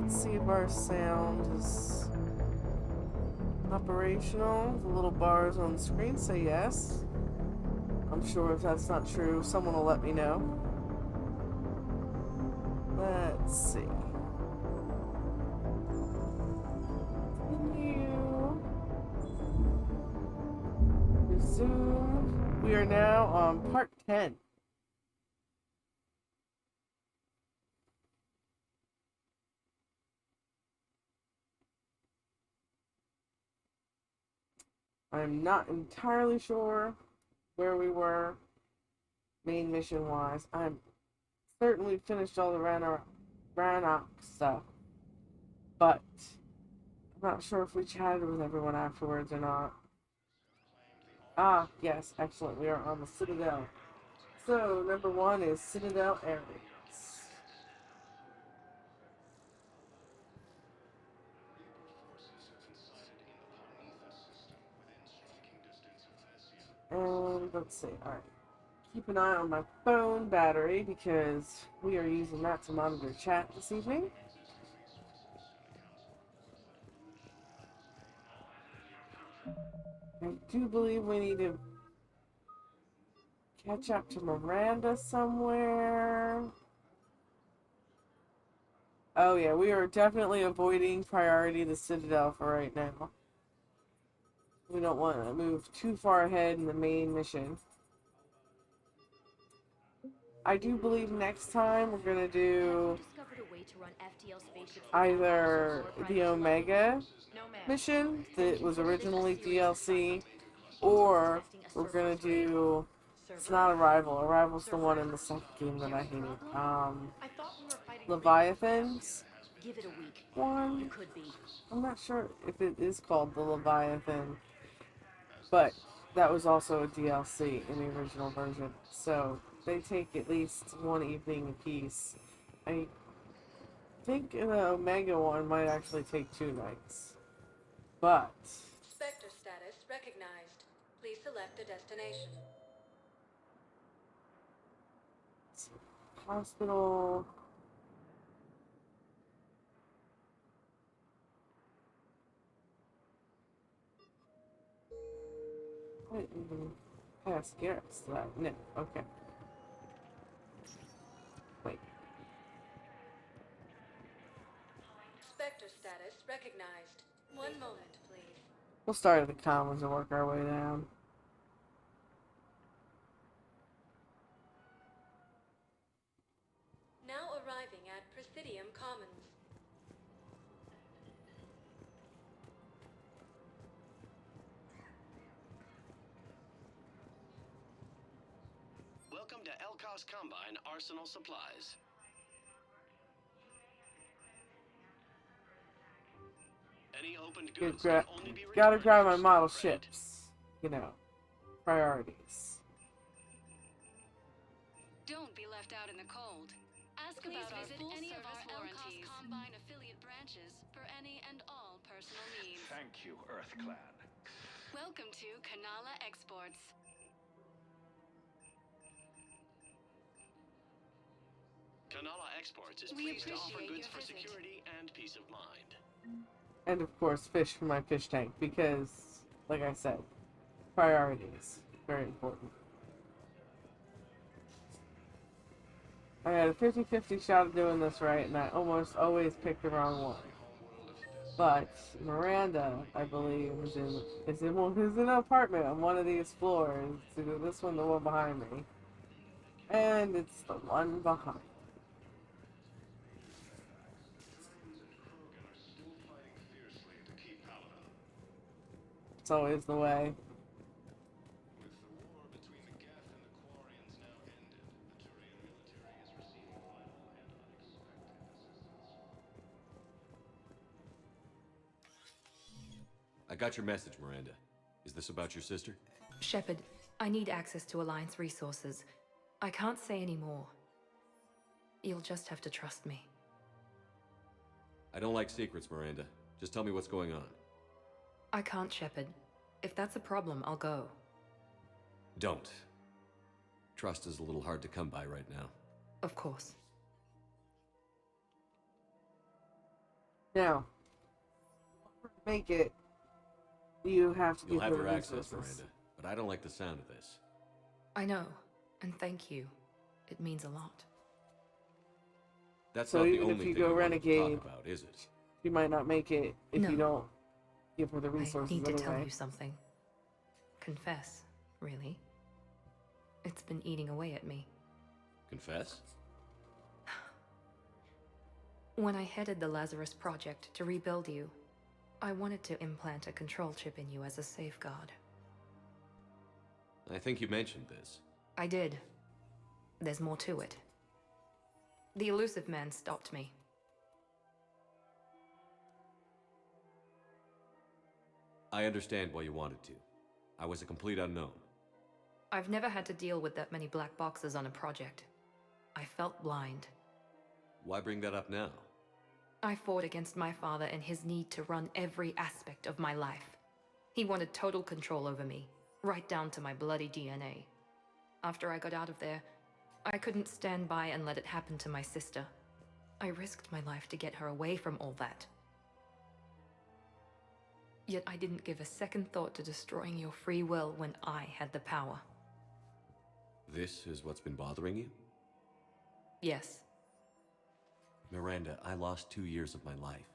let's see if our sound is operational. The little bars on the screen say yes. I'm sure if that's not true, someone will let me know. Let's see. Continue. Resume. We are now on part 10. I'm not entirely sure where we were main mission wise. I'm certainly finished all the Rannoch stuff, but I'm not sure if we chatted with everyone afterwards or not. Ah, yes, excellent. We are on the Citadel. So, number one is Citadel errands. And let's see, alright. Keep an eye on my phone battery because we are using that to monitor chat this evening. I do believe we need to catch up to Miranda somewhere. Oh yeah, we are definitely avoiding priority the Citadel for right now. We don't want to move too far ahead in the main mission. I do believe next time we're going to do either the Omega mission that was originally DLC, or we're going to do, it's not Arrival. Arrival's the one in the second game that I hated. Leviathans one. I'm not sure if it is called the Leviathan, but that was also a DLC in the original version. So they take at least one evening apiece. I think the Omega one might actually take 2 nights. But Spectre status recognized. Please select a destination. hospital. I didn't even pass Garrett's to that. No, okay. Wait. Spectre status recognized. One moment, please. We'll start at the commons and work our way down. Now arriving at Presidium Commons. Welcome to Elkos Combine Arsenal Supplies. Any opened goods can only be Gotta returned grab for my model store credit. ships. You know, priorities. Don't be left out in the cold. Ask Please about our visit full any of service our warranties. Elkos Combine affiliate branches for any and all personal needs. Thank you, Earth Clan. Welcome to Kanala Exports. Kanala Exports is We pleased to offer appreciate goods your for visit. security and peace of mind. And of course, fish for my fish tank because, like I said, priorities. Very important. I had a 50-50 shot of doing this right, and I almost always pick the wrong one. But Miranda, I believe, is in an apartment on one of these floors. It's either this one, the one behind me, and it's the one behind. It's always the way. I got your message, Miranda. Is this about your sister? Shepard, I need access to Alliance resources. I can't say any more. You'll just have to trust me. I don't like secrets, Miranda. Just tell me what's going on. I can't, Shepard. If that's a problem, I'll go. Don't. Trust is a little hard to come by right now. Of course. Now, to make it, you have to You'll give have her the your access, resources. Miranda, but I don't like the sound of this. I know, and thank you. It means a lot. That's So not the even if only you thing go you wanted to renegade, talk about, is it? you might not make it if you No. don't give her the I resources need to anyway. tell you something. Confess, really. It's been eating away at me. Confess? When I headed the Lazarus Project to rebuild you, I wanted to implant a control chip in you as a safeguard. I think you mentioned this. I did. There's more to it. The elusive man stopped me. I understand why you wanted to. I was a complete unknown. I've never had to deal with that many black boxes on a project. I felt blind. Why bring that up now? I fought against my father and his need to run every aspect of my life. He wanted total control over me, right down to my bloody DNA. After I got out of there, I couldn't stand by and let it happen to my sister. I risked my life to get her away from all that. Yet I didn't give a second thought to destroying your free will when I had the power. This is what's been bothering you? Yes. Miranda, I lost 2 years of my life.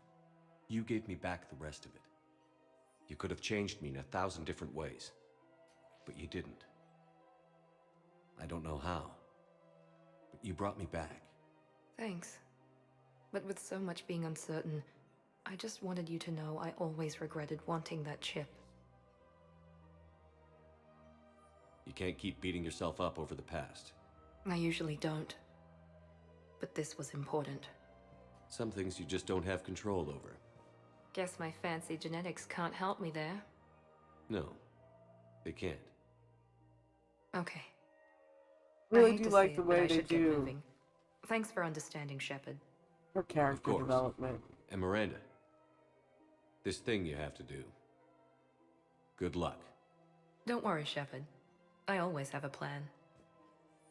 You gave me back the rest of it. You could have changed me in 1,000 different ways, but you didn't. I don't know how, but you brought me back. Thanks. But with so much being uncertain, I just wanted you to know I always regretted wanting that chip. You can't keep beating yourself up over the past. I usually don't. But this was important. Some things you just don't have control over. Guess my fancy genetics can't help me there. No, they can't. Okay. Really I hate do to like say the it, but way I they should get do moving. Thanks for understanding, Shepard. her character course. development. And Miranda, this thing you have to do. Good luck. Don't worry, Shepard. I always have a plan.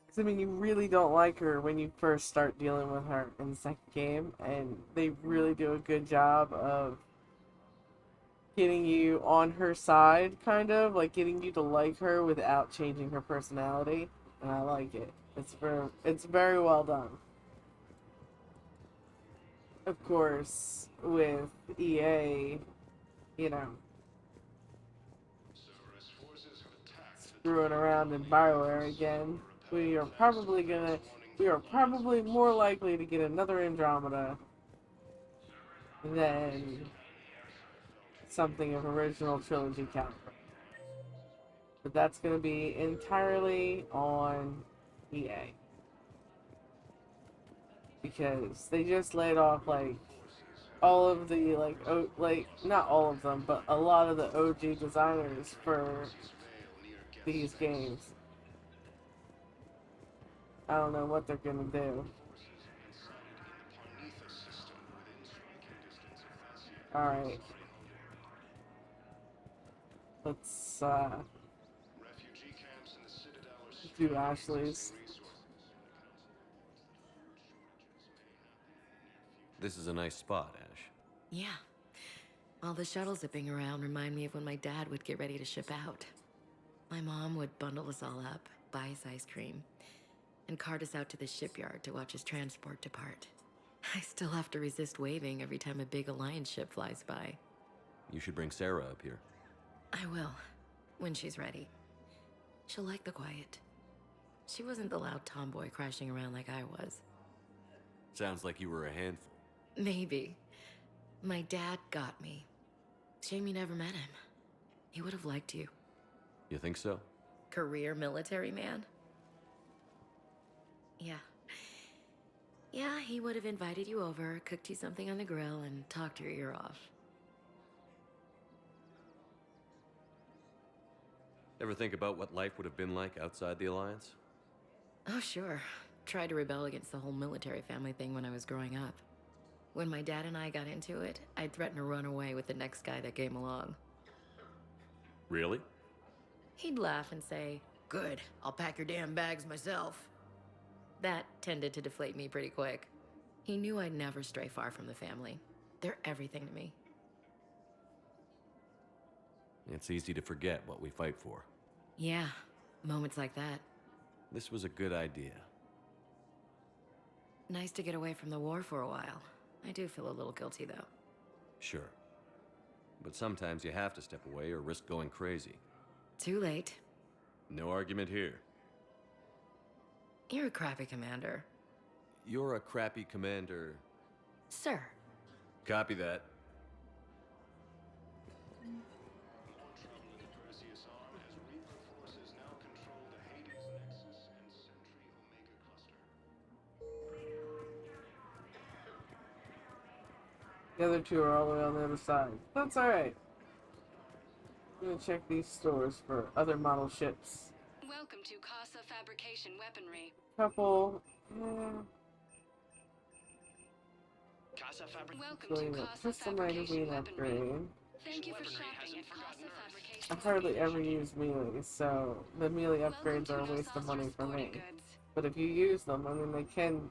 'Cause, I mean, you really don't like her when you first start dealing with her in the second game, and they really do a good job of getting you on her side, kind of like getting you to like her without changing her personality, and I like it. It's very well done. Of course, with EA, you know, screwing around in Bioware again, we are probably more likely to get another Andromeda than something of original trilogy caliber. But that's going to be entirely on EA. Because they just laid off like all of the like not all of them, but a lot of the OG designers for these games. I don't know what they're gonna do. Alright. Let's do Ashley's. This is a nice spot, Ash. Yeah. All the shuttle zipping around remind me of when my dad would get ready to ship out. My mom would bundle us all up, buy us ice cream, and cart us out to the shipyard to watch his transport depart. I still have to resist waving every time a big Alliance ship flies by. You should bring Sarah up here. I will, when she's ready. She'll like the quiet. She wasn't the loud tomboy crashing around like I was. Sounds like you were a handful. Maybe. My dad got me. Shame you never met him. He would have liked you. You think so? Career military man? Yeah. Yeah, he would have invited you over, cooked you something on the grill, and talked your ear off. Ever think about what life would have been like outside the Alliance? Oh, sure. Tried to rebel against the whole military family thing when I was growing up. When my dad and I got into it, I'd threaten to run away with the next guy that came along. Really? He'd laugh and say, "Good, I'll pack your damn bags myself." That tended to deflate me pretty quick. He knew I'd never stray far from the family. They're everything to me. It's easy to forget what we fight for. Yeah, moments like that. This was a good idea. Nice to get away from the war for a while. I do feel a little guilty, though. Sure. But sometimes you have to step away or risk going crazy. Too late. No argument here. You're a crappy commander. You're a crappy commander. Sir. Copy that. The other two are all the way on the other side. That's alright. I'm gonna check these stores for other model ships. Welcome to Casa Fabrication Weaponry. Couple. Casa Fabric. Welcome Doing to a Casa pistol Fabrication magazine Weaponry. upgrade. Thank you for Weaponry shopping hasn't at Casa forgotten nerfs. Fabrication. I hardly ever use melees, so the melee Welcome upgrades to are a No waste of Saucer money for Sporting me. Goods. But if you use them, I mean, they can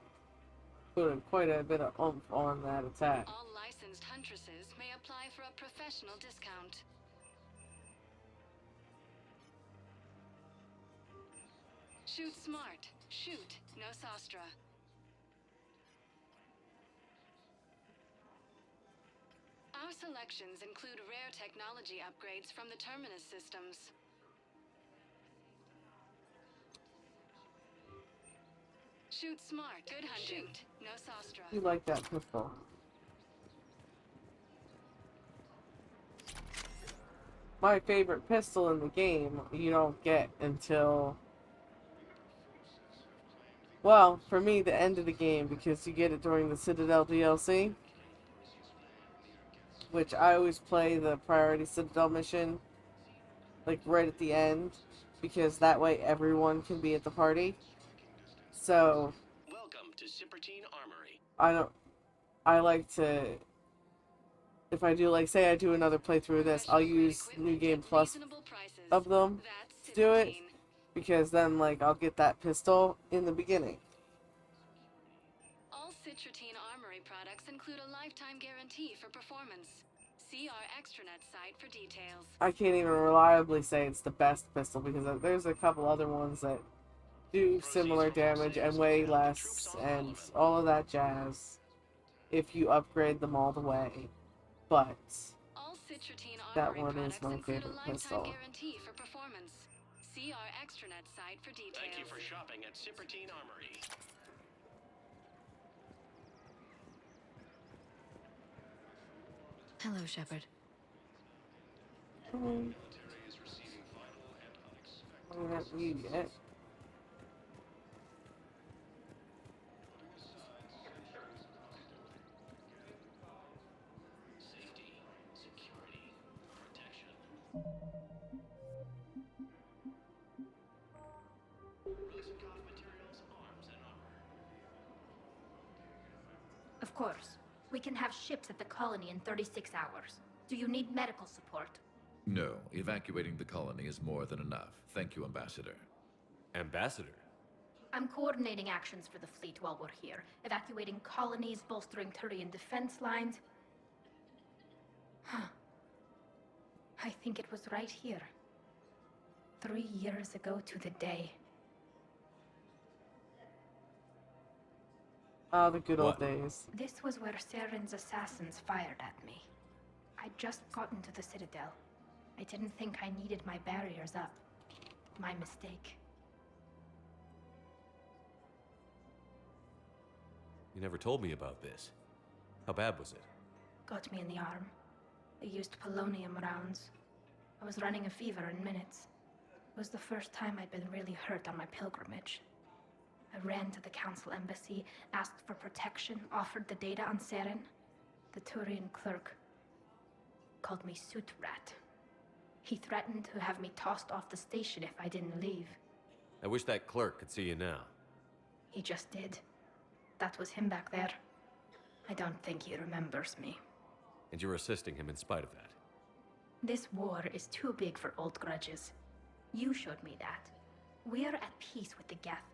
put quite a bit of oomph on that attack. All licensed huntresses may apply for a professional discount. Shoot smart. Shoot. No Sostra. Our selections include rare technology upgrades from the Terminus systems. Shoot smart. Good hunting. No Sostra. You like that pistol? My favorite pistol in the game, you don't get until, well, for me, the end of the game, because you get it during the Citadel DLC, which I always play the priority Citadel mission, like right at the end, because that way everyone can be at the party. So Welcome to Cippertine Armory. I like to, if I do, like, say I do another playthrough of this, I'll use New Game Plus of them to do it, because then, like, I'll get that pistol in the beginning. All Citratine Armory products include a lifetime guarantee for performance. See our extranet site for details. I can't even reliably say it's the best pistol, because there's a couple other ones that do similar damage and way less and all of that jazz if you upgrade them all the way. But All Citratine that Armory one is products my include a favorite lifetime pistol. guarantee for performance. See our extranet site for details. Thank you for shopping at Cippertine Armory. Hello, Shepard. What have you yet? Safety, security, protection. Rosenkoff Materials, Arms and Armor. Of course. We can have ships at the colony in 36 hours. Do you need medical support? No, evacuating the colony is more than enough. Thank you, Ambassador. Ambassador? I'm coordinating actions for the fleet while we're here. Evacuating colonies, bolstering Turian defense lines. Huh. I think it was right here. 3 years ago to the day. Ah, the good old What? days. This was where Saren's assassins fired at me. I'd just gotten to the Citadel. I didn't think I needed my barriers up. My mistake. You never told me about this. How bad was it? Got me in the arm. They used polonium rounds. I was running a fever in minutes. It was the first time I'd been really hurt on my pilgrimage. I ran to the council embassy, asked for protection, offered the data on Seren. The Turian clerk called me Soot Rat. He threatened to have me tossed off the station if I didn't leave. I wish that clerk could see you now. He just did. That was him back there. I don't think he remembers me. And you're assisting him in spite of that. This war is too big for old grudges. You showed me that. We're at peace with the Geth.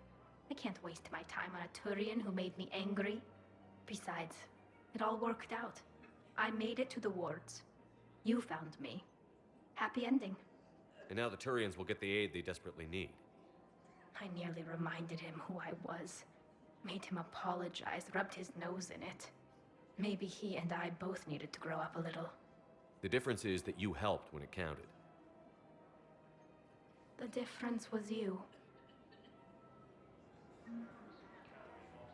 I can't waste my time on a Turian who made me angry. Besides, it all worked out. I made it to the wards. You found me. Happy ending. And now the Turians will get the aid they desperately need. I nearly reminded him who I was. Made him apologize, rubbed his nose in it. Maybe he and I both needed to grow up a little. The difference is that you helped when it counted. The difference was you.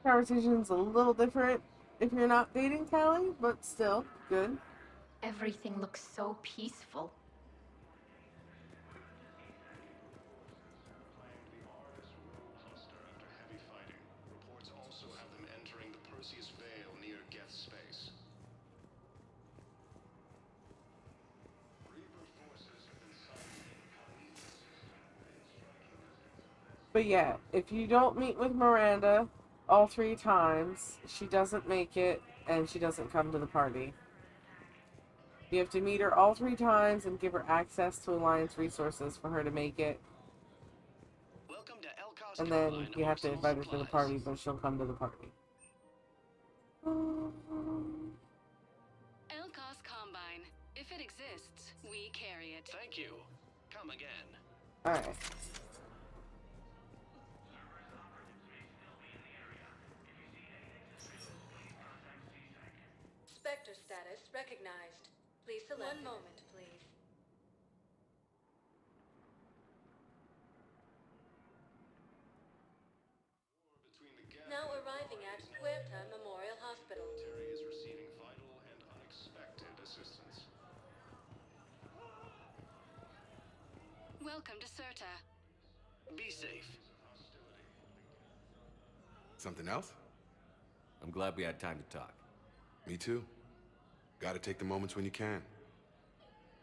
Conversation's a little different if you're not dating Callie, but still good. Everything looks so peaceful. Cluster after heavy fighting. Reports also have them entering the Perseus Vale near Geth's space. Reaper forces have been sighted. But yeah, if you don't meet with Miranda all 3 times, she doesn't make it and she doesn't come to the party. You have to meet her all 3 times and give her access to Alliance resources for her to make it. Welcome to Elcos And then Combine you have to Arsenal invite her to the Supplies. party, but she'll come to the party. Elcos Combine. If it exists, we carry it. Thank you. Come again. Alright. Spectre status recognized. Please select. One moment, please. Between the Geth Now and arriving at Huerta Memorial Hospital. military is receiving vital and unexpected assistance. Welcome to Serta. Be safe. Something else? I'm glad we had time to talk. Me too. Gotta take the moments when you can.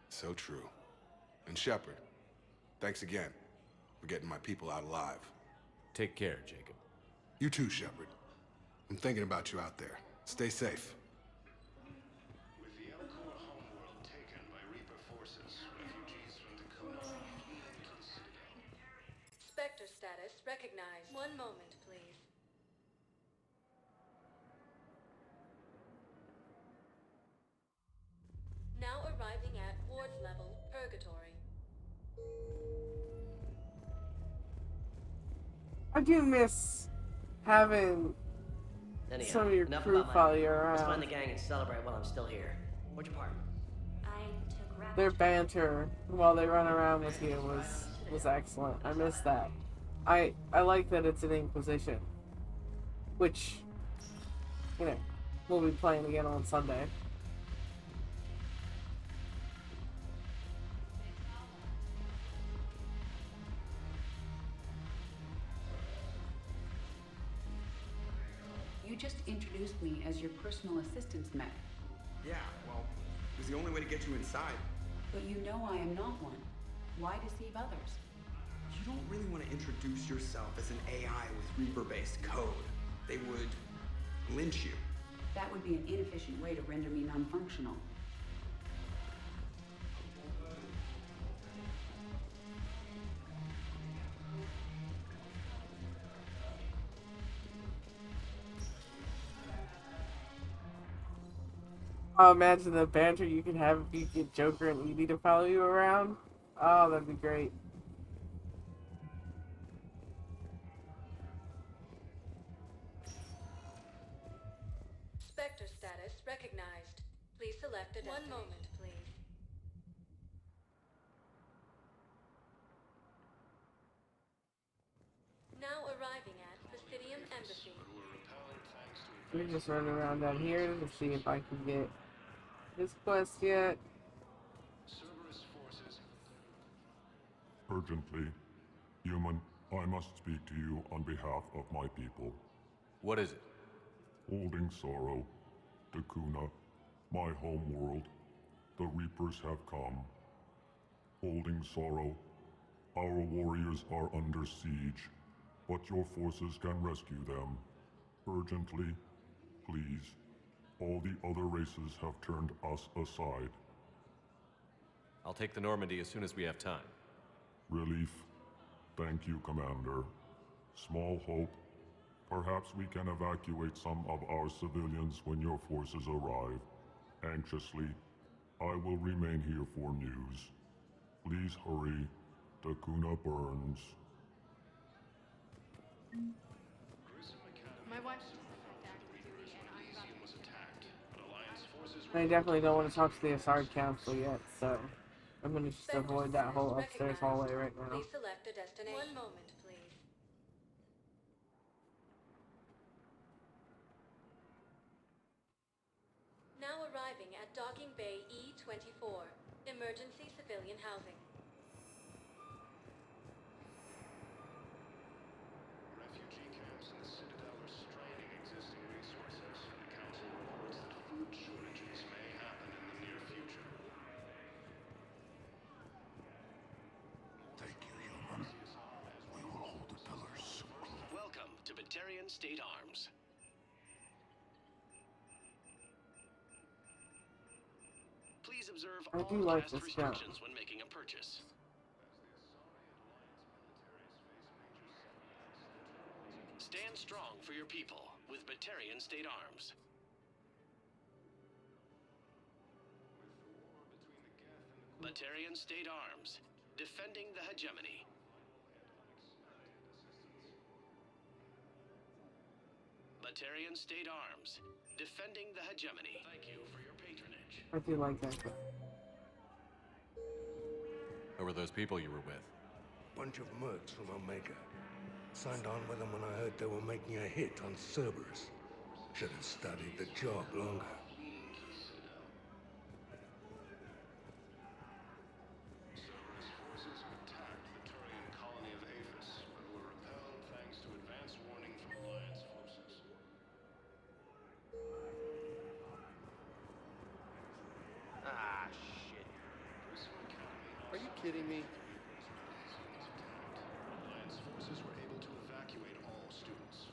So true. And Shepard, thanks again for getting my people out alive. Take care, Jacob. You too, Shepard. I'm thinking about you out there. Stay safe. With the Elcor homeworld taken by Reaper forces, refugees from Dakota are fleeing to the citadel. Spectre status recognized. One moment, please. Now arriving at ward level Purgatory. I do miss having Anyhow, some of your enough crew about my follow life. you Let's around. find the gang and celebrate while I'm still here. What'd you party? Their banter while they run around with you was excellent. I miss that. I like that it's an Inquisition, which, you know, we'll be playing again on Sunday. You just introduced me as your personal assistant's mech. Yeah, well, it was the only way to get you inside. But you know I am not one. Why deceive others? You don't really want to introduce yourself as an AI with Reaper-based code. They would lynch you. That would be an inefficient way to render me non-functional. Oh, imagine the banter you could have if you get Joker and Edie to follow you around. Oh, that'd be great. Spectre status recognized. Please select a destination. One moment, please. Now arriving at Presidium Embassy. We're just running around down here to see if I can get this quest yet. Cerberus forces. Urgently, human, I must speak to you on behalf of my people. What is it? Holding sorrow, Dakuna, my home world, the Reapers have come. Holding sorrow, our warriors are under siege, but your forces can rescue them. Urgently, please. All the other races have turned us aside. I'll take the Normandy as soon as we have time. Relief. Thank you, Commander. Small hope. Perhaps we can evacuate some of our civilians when your forces arrive. anxiously. I will remain here for news. Please hurry. Takuna burns. My wife I definitely don't want to talk to the Asari Council yet, so I'm going to just avoid that whole upstairs hallway right now. Please select a destination. One moment, please. Now arriving at Docking Bay E-24, emergency civilian housing. Refugee camps in the citadel are straining existing resources, and the council reports that food shortages may happen in the near future. Thank you, human. We will hold the pillars. Welcome to Batarian State Arms. Please observe I all do like cast this gun. restrictions when making a purchase. Stand strong for your people with Batarian State Arms. Batarian State Arms, defending the hegemony. Batarian State Arms, defending the hegemony. Thank you for your patronage. I do like that gun. Who were those people you were with? Bunch of mercs from Omega. Signed on with them when I heard they were making a hit on Cerberus. Should have studied the job longer. Cerberus forces attacked the Turian colony of Aphis, but were repelled thanks to advance warning from Alliance forces. Ah, shit. Are you kidding me? Alliance forces were able to evacuate all students.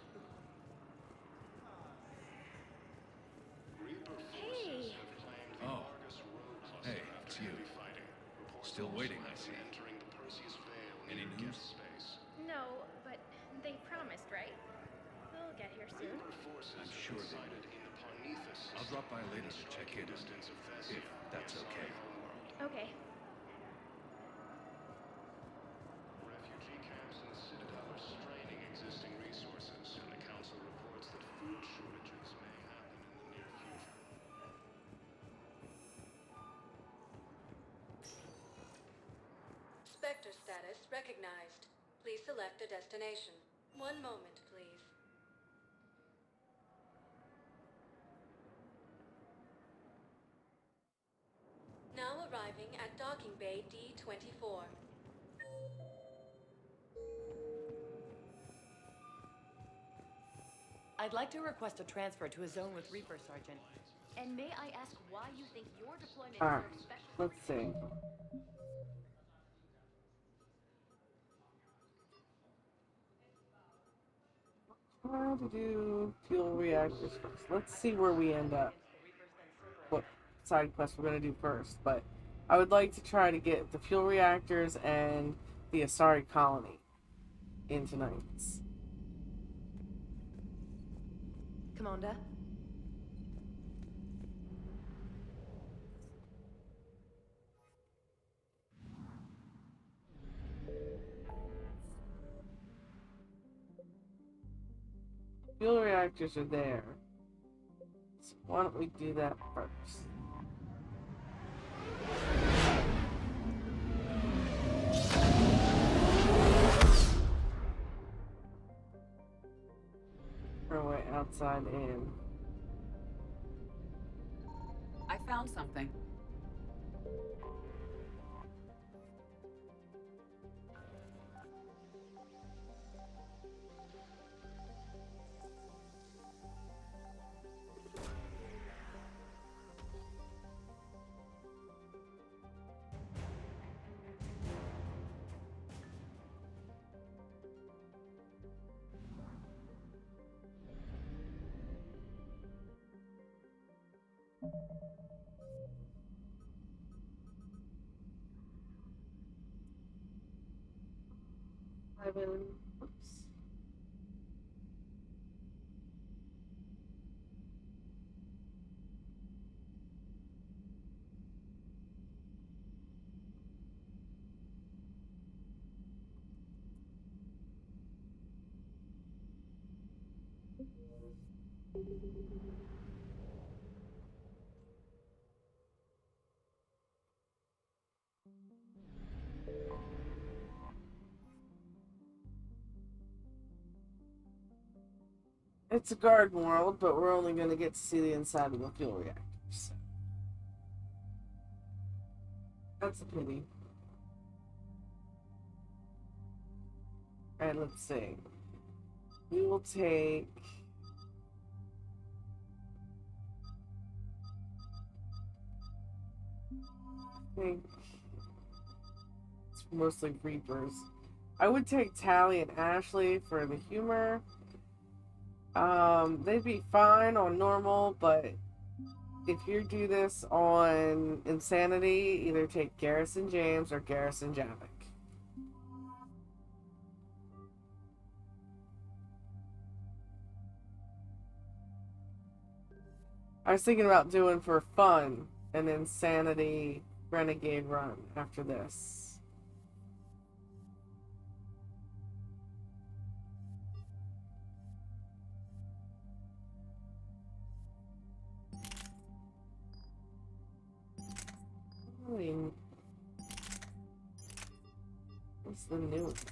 Reaper forces have claimed the Argus Road cluster after heavy fighting. Reports Still waiting, I see. entering the Perseus Vale Any near news? Guest space. No, but they promised, right? They'll get here soon. Reaper forces I'm sure they sighted will. in the Parnithus I'll drop by later to check in, distance of if Thessia, that's the okay. Asari homeworld. Okay. Refugee camps in the citadel are straining existing resources, and the council reports that food shortages may happen in the near future. Spectre status recognized. Please select a destination. One moment, please. Now arriving at Docking Bay D-24. I'd like to request a transfer to a zone with Reaper, Sergeant. And may I ask why you think your deployment Alright, serves special... let's see. Try to do fuel reactors first. Let's see where we end up. What side quest we're going to do first. But I would like to try to get the fuel reactors and the Asari colony in tonight's. Commander? Fuel reactors are there. So why don't we do that first? Our way outside in. I found something. Oops. It's a garden world, but we're only going to get to see the inside of the fuel reactors. So. That's a pity. And let's see. We will take... I think it's mostly Reapers. I would take Tally and Ashley for the humor. They'd be fine on normal, but if you do this on Insanity, either take Garrison James or Garrison Javik. I was thinking about doing for fun an Insanity Renegade run after this. I mean, what's the newest?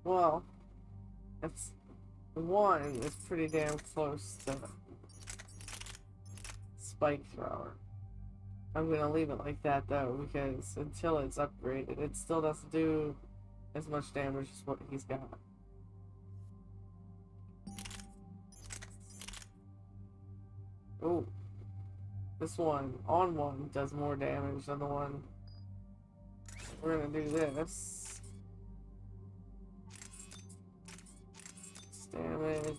Well, it's one is pretty damn close to Spike Thrower. I'm gonna leave it like that though, because until it's upgraded, it still doesn't do as much damage as what he's got. Oh, this one on one does more damage than the one. We're gonna do this. Damage.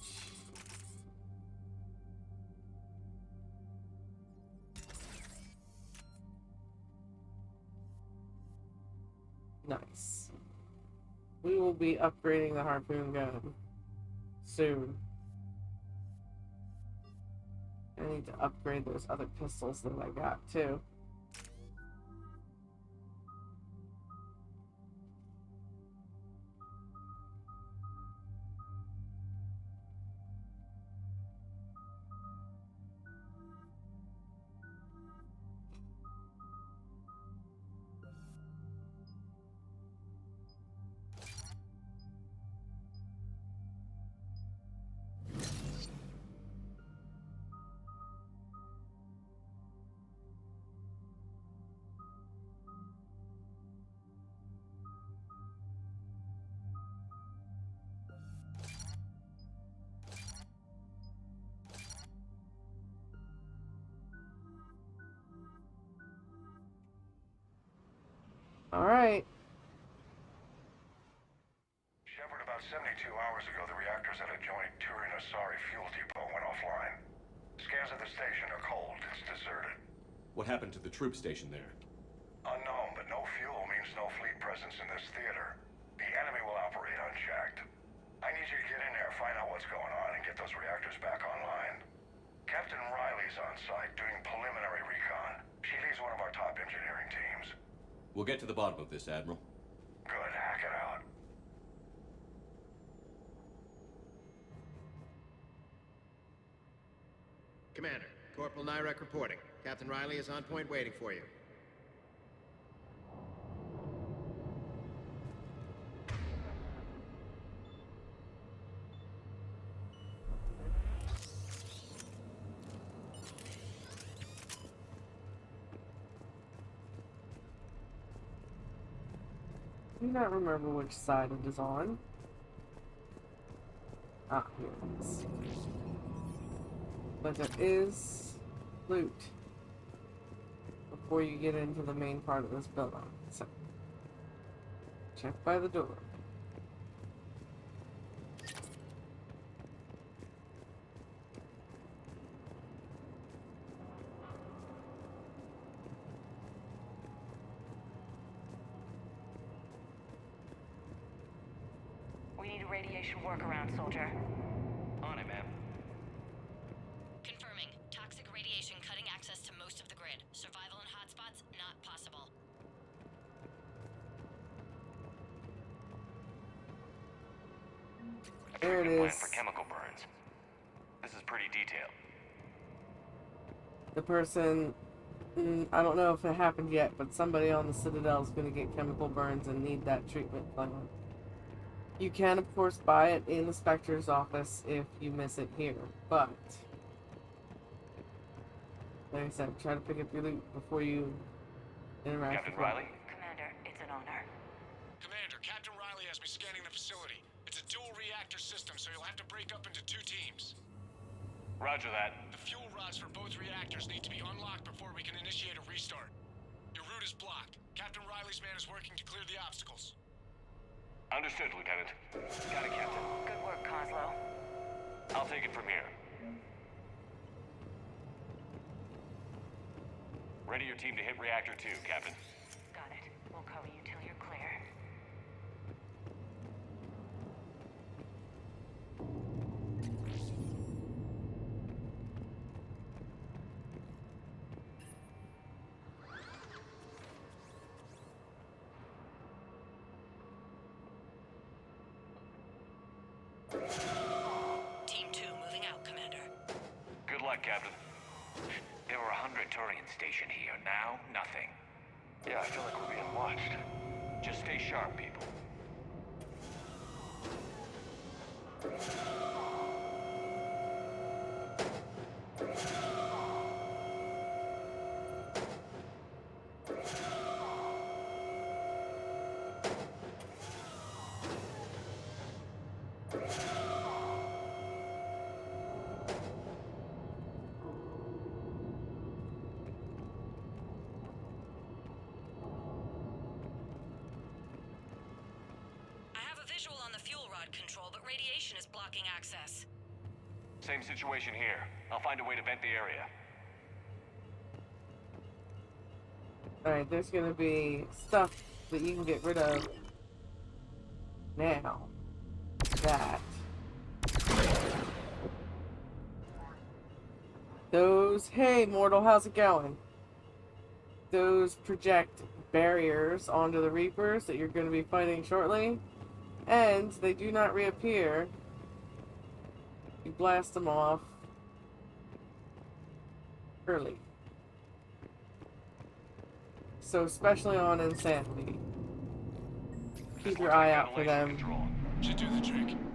Nice. We will be upgrading the harpoon gun soon. I need to upgrade those other pistols that I got too. Alright. Shepard, about 72 hours ago, the reactors at a joint Turin-Asari fuel depot went offline. Scans of the station are cold. It's deserted. What happened to the troop station there? Unknown, but no fuel means no fleet presence in this theater. The enemy will operate unchecked. I need you to get in there, find out what's going on, and get those reactors back online. Captain Riley's on site doing preliminary recon. She leads one of our top engineering teams. We'll get to the bottom of this, Admiral. Good, hack it out. Commander, Corporal Nyrek reporting. Captain Riley is on point waiting for you. I do not remember which side it is on. Ah, here it is. But there is loot before you get into the main part of this building. So, check by the door. We need a radiation workaround, soldier. On it, ma'am. Confirming. Toxic radiation cutting access to most of the grid. Survival in hotspots, not possible. A There it treatment plan is. for chemical burns. This is pretty detailed. The person, I don't know if it happened yet, but somebody on the Citadel is going to get chemical burns and need that treatment plan. You can, of course, buy it in the Spectre's office if you miss it here, but like I said, try to pick up your loot before you interact Captain with Riley? Commander, it's an honor. Commander, Captain Riley has me scanning the facility. It's a dual reactor system, so you'll have to break up into 2 teams. Roger that. The fuel rods for both reactors need to be unlocked before we can initiate a restart. Your route is blocked. Captain Riley's man is working to clear the obstacles. Understood, Lieutenant. Got it, Captain. Good work, Coslow. I'll take it from here. Ready your team to hit Reactor 2, Captain. Got it. We'll cover you till you're clear. Team 2 moving out, Commander. Good luck, Captain. There were 100 Turians stationed here. Now, nothing. Yeah, I feel like we're being watched. Just stay sharp, people. Visual on the fuel rod control, but radiation is blocking access. Same situation here. I'll find a way to vent the area. Alright, there's gonna be stuff that you can get rid of now. That. Those, hey mortal, how's it going? Those project barriers onto the Reapers that you're going to be fighting shortly. And they do not reappear. You blast them off early. So especially on Insanity. Keep your eye out for them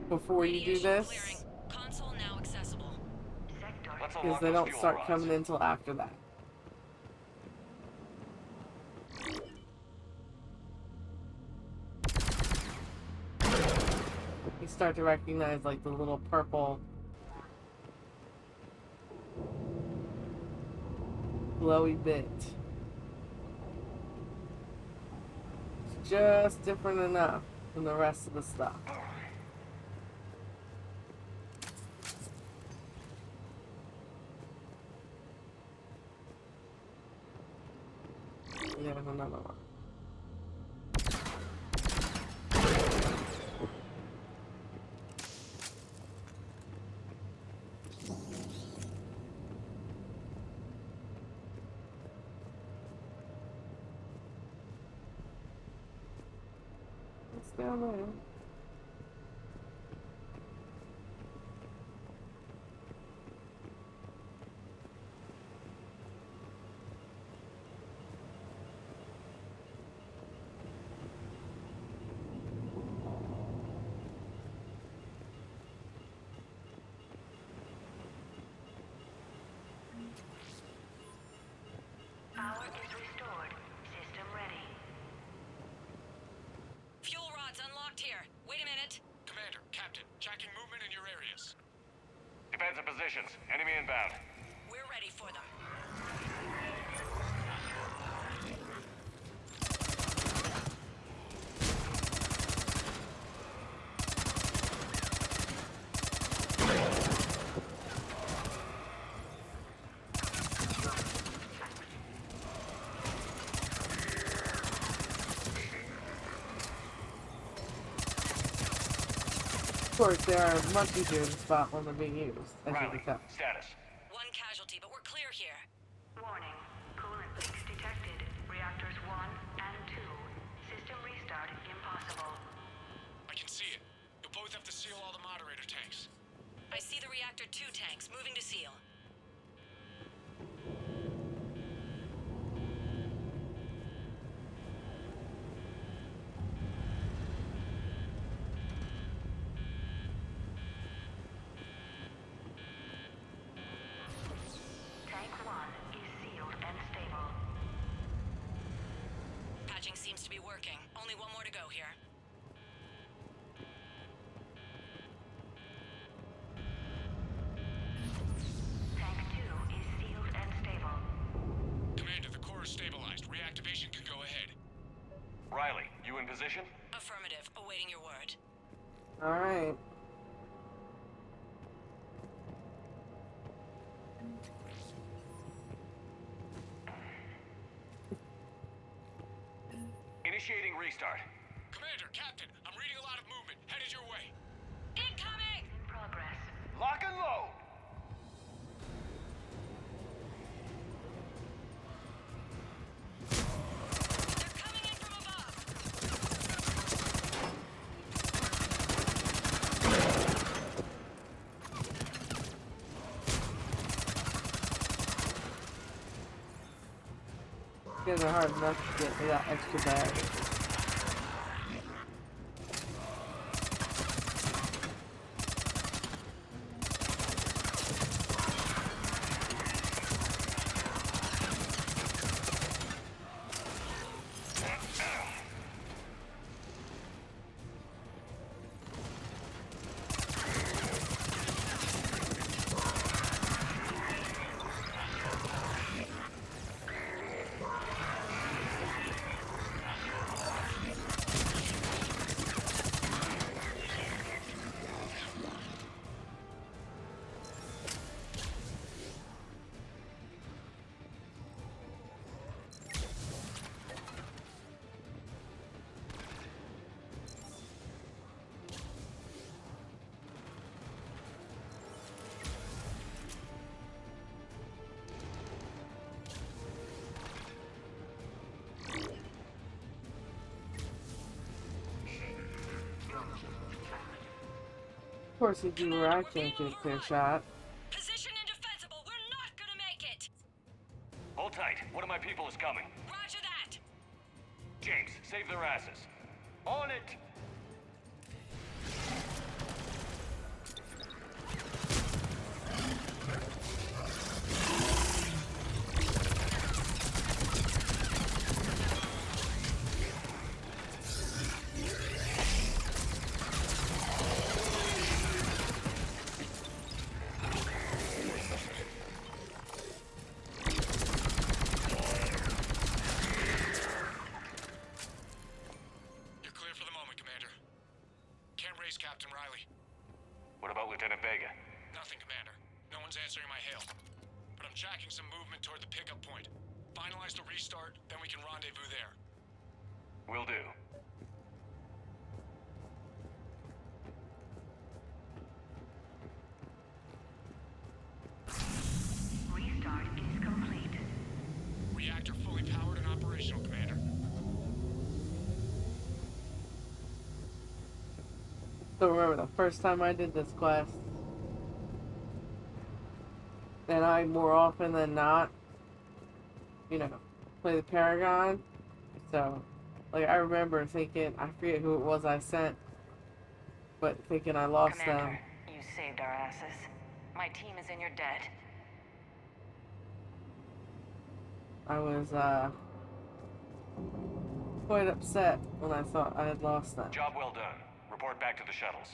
before you do this. Console now accessible. Because they don't start coming in until after that. You start to recognize like the little purple glowy bit. It's just different enough from the rest of the stuff. There's another one. It's down there. Power is restored. System ready. Fuel rods unlocked here. Wait a minute. Commander, Captain, tracking movement in your areas. Defensive positions. Enemy inbound. We're ready for them. Of course, they are much easier to spot when they're being used, as you can tell. Status. One casualty, but we're clear here. Warning. Coolant leaks detected. Reactors 1 and 2. System restart impossible. I can see it. You'll both have to seal all the moderators patching seems to be working. Only one more to go here. Tank 2 is sealed and stable. Commander, the core is stabilized. Reactivation can go ahead. Riley, you in position? Affirmative. Awaiting your word. Alright. Initiating restart. Commander, Captain, I'm reading a lot of movement. Headed your way. Incoming! In progress. Lock and load! They're coming in from above! It's gonna be hard enough to get to that extra bag. Of course, if you were, I can't get a clear shot. Position indefensible. We're not gonna make it. Hold tight. One of my people is coming. Roger that. James, save their asses. On it! Captain Riley. What about Lieutenant Vega? Nothing, Commander. No one's answering my hail. But I'm tracking some movement toward the pickup point. Finalize the restart, then we can rendezvous there. Will do. Restart is complete. Reactor fully powered and operational, Commander. Still remember the first time I did this quest. And I, more often than not, you know, play the Paragon. So, like, I remember thinking, I forget who it was I sent, but thinking I lost Commander, them. you saved our asses. My team is in your debt. I was, quite upset when I thought I had lost them. Job well done. Report back to the shuttles.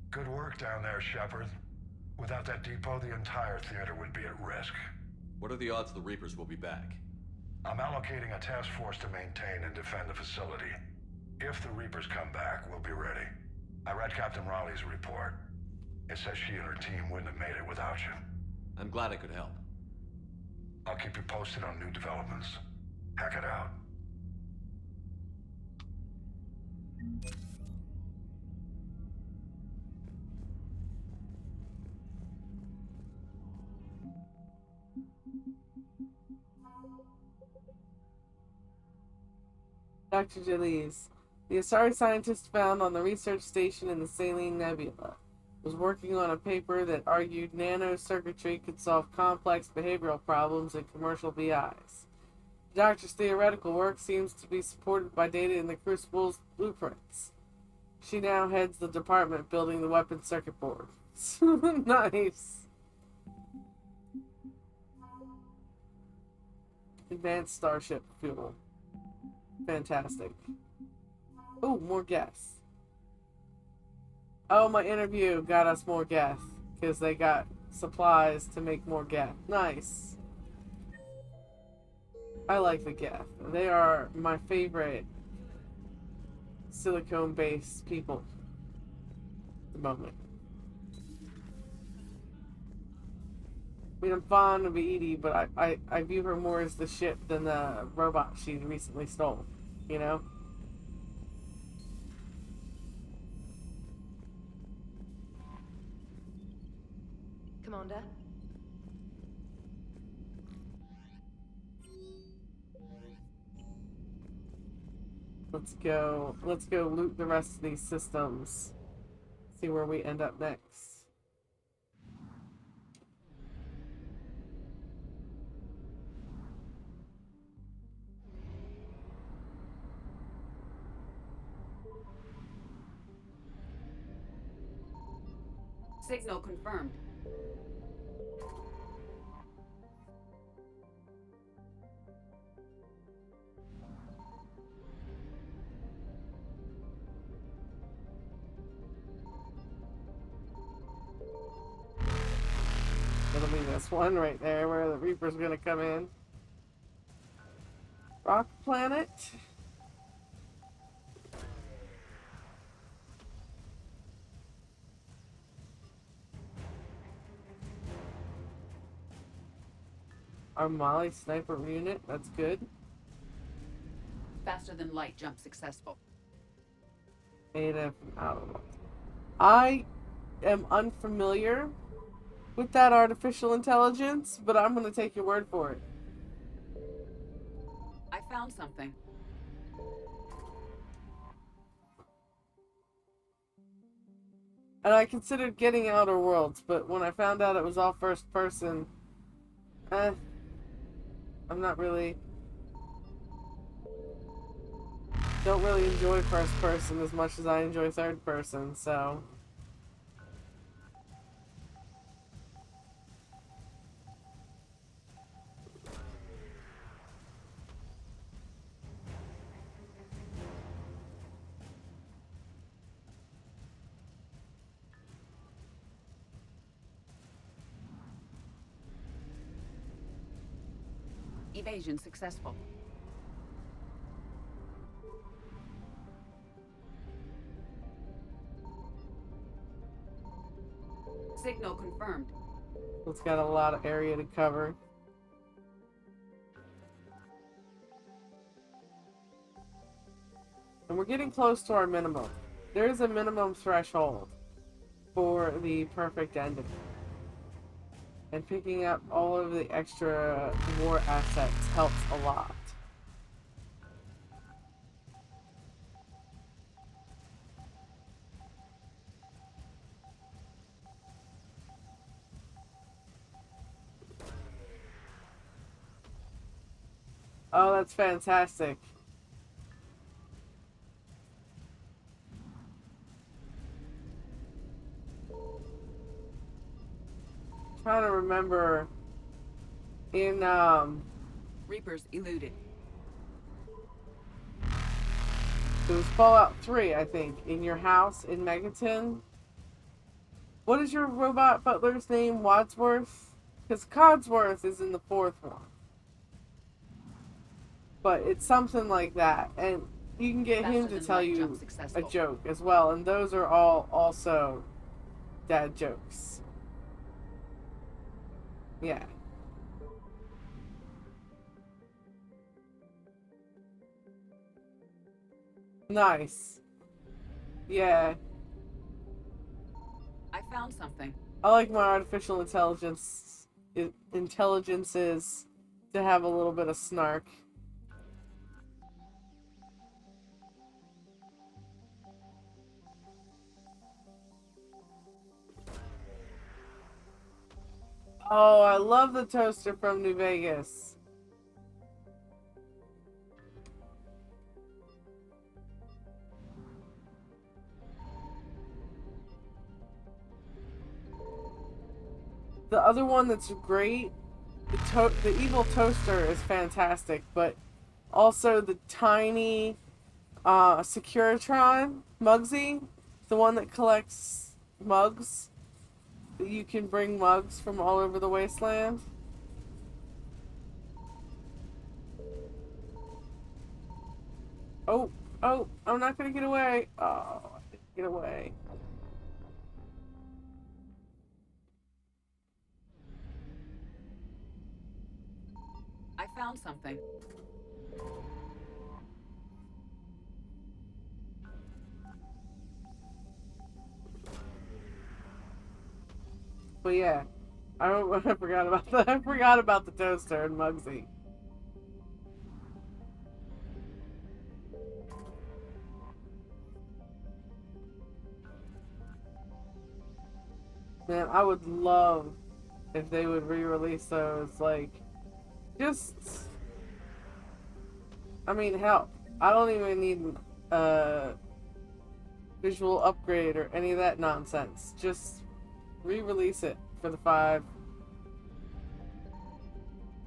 Good work down there, Shepard. Without that depot, the entire theater would be at risk. What are the odds the Reapers will be back? I'm allocating a task force to maintain and defend the facility. If the Reapers come back, we'll be ready. I read Captain Raleigh's report. It says she and her team wouldn't have made it without you. I'm glad I could help. I'll keep you posted on new developments. Hack it out. Dr. Jalise, the Asari scientist found on the research station in the Saline Nebula, was working on a paper that argued nanocircuitry could solve complex behavioral problems in commercial BIs. The doctor's theoretical work seems to be supported by data in the Crucible's blueprints. She now heads the department building the weapons circuit board. Nice. Advanced starship fuel. Fantastic. Ooh, more gas. Oh, my interview got us more gas. Because they got supplies to make more gas. Nice. I like the Geth. They are my favorite silicone-based people at the moment. I mean, I'm fond of Edie, but I view her more as the ship than the robot she recently stole. You know? Commander? Let's go loot the rest of these systems. See where we end up next. Signal confirmed. It'll be this one right there where the Reaper's gonna come in. Rock planet. Our Molly sniper unit, that's good. Faster than light jump successful. Native out. I am unfamiliar with that artificial intelligence, but I'm gonna take your word for it. I found something. And I considered getting Outer Worlds, but when I found out it was all first person, I'm not really... Don't really enjoy first person as much as I enjoy third person, so... Evasion successful. Signal confirmed. It's got a lot of area to cover. And we're getting close to our minimum. There's a minimum threshold for the perfect ending. And picking up all of the extra war assets helps a lot. Oh, that's fantastic. Trying to remember in Reapers eluded. it was Fallout 3, I think, in your house in Megaton. What is your robot butler's name? Wadsworth? Because Codsworth is in the fourth one. But it's something like that. And you can get him to tell you a joke as well. And those are all also dad jokes. Yeah. Nice. Yeah. I found something. I like my artificial intelligences to have a little bit of snark. Oh, I love the toaster from New Vegas. The other one that's great, the evil toaster is fantastic, but also the tiny Securitron Mugsy, the one that collects mugs. You can bring mugs from all over the wasteland. Oh, oh, I'm not gonna get away. Oh, I didn't get away. I found something. But yeah, I forgot about that. I forgot about the toaster and Mugsy. Man, I would love if they would re-release those. Like, just, I mean, hell, I don't even need a visual upgrade or any of that nonsense. Just re-release it for the 5.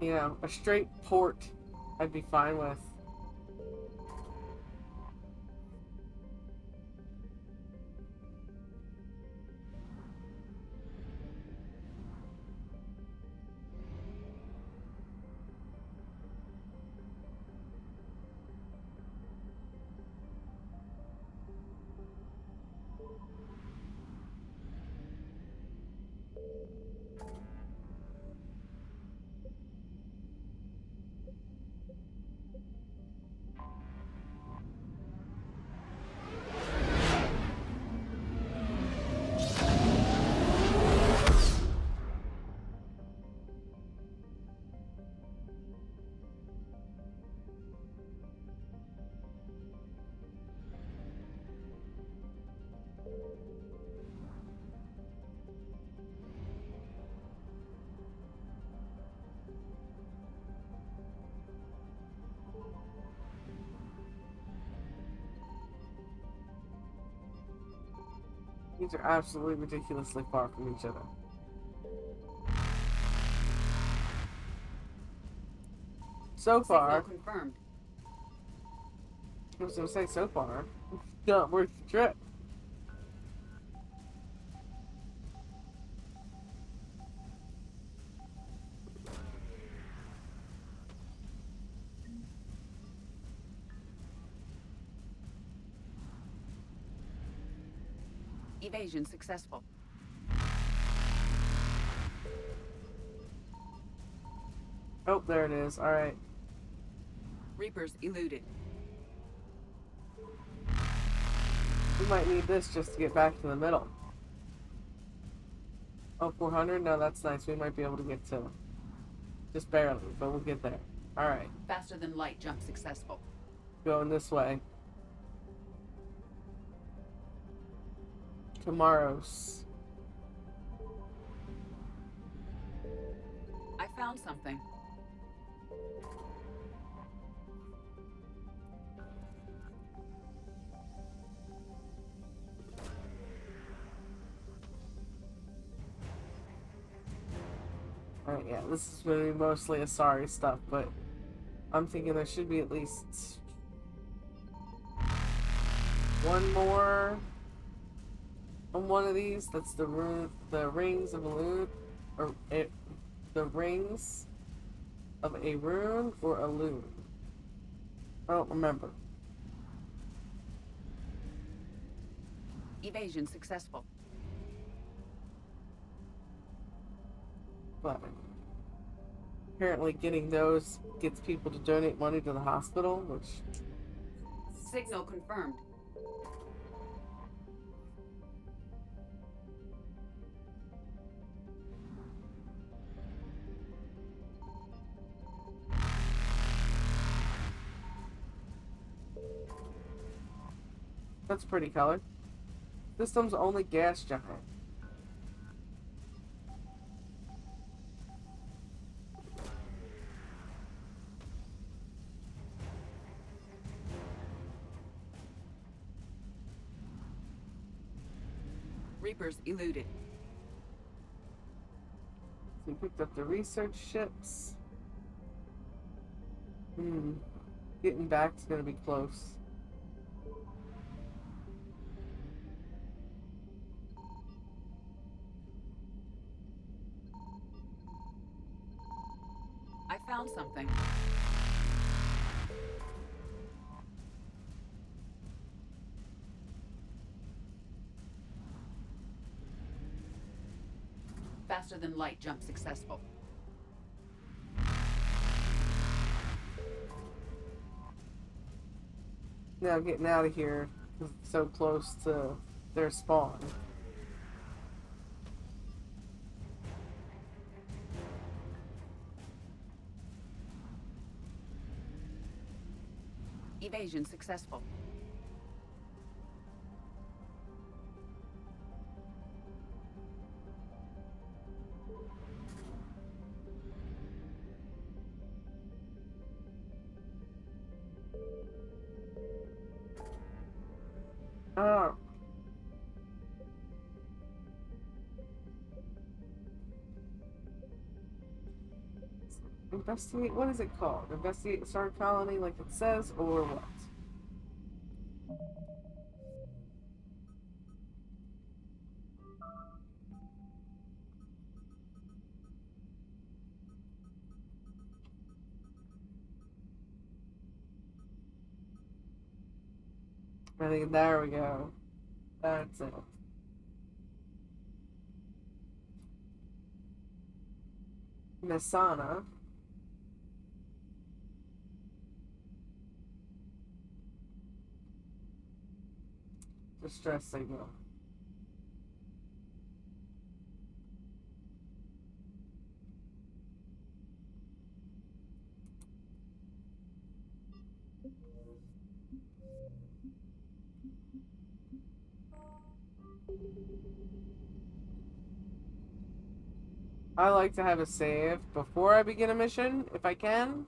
You know, a straight port I'd be fine with. These are absolutely ridiculously far from each other. So far. Signal confirmed. I was gonna say so far. Not worth the trip. Evasion successful. Oh, there it is. Alright. Reapers eluded. We might need this just to get back to the middle. Oh, 400? No, that's nice. We might be able to get to... Just barely, but we'll get there. Alright. Faster than light jump successful. Going this way. Tomorrow's. I found something. Alright, yeah, this is going to be mostly Asari stuff, but I'm thinking there should be at least one more on one of these. That's the rings of a loon, or the rings of a rune or a loon. I don't remember. Evasion successful. But apparently getting those gets people to donate money to the hospital, which... Signal confirmed. That's pretty color. System's only gas giant. Reapers eluded. We picked up the research ships. Getting back's gonna be close. I found something. Faster than light jump successful. Now getting out of here because it's so close to their spawn. Evasion successful. Oh. Investigate, what is it called? Investigate Star Colony like it says, or what? I think there we go. That's it. Mesana. Distress signal. I like to have a save before I begin a mission, if I can.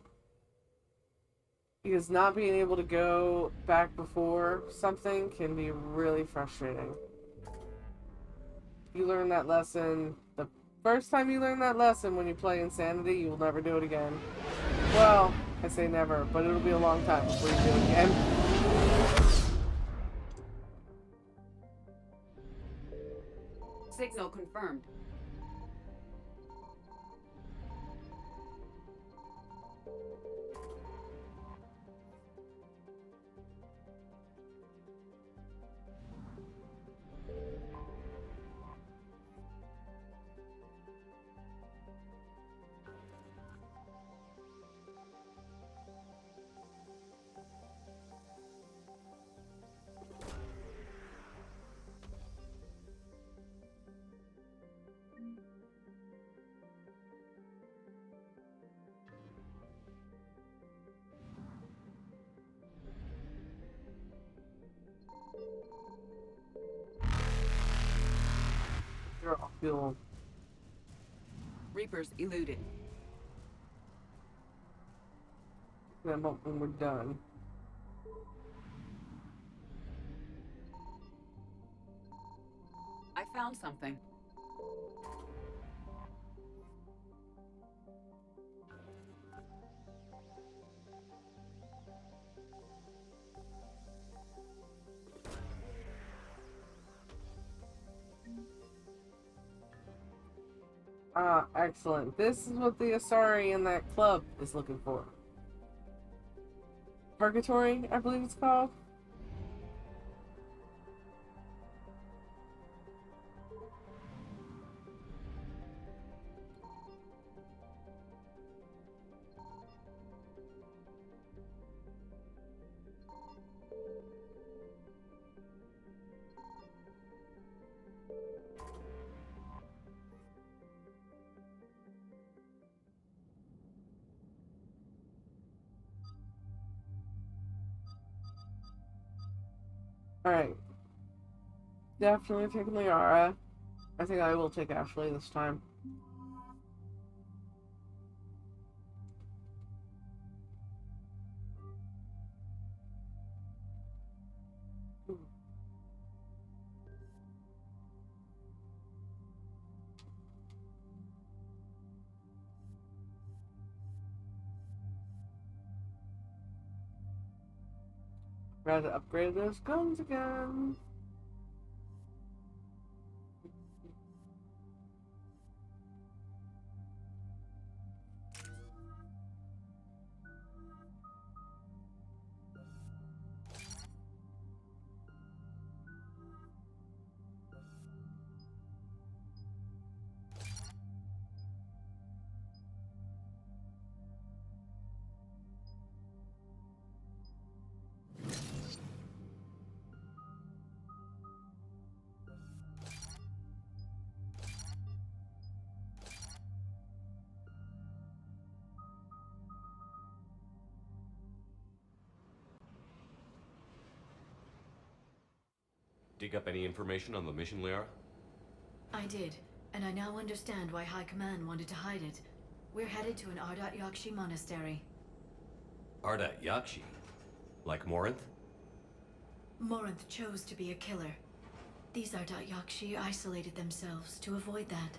Because not being able to go back before something can be really frustrating. You learn that lesson the first time you learn that lesson when you play Insanity, you'll never do it again. Well, I say never, but it'll be a long time before you do it again. Signal confirmed. They're all fuel. Reapers eluded. Then when we're done. I found something. Ah, excellent. This is what the Asari in that club is looking for. Purgatory, I believe it's called. Alright. Definitely taking Liara. I think I will take Ashley this time. Gotta upgrade those guns again. Dig up any information on the mission, Liara? I did, and I now understand why High Command wanted to hide it. We're headed to an Ardat Yakshi monastery. Ardat Yakshi? Like Morinth? Morinth chose to be a killer. These Ardat Yakshi isolated themselves to avoid that.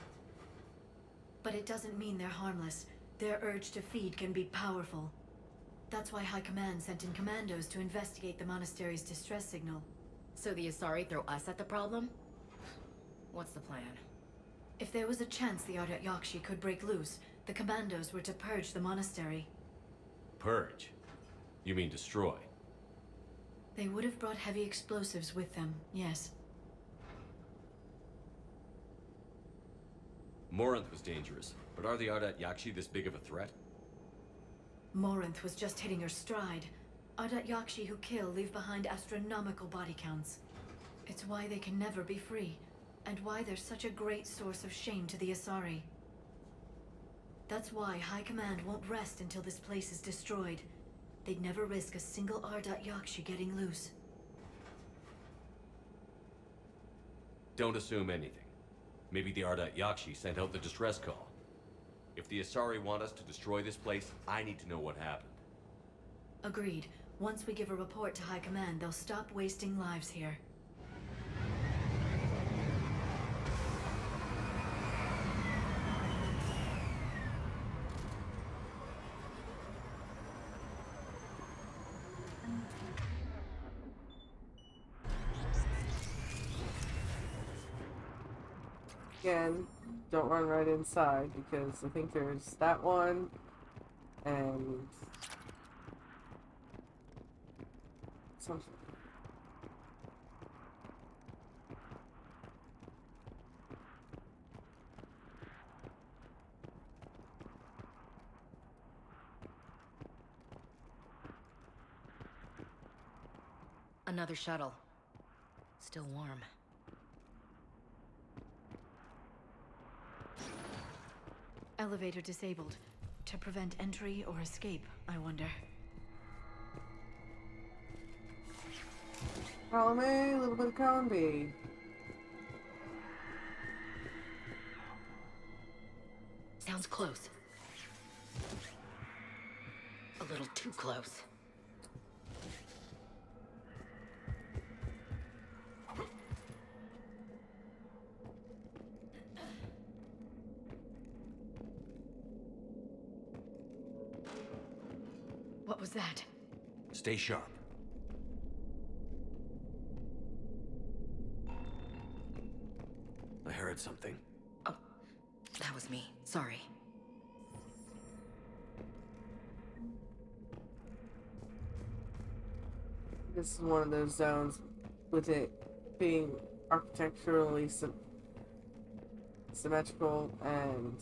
But it doesn't mean they're harmless. Their urge to feed can be powerful. That's why High Command sent in commandos to investigate the monastery's distress signal. So the Asari throw us at the problem? What's the plan? If there was a chance the Ardat Yakshi could break loose, the commandos were to purge the monastery. Purge? You mean destroy? They would have brought heavy explosives with them, yes. Morinth was dangerous, but are the Ardat Yakshi this big of a threat? Morinth was just hitting her stride. Ardat Yakshi who kill leave behind astronomical body counts. It's why they can never be free, and why they're such a great source of shame to the Asari. That's why High Command won't rest until this place is destroyed. They'd never risk a single Ardat Yakshi getting loose. Don't assume anything. Maybe the Ardat Yakshi sent out the distress call. If the Asari want us to destroy this place, I need to know what happened. Agreed. Once we give a report to High Command, they'll stop wasting lives here. Again, don't run right inside because I think there's that one and something. Another shuttle. Still warm. Elevator disabled. To prevent entry or escape, I wonder. Column A, a little bit of column B. Sounds close. A little too close. What was that? Stay sharp. I heard something. Oh, that was me. Sorry. This is one of those zones with it being architecturally symmetrical and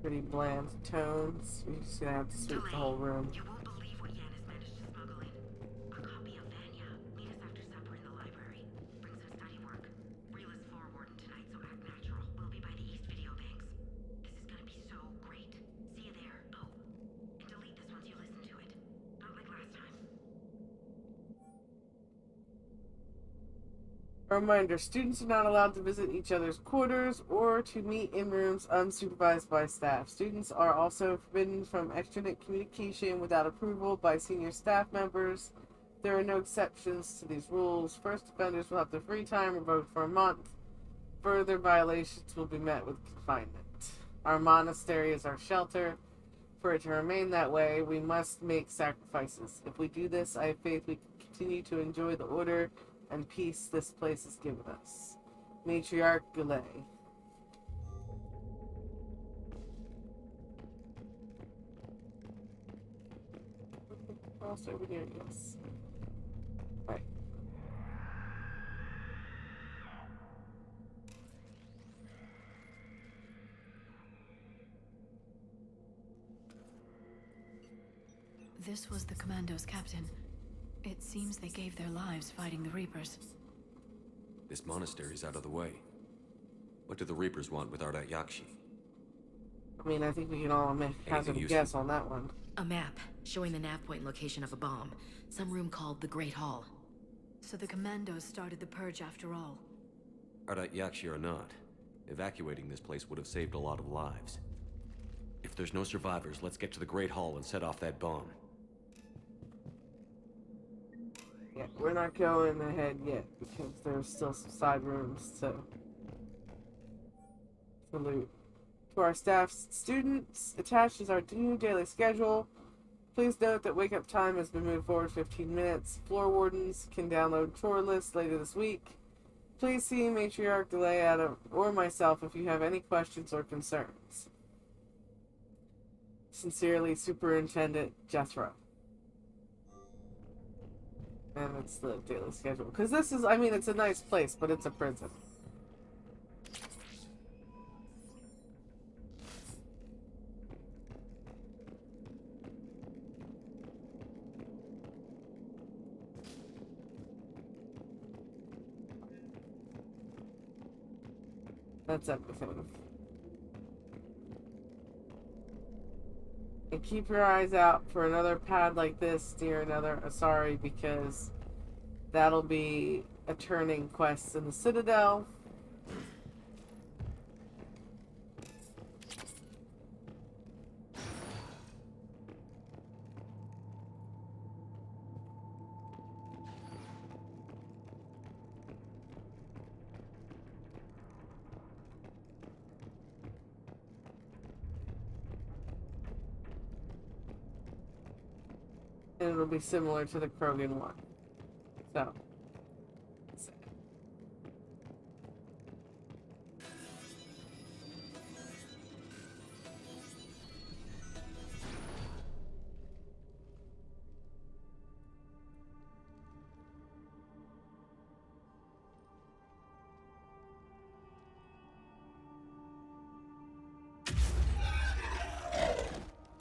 pretty bland tones. You're just gonna have to sweep the whole room. You won't believe what Yan has managed to smuggle in. A copy of Vanya. Meet us after supper in the library. Bring some study work. Reel is floor warden tonight, so act natural. We'll be by the East Video Banks. This is gonna be so great. See you there. Oh, and delete this once you listen to it. Not like last time. A reminder, students are not allowed to visit each other's quarters or to meet in rooms unsupervised by staff. Students are also forbidden from extranet communication without approval by senior staff members. There are no exceptions to these rules. First offenders will have their free time revoked for a month. Further violations will be met with confinement. Our monastery is our shelter. For it to remain that way, we must make sacrifices. If we do this, I have faith we can continue to enjoy the order and peace this place has given us. Matriarch Goulet. Cross over here, yes. Right. This was the Commando's captain. It seems they gave their lives fighting the Reapers. This monastery's out of the way. What do the Reapers want with Ardat Yakshi? I mean, I think we can all hazard a guess on that one. A map showing the nav point location of a bomb. Some room called the Great Hall. So the Commandos started the purge after all. Ardat Yakshi or not, evacuating this place would have saved a lot of lives. If there's no survivors, let's get to the Great Hall and set off that bomb. Yeah, we're not going ahead yet because there's still some side rooms to loot. To our staff students, attached is our new daily schedule. Please note that wake up time has been moved forward 15 minutes. Floor wardens can download chore lists later this week. Please see Matriarch Goulet or myself if you have any questions or concerns. Sincerely, Superintendent Jethro. And it's the daily schedule. Because this is, I mean, it's a nice place, but it's a prison. That's everything. And keep your eyes out for another pad like this near another Asari, because that'll be a turning quest in the Citadel. And it'll be similar to the Krogan one. So.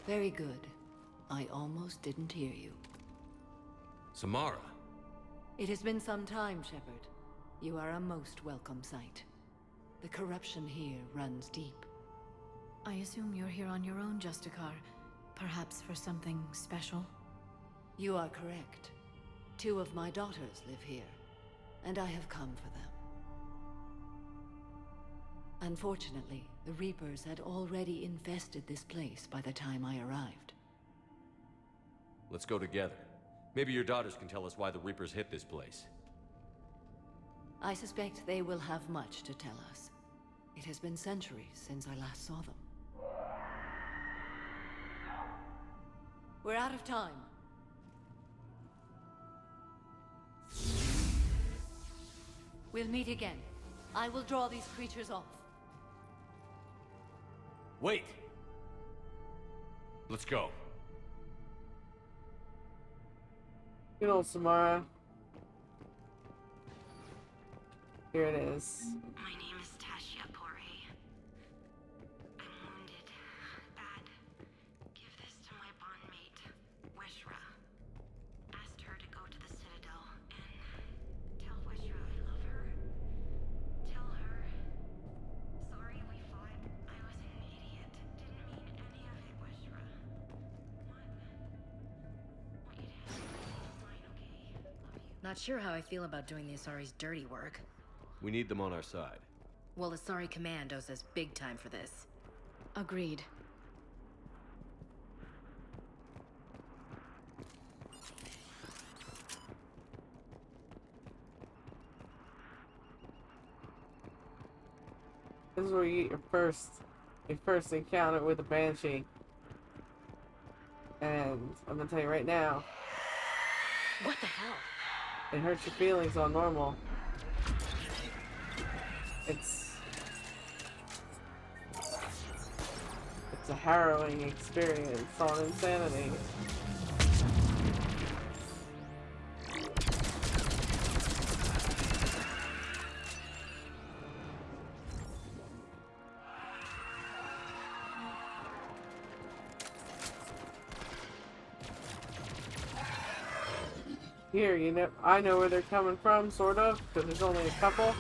Very good. I almost didn't hear you. Samara? It has been some time, Shepard. You are a most welcome sight. The corruption here runs deep. I assume you're here on your own, Justicar. Perhaps for something special? You are correct. 2 of my daughters live here, and I have come for them. Unfortunately, the Reapers had already infested this place by the time I arrived. Let's go together. Maybe your daughters can tell us why the Reapers hit this place. I suspect they will have much to tell us. It has been centuries since I last saw them. We're out of time. We'll meet again. I will draw these creatures off. Wait! Let's go. Good old Samara. Here it is. My name is Tashia Pore. I'm wounded. Bad. Give this to my bondmate, Weshra. Asked her to go to the Citadel and tell Weshra I love her. Tell her. Sorry we fought. I was an idiot. Didn't mean any of it, Weshra. Not sure how I feel about doing the Asari's dirty work. We need them on our side. Well, Asari Commandos is big time for this. Agreed. This is where you get your first encounter with a Banshee. And I'm gonna tell you right now, What the hell? it hurts your feelings on normal. It's a harrowing experience on Insanity. Here, you know, I know where they're coming from, sort of, because there's only a couple.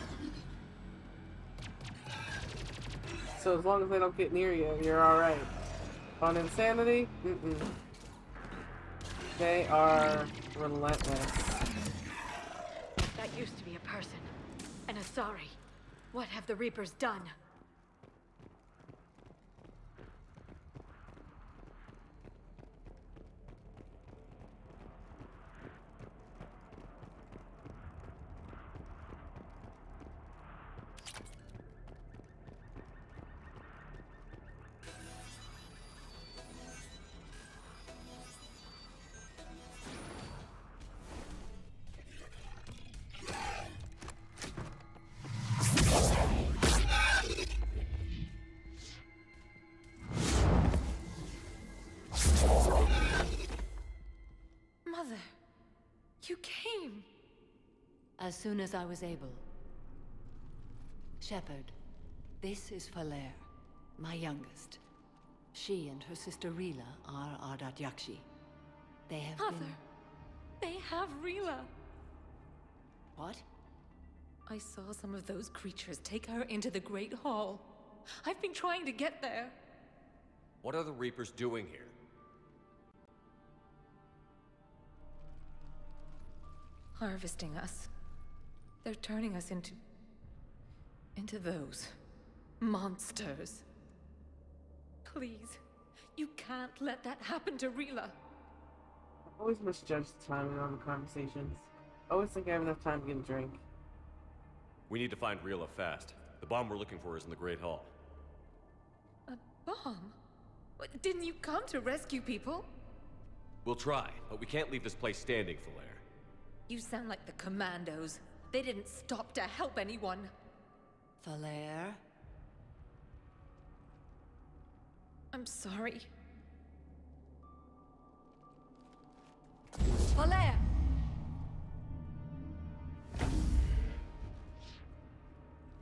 So as long as they don't get near you, you're alright. On Insanity, they are relentless. That used to be a person. An Asari. What have the Reapers done? Mother, you came. As soon as I was able. Shepard, this is Falair, my youngest. She and her sister Rila are Ardat Yakshi. They have Mother, they have Rila. What? I saw some of those creatures take her into the Great Hall. I've been trying to get there. What are the Reapers doing here? Harvesting us. They're turning us into those monsters. Please, you can't let that happen to Rila. I always misjudge the timing on the conversations. I always think I have enough time to get a drink. We need to find Rila fast. The bomb we're looking for is in the Great Hall. A bomb? What, didn't you come to rescue people? We'll try, but we can't leave this place standing, Falair. You sound like the Commandos. They didn't stop to help anyone. Falair? I'm sorry. Falair!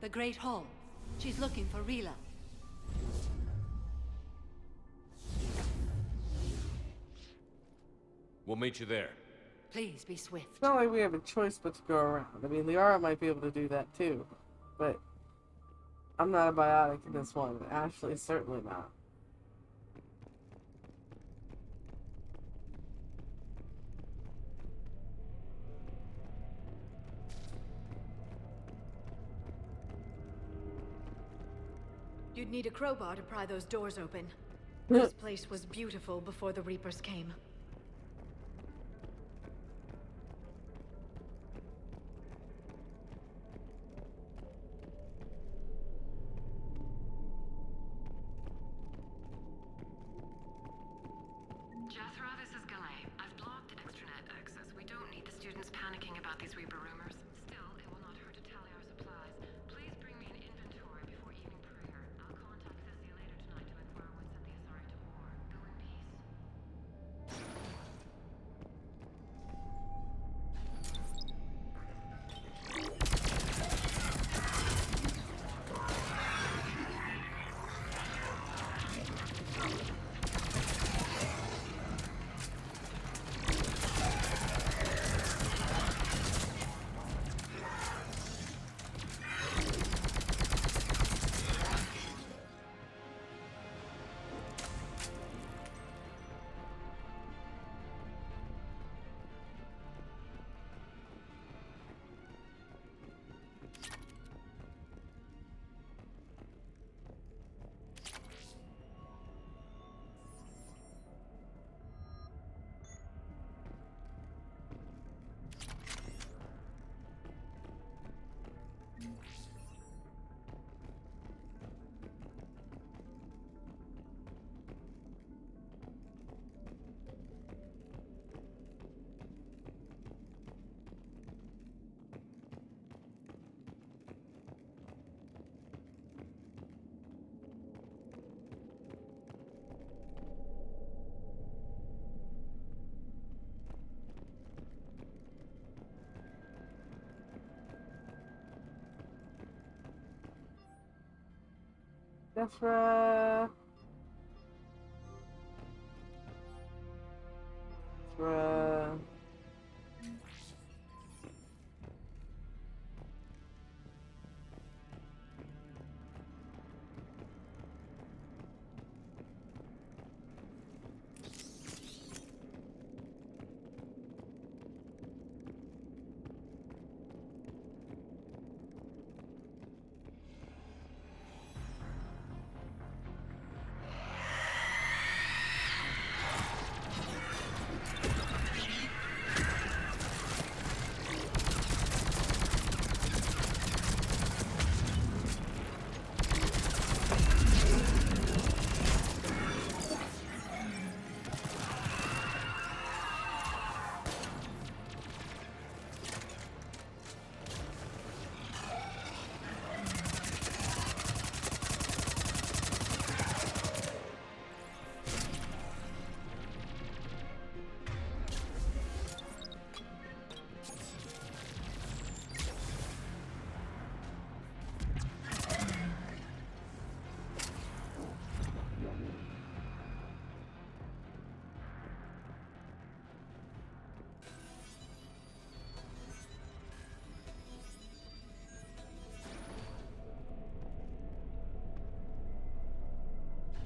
The Great Hall. She's looking for Rila. We'll meet you there. Please be swift. It's not like we have a choice but to go around. I mean, Liara might be able to do that too, but I'm not a biotic in this one. Ashley is certainly not. You'd need a crowbar to pry those doors open. This place was beautiful before the Reapers came. Jethro, this is Galay. I've blocked extranet access. We don't need the students panicking about these Reaper rumors. Still, it will not hurt to tally our supplies. Please bring me an inventory before evening prayer. I'll contact Sissy later tonight to inquire what set the Asari to war. Go in peace. Desra. Desra.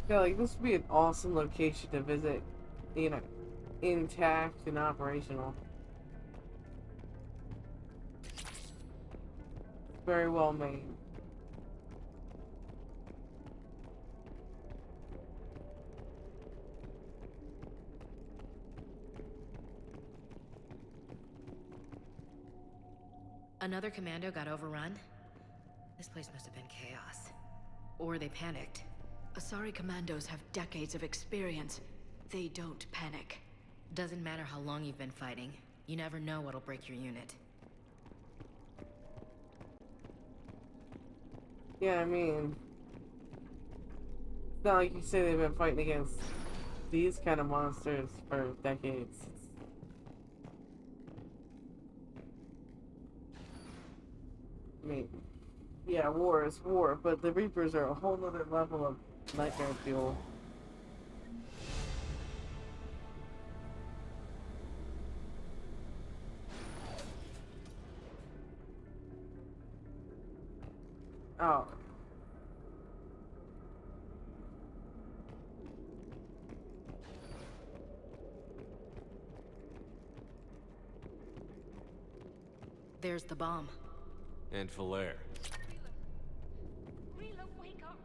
Yeah, like this would be an awesome location to visit, you know, intact and operational. Very well made. Another commando got overrun? This place must have been chaos. Or they panicked. Asari commandos have decades of experience. They don't panic. Doesn't matter how long you've been fighting. You never know what'll break your unit. Yeah, I mean, it's not like you say they've been fighting against these kind of monsters for decades. I mean, yeah, war is war, but the Reapers are a whole other level of nightmare fuel. Oh. There's the bomb. And Falair. Rila, wake up!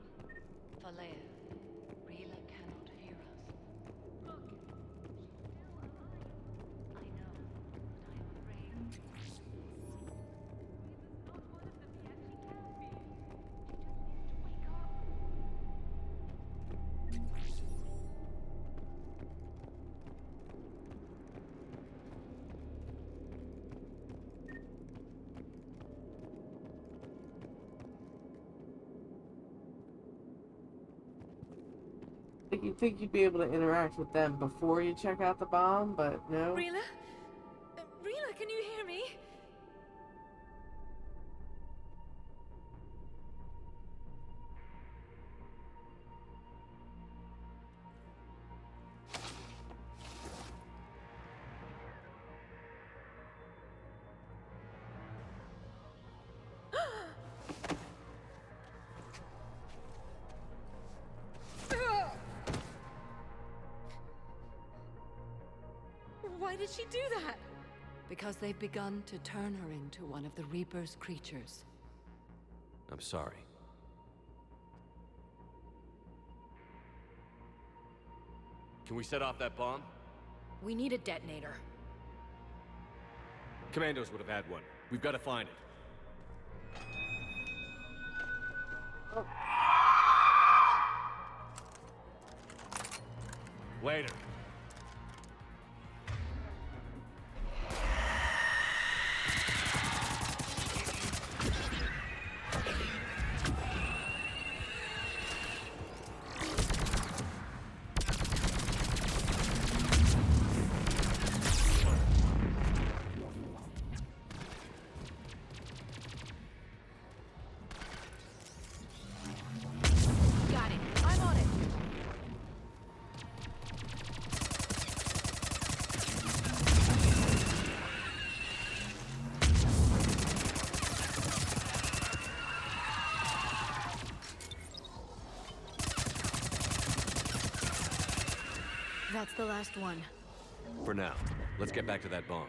Falair, Rila cannot hear us. Look, she's still alive. I know, but I am afraid. Rila's not one of them yet. She can't be. She just needs to wake up. Like you'd think you'd be able to interact with them before you check out the bomb, but no. Rila? Rila, can you hear me? Why did she do that? Because they've begun to turn her into one of the Reaper's creatures. I'm sorry. Can we set off that bomb? We need a detonator. Commandos would have had one. We've got to find it. Later. Got That's the last one. For now. Let's get back to that bomb.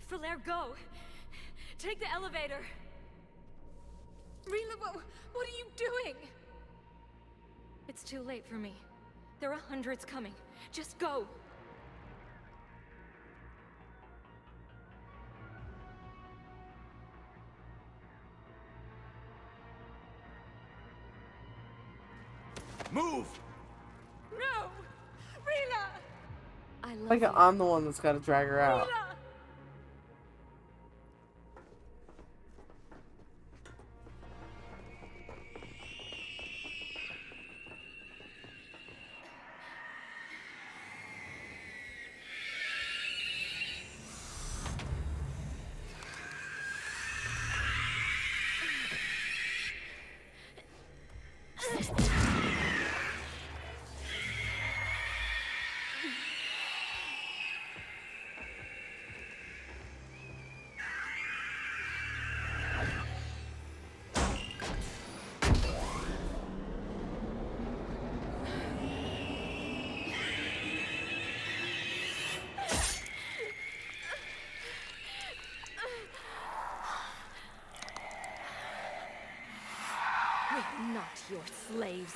Falaire, go! Take the elevator! Rila, what are you doing? It's too late for me. There are hundreds coming. Just go! Move! No! Rila! I love Like you. I'm the one that's got to drag her out. Rila! We're not your slaves.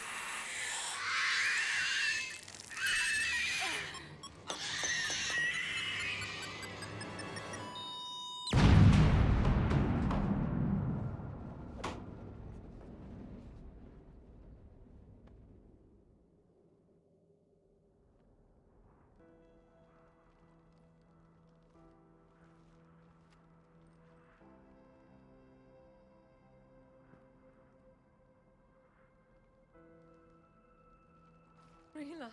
Rila,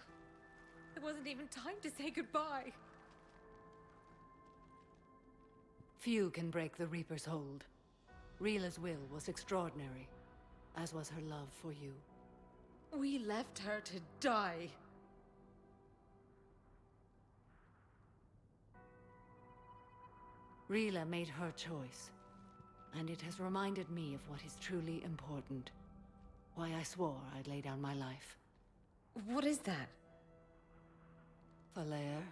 there wasn't even time to say goodbye. Few can break the Reaper's hold. Rila's will was extraordinary, as was her love for you. We left her to die. Rila made her choice, and it has reminded me of what is truly important. Why I swore I'd lay down my life. What is that? Falaire,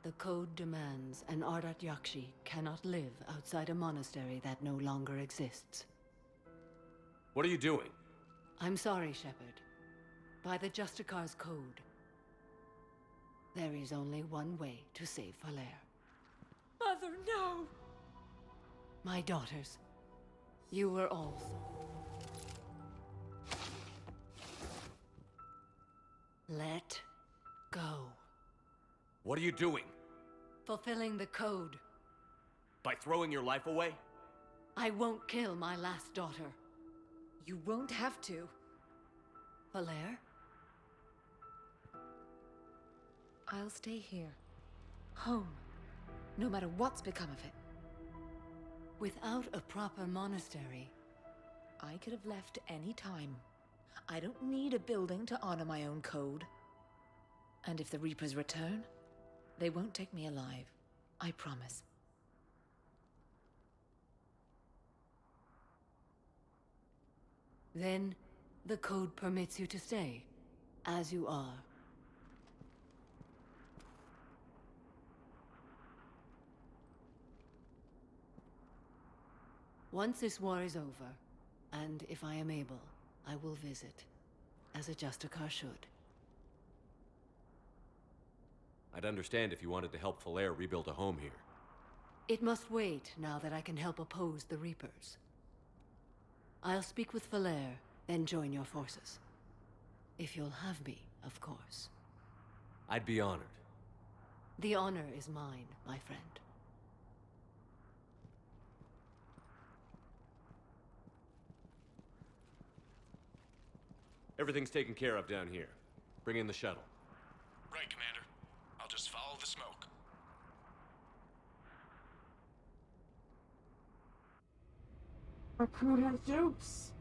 the code demands an Ardat Yakshi cannot live outside a monastery that no longer exists. What are you doing? I'm sorry, Shepard. By the Justicar's code, there is only one way to save Falaire. Mother, no! My daughters, you were also. Let go. What are you doing? Fulfilling the code. By throwing your life away? I won't kill my last daughter. You won't have to. Falaire? I'll stay here. Home. No matter what's become of it. Without a proper monastery. I could have left any time. I don't need a building to honor my own code. And if the Reapers return, they won't take me alive. I promise. Then, the code permits you to stay, as you are. Once this war is over, and if I am able, I will visit, as a Justicar should. I'd understand if you wanted to help Falaire rebuild a home here. It must wait now that I can help oppose the Reapers. I'll speak with Falaire, then join your forces. If you'll have me, of course. I'd be honored. The honor is mine, my friend. Everything's taken care of down here. Bring in the shuttle. Right, Commander. I'll just follow the smoke. Our crew has jokes.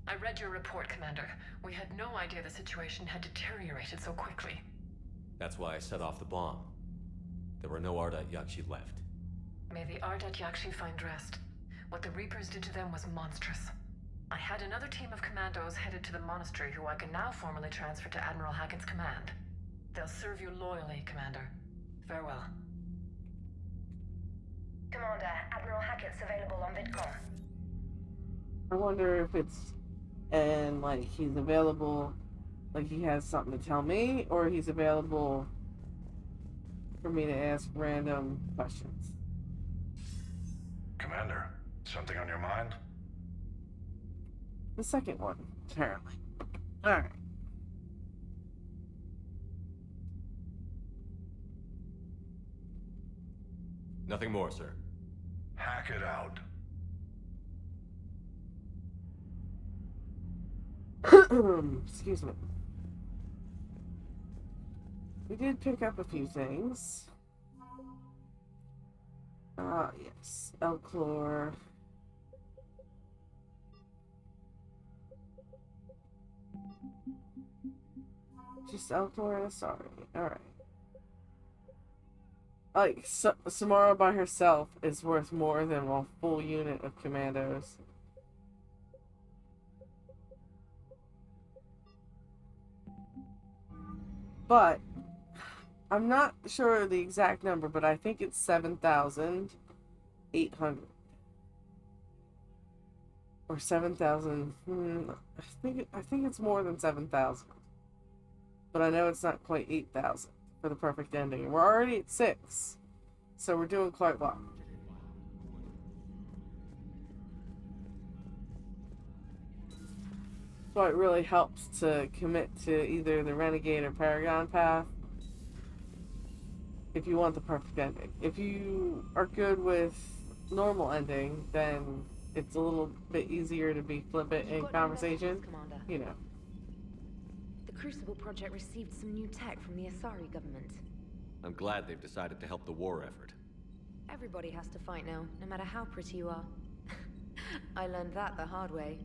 I read your report, Commander. We had no idea the situation had deteriorated so quickly. That's why I set off the bomb. There were no Ardat Yakshi left. May the Ardat Yakshi find rest. What the Reapers did to them was monstrous. I had another team of commandos headed to the monastery who I can now formally transfer to Admiral Hackett's command. They'll serve you loyally, Commander. Farewell. Commander, Admiral Hackett's available on VidCom. I wonder if it's, and like he's available, like he has something to tell me, or he's available for me to ask random questions. Commander, something on your mind? The second one, apparently. Alright. Nothing more, sir. Hack it out. Excuse me. We did pick up a few things. Yes. Elchlor. Just Elchlor and Asari. Alright. Like, Samara by herself is worth more than a full unit of commandos. But I'm not sure of the exact number, but I think it's 7,800. Or 7,000. I think it's more than 7,000. But I know it's not quite 8,000 for the perfect ending. We're already at 6. So we're doing quite well. So it really helps to commit to either the Renegade or Paragon path if you want the perfect ending. If you are good with normal ending, then it's a little bit easier to be flippant in conversation. You know. The Crucible project received some new tech from the Asari government. I'm glad they've decided to help the war effort. Everybody has to fight now, no matter how pretty you are. I learned that the hard way.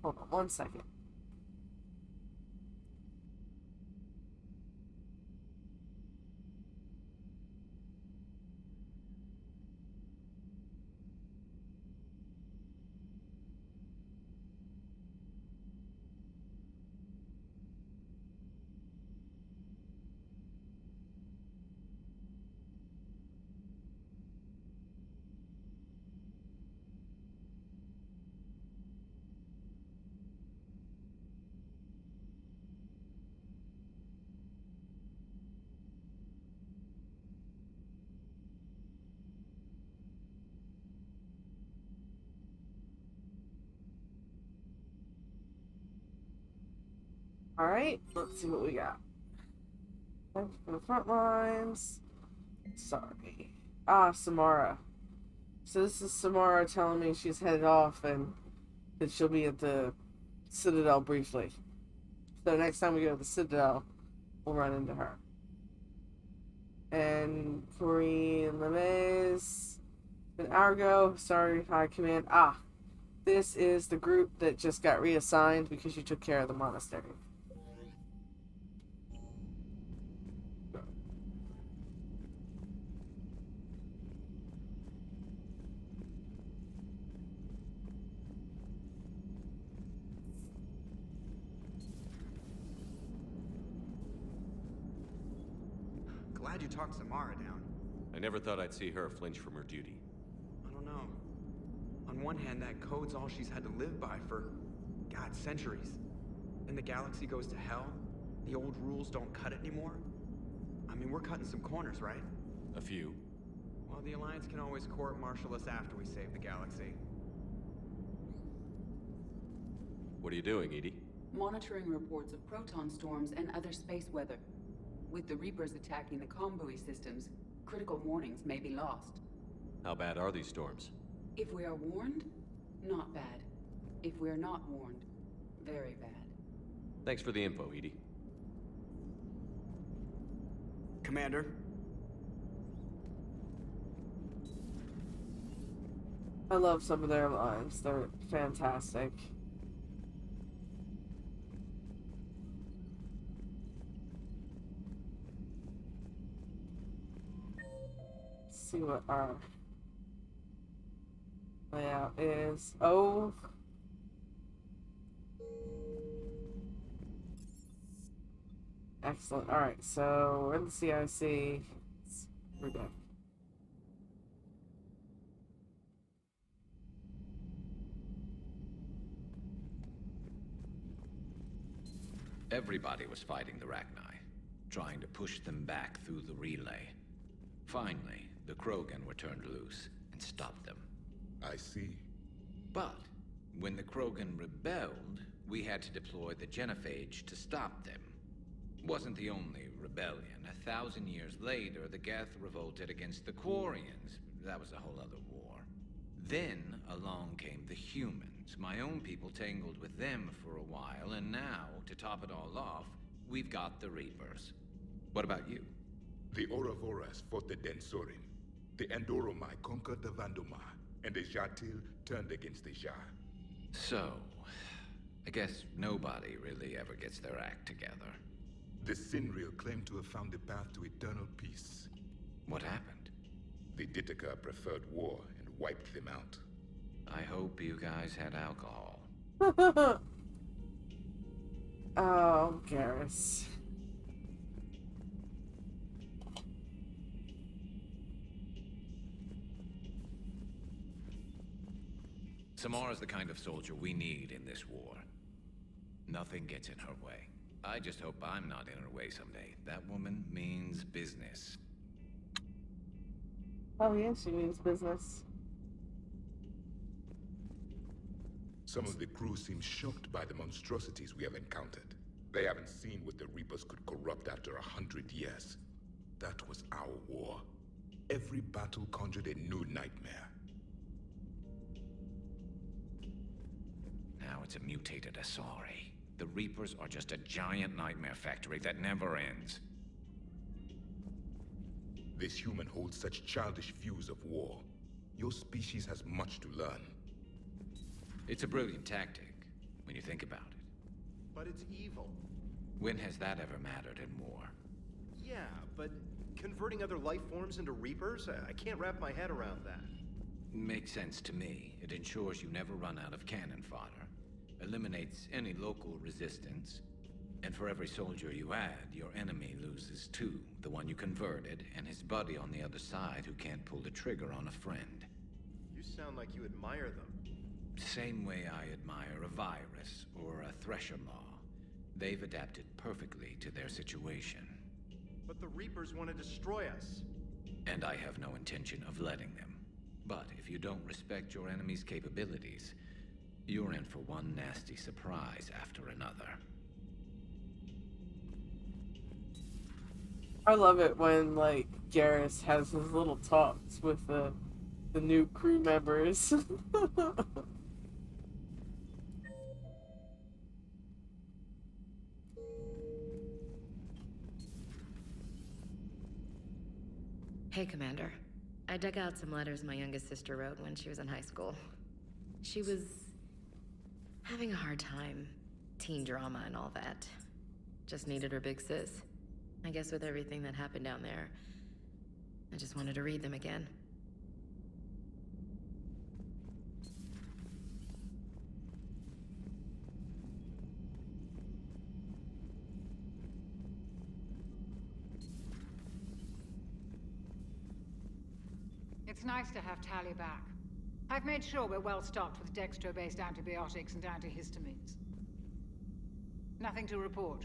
Hold on 1 second. Alright, let's see what we got. For the front lines. Sorry. Samara. So this is Samara telling me she's headed off and that she'll be at the Citadel briefly. So next time we go to the Citadel, we'll run into her. And Corrine Lemez, an hour ago, sorry, High Command. This is the group that just got reassigned because you took care of the monastery. Glad you talked Samara down. I never thought I'd see her flinch from her duty. I don't know. On one hand, that code's all she's had to live by for, God, centuries. And the galaxy goes to hell. The old rules don't cut it anymore. I mean, we're cutting some corners, right? A few. Well, the Alliance can always court-martial us after we save the galaxy. What are you doing, Edie? Monitoring reports of proton storms and other space weather. With the Reapers attacking the comm buoy systems, critical warnings may be lost. How bad are these storms? If we are warned, Not bad. If we're not warned, very bad. Thanks for the info, Edie. Commander? I love some of their lines. They're fantastic. Let's see what our layout is. Oh. Excellent. Alright, so we're in the CIC. We're done. Everybody was fighting the Rachni, trying to push them back through the relay. Finally, the Krogan were turned loose and stopped them. I see. But when the Krogan rebelled, we had to deploy the genophage to stop them. Wasn't the only rebellion. 1,000 years later, the Geth revolted against the Quarians. That was a whole other war. Then along came the humans. My own people tangled with them for a while, and now, to top it all off, we've got the Reapers. What about you? The Ouroboros fought the Densorin. The Andoromai conquered the Vandoma, and the Jatil turned against the Jah. So, I guess nobody really ever gets their act together. The Sinreal claimed to have found the path to eternal peace. What happened? The Ditaka preferred war and wiped them out. I hope you guys had alcohol. Oh, Garrus. Samara's the kind of soldier we need in this war. Nothing gets in her way. I just hope I'm not in her way someday. That woman means business. Oh, yeah, she means business. Some of the crew seem shocked by the monstrosities we have encountered. They haven't seen what the Reapers could corrupt after 100 years. That was our war. Every battle conjured a new nightmare. Now it's a mutated Asari. The Reapers are just a giant nightmare factory that never ends. This human holds such childish views of war. Your species has much to learn. It's a brilliant tactic, when you think about it. But it's evil. When has that ever mattered in war? Yeah, but converting other life forms into Reapers? I can't wrap my head around that. Makes sense to me. It ensures you never run out of cannon fodder, eliminates any local resistance, and for every soldier you add, your enemy loses two, the one you converted, and his buddy on the other side who can't pull the trigger on a friend. You sound like you admire them. Same way I admire a virus or a thresher maw. They've adapted perfectly to their situation. But the Reapers want to destroy us. And I have no intention of letting them. But if you don't respect your enemy's capabilities, you're in for one nasty surprise after another. I love it when, like, Garrus has his little talks with the new crew members. Hey, Commander. I dug out some letters my youngest sister wrote when she was in high school. She was having a hard time. Teen drama and all that. Just needed her big sis. I guess with everything that happened down there, I just wanted to read them again. It's nice to have Tally back. I've made sure we're well stocked with dextro-based antibiotics and antihistamines. Nothing to report.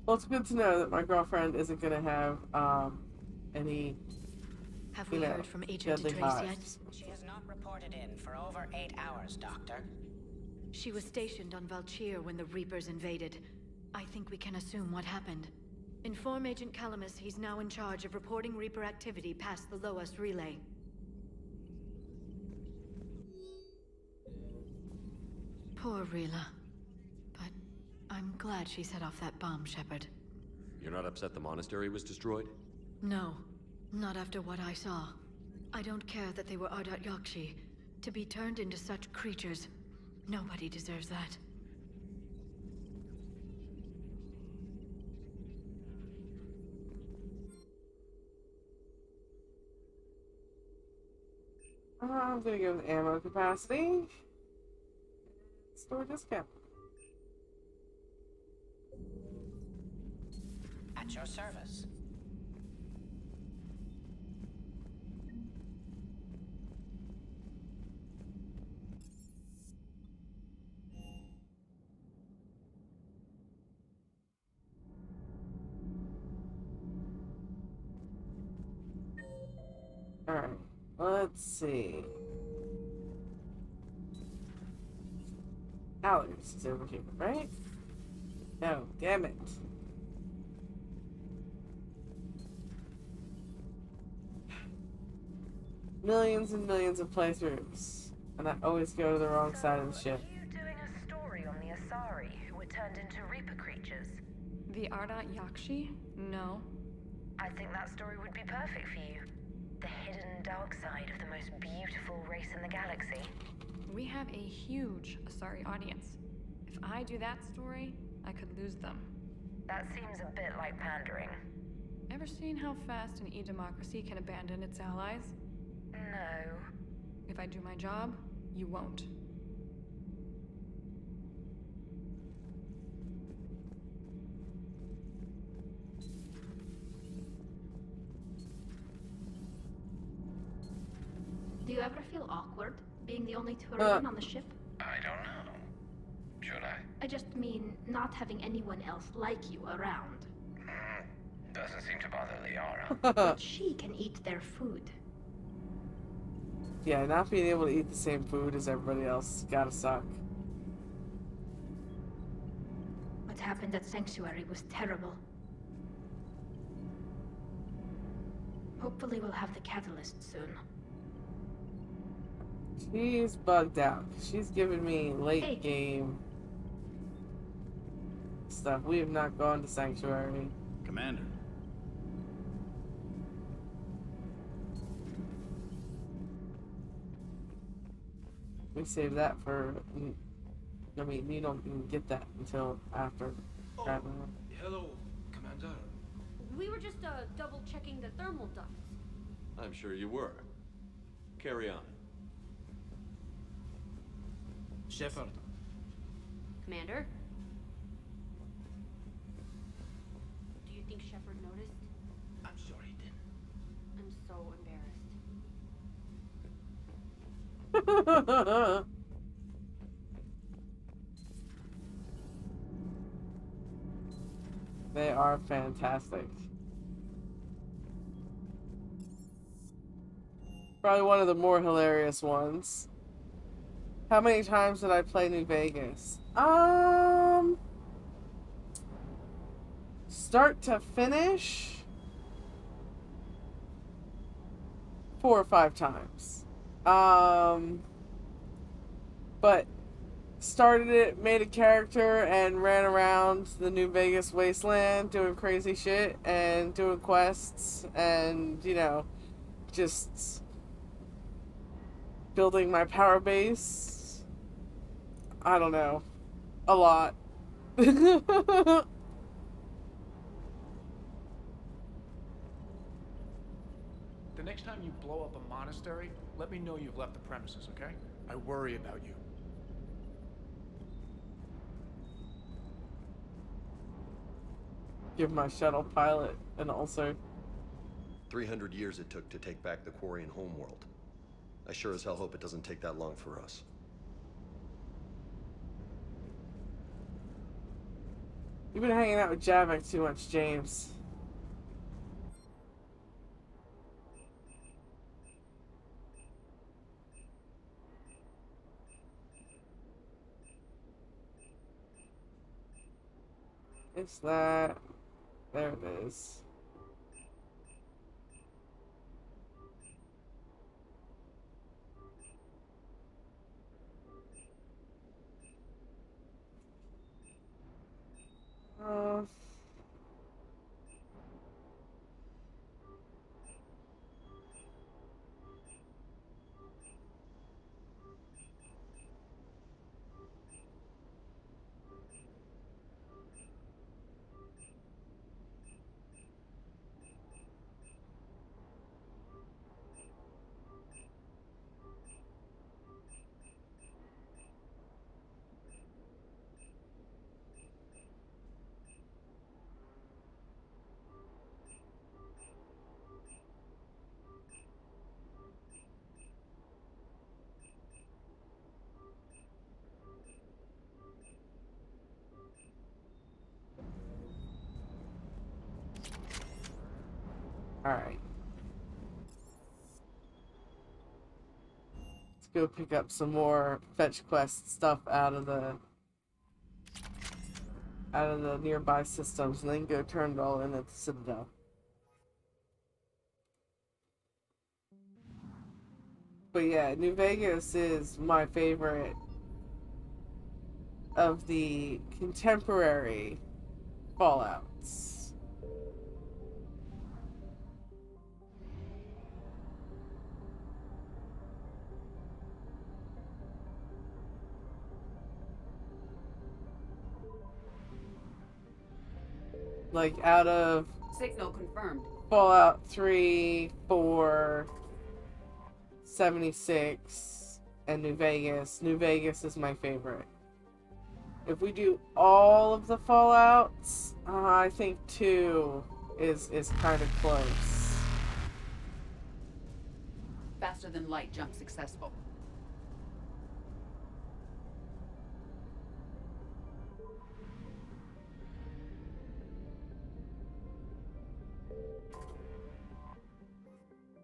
Well, it's good to know that my girlfriend isn't going to have any. Have we heard from Agent deadly Trace hives. yet? She has not reported in for over 8 hours, Doctor. She was stationed on Valchir when the Reapers invaded. I think we can assume what happened. Inform Agent Calamus he's now in charge of reporting Reaper activity past the Loas relay. Poor Rila. But I'm glad she set off that bomb, Shepard. You're not upset the monastery was destroyed? No, not after what I saw. I don't care that they were Ardat Yakshi. To be turned into such creatures, nobody deserves that. I'm gonna go with ammo capacity. Store discount. At your service. Alright, let's see. Alex is over here, right? No, damn it. Millions and millions of playthroughs, and I always go to the wrong side of the ship. You doing a story on the Asari who were turned into Reaper creatures? The Ardat Yakshi? No. I think that story would be perfect for you. The hidden dark side of the most beautiful race in the galaxy. We have a huge Asari audience. If I do that story, I could lose them. That seems a bit like pandering. Ever seen how fast an e-democracy can abandon its allies? No. If I do my job, you won't. Do you ever feel awkward, being the only Turian on the ship? I don't know. Should I? I just mean not having anyone else like you around. Doesn't seem to bother Liara. But she can eat their food. Yeah, not being able to eat the same food as everybody else gotta suck. What happened at Sanctuary was terrible. Hopefully we'll have the catalyst soon. She's bugged out. She's giving me late game stuff. We have not gone to Sanctuary. Commander. We save that for. I mean, you don't even get that until after. Hello, Commander. We were just double checking the thermal ducts. I'm sure you were. Carry on. Shepard. Commander? Do you think Shepard noticed? I'm sure he did. I'm so embarrassed. They are fantastic. Probably one of the more hilarious ones. How many times did I play New Vegas? Start to finish, 4 or 5 times. But started it, made a character, and ran around the New Vegas wasteland doing crazy shit and doing quests and, you know, just building my power base. I don't know. A lot. The next time you blow up a monastery, let me know you've left the premises, okay? I worry about you. Give my shuttle pilot and also 300 years it took to take back the Quarian homeworld. I sure as hell hope it doesn't take that long for us. You've been hanging out with Javik too much, James. It's that. There it is. Uh, Alright. Let's go pick up some more fetch quest stuff out of the nearby systems and then go turn it all in at the Citadel. But yeah, New Vegas is my favorite of the contemporary Fallouts. Like out of Signal confirmed. Fallout 3, 4, 76, and New Vegas. New Vegas is my favorite. If we do all of the Fallouts, I think 2 is kind of close. Faster than light jump successful.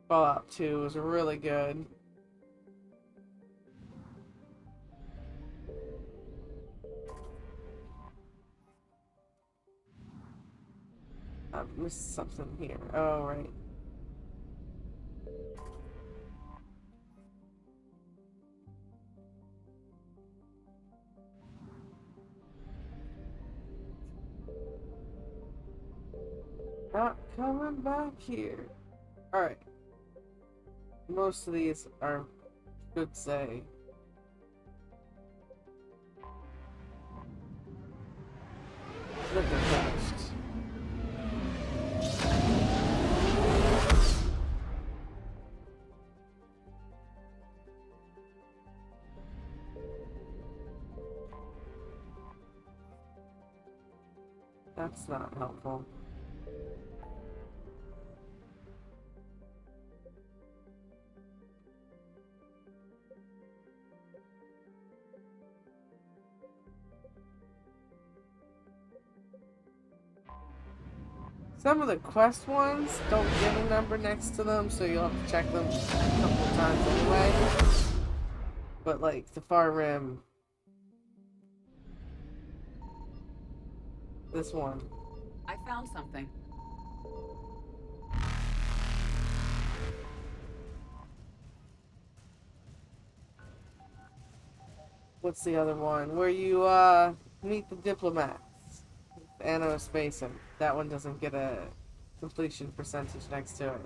Fallout 2 was really good. I missed something here. Oh, right. Not coming back here. Alright. Most of these are good say. Look at that. That's not helpful. Some of the quest ones don't get a number next to them, so you'll have to check them a couple of times anyway. But like the Far Rim, this one. I found something. What's the other one? Where you meet the diplomats. Anno Spacing. That one doesn't get a completion percentage next to it.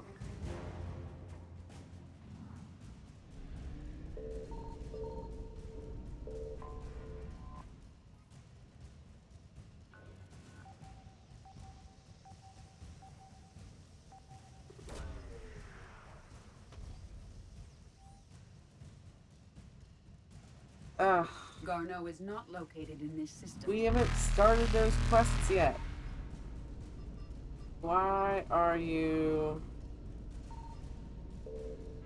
Garneau is not located in this system. We haven't started those quests yet. Why are you...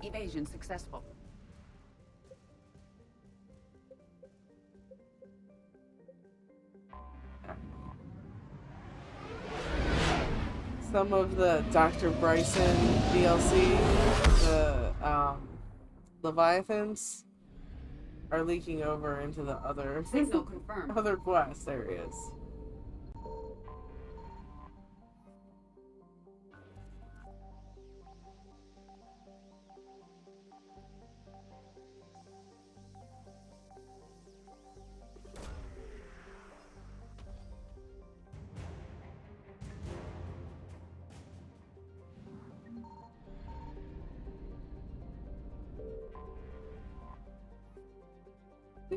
Evasion successful. Some of the Dr. Bryson DLC, the Leviathans, are leaking over into the other Signal confirmed. other quest areas.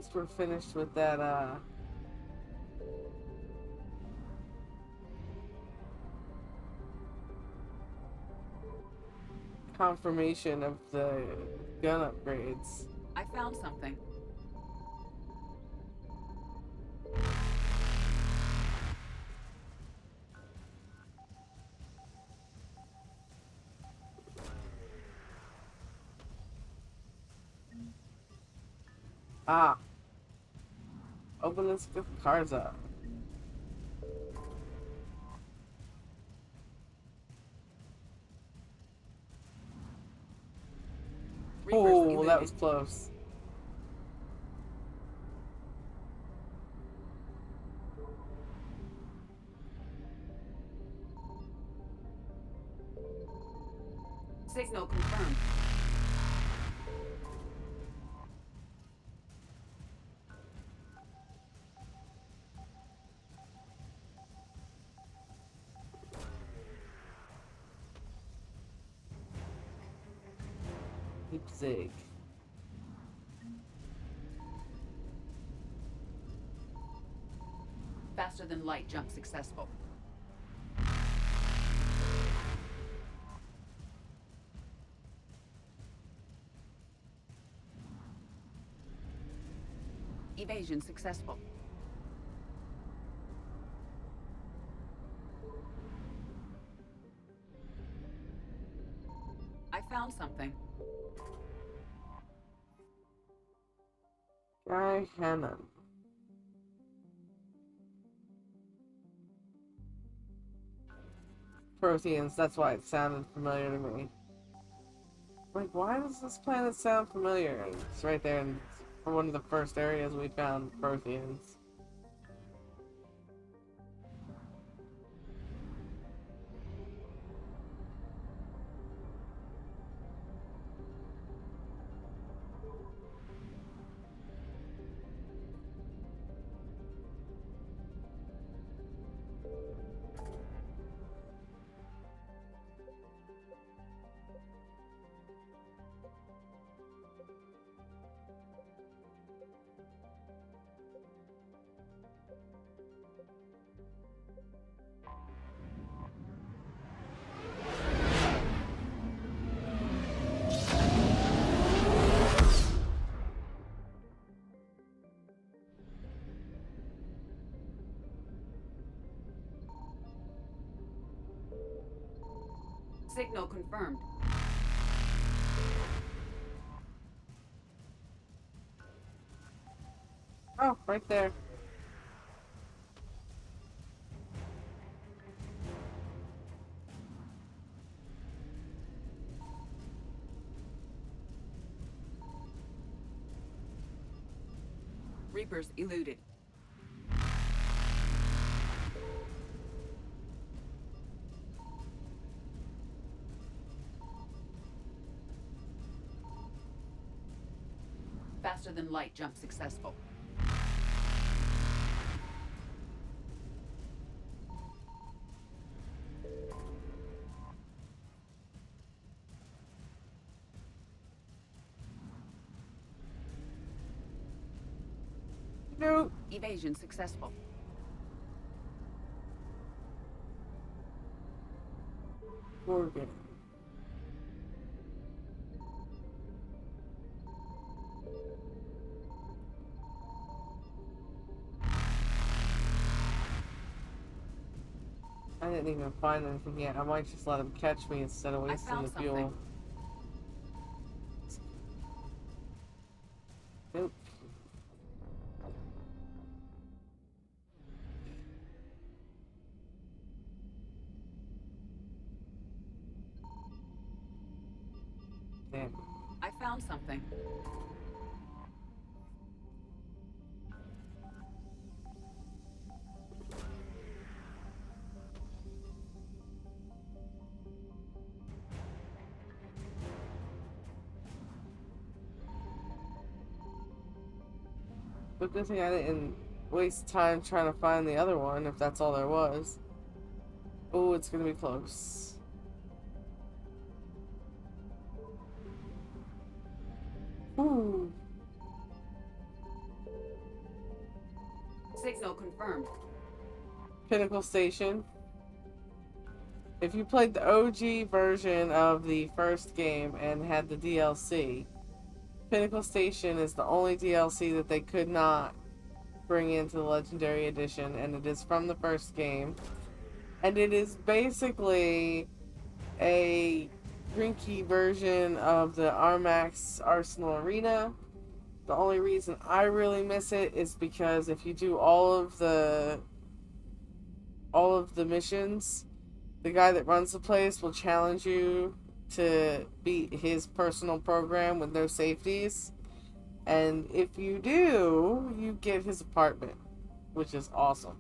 least we're finished with that, confirmation of the gun upgrades. I found something. Ah. Open this cards up. Oh, that was close. Signal confirmed. Leipzig. Faster than light jump successful. Evasion successful. I found something. Guy Hannon. Proteins, that's why it sounded familiar to me. Like, why does this planet sound familiar? And it's right there in one of the first areas we found Proteins. Signal confirmed. Oh, right there. Reapers eluded. Faster than light jump successful. Nope. Evasion successful. Morgan. I didn't even find anything yet. I might just let him catch me instead of wasting the fuel. Nope. Damn. I found something. But good thing I didn't waste time trying to find the other one, if that's all there was. Oh, it's gonna be close. Ooh. Pinnacle Station. If you played the OG version of the first game and had the DLC, Pinnacle Station is the only DLC that they could not bring into the Legendary Edition, and it is from the first game. And it is basically a drinky version of the Armax Arsenal Arena. The only reason I really miss it is because if you do all of the missions, the guy that runs the place will challenge you to beat his personal program with no safeties. And if you do, you get his apartment, which is awesome.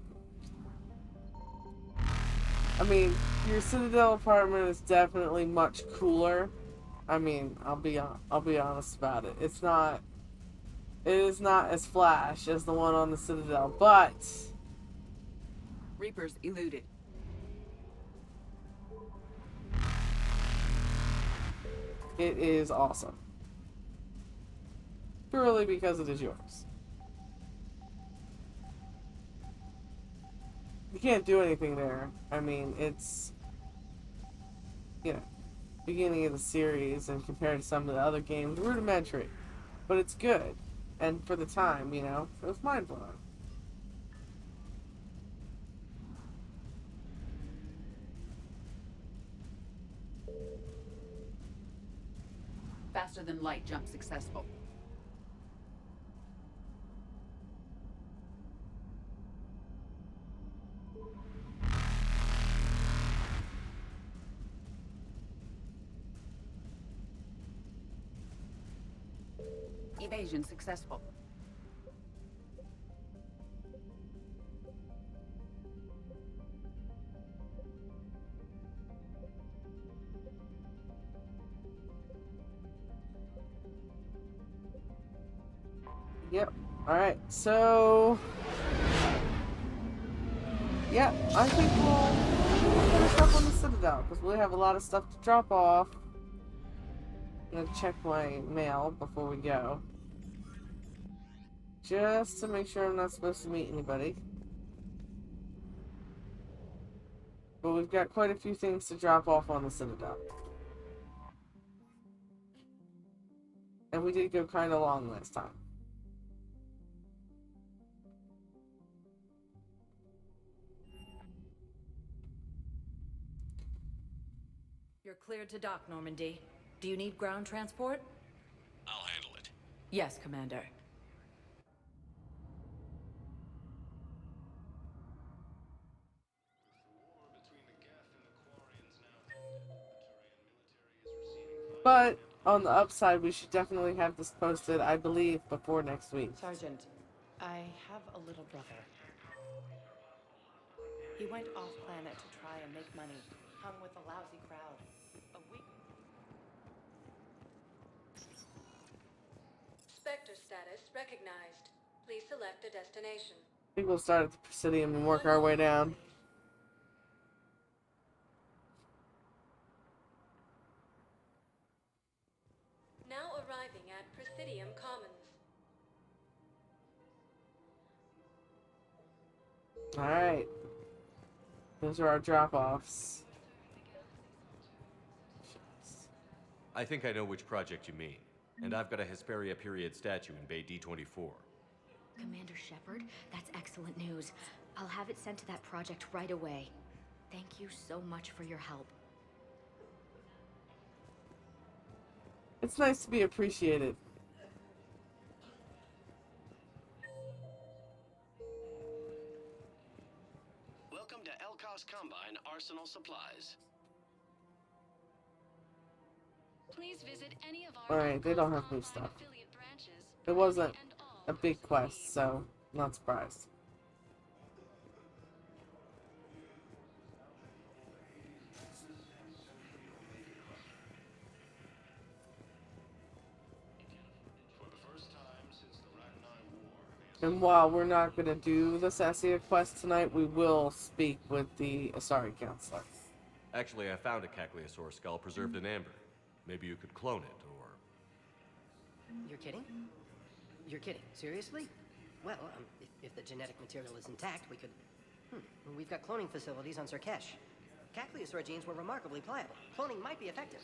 I mean, your Citadel apartment is definitely much cooler. I mean, I'll be honest about it. It is not as flash as the one on the Citadel, but Reapers eluded. it is awesome. Purely because it is yours. You can't do anything there. I mean, it's, you know, beginning of the series, and compared to some of the other games, rudimentary. But it's good. And for the time, you know, it was mind-blowing. Faster than light jump successful. Evasion successful. Yep. Alright, so yeah, I think we'll finish up on the Citadel, because we have a lot of stuff to drop off. I'm gonna check my mail before we go, just to make sure I'm not supposed to meet anybody. But we've got quite a few things to drop off on the Citadel. And we did go kind of long last time. You're cleared to dock, Normandy. Do you need ground transport? I'll handle it. Yes, Commander. But on the upside, we should definitely have this posted, I believe, before next week. Sergeant, I have a little brother. He went off-planet to try and make money. Hung with a lousy crowd. A week... Spectre status recognized. Please select a destination. I think we'll start at the Presidium and work our way down. Now arriving at Presidium Commons. Alright. Those are our drop-offs. I think I know which project you mean. And I've got a Hesperia period statue in Bay D24. Commander Shepard, that's excellent news. I'll have it sent to that project right away. Thank you so much for your help. It's nice to be appreciated. Welcome to Elkos Combine Arsenal Supplies. Please visit any of our Alright, they don't have new stuff. It wasn't a big quest, so I'm not surprised. And while we're not going to do the Sassia quest tonight, we will speak with the Asari Counselor. Actually, I found a Cagliasaur skull preserved in amber. Maybe you could clone it, or... You're kidding? You're kidding. Seriously? Well, if the genetic material is intact, we could... We've got cloning facilities on Surkesh. Cacliosaur genes were remarkably pliable. Cloning might be effective.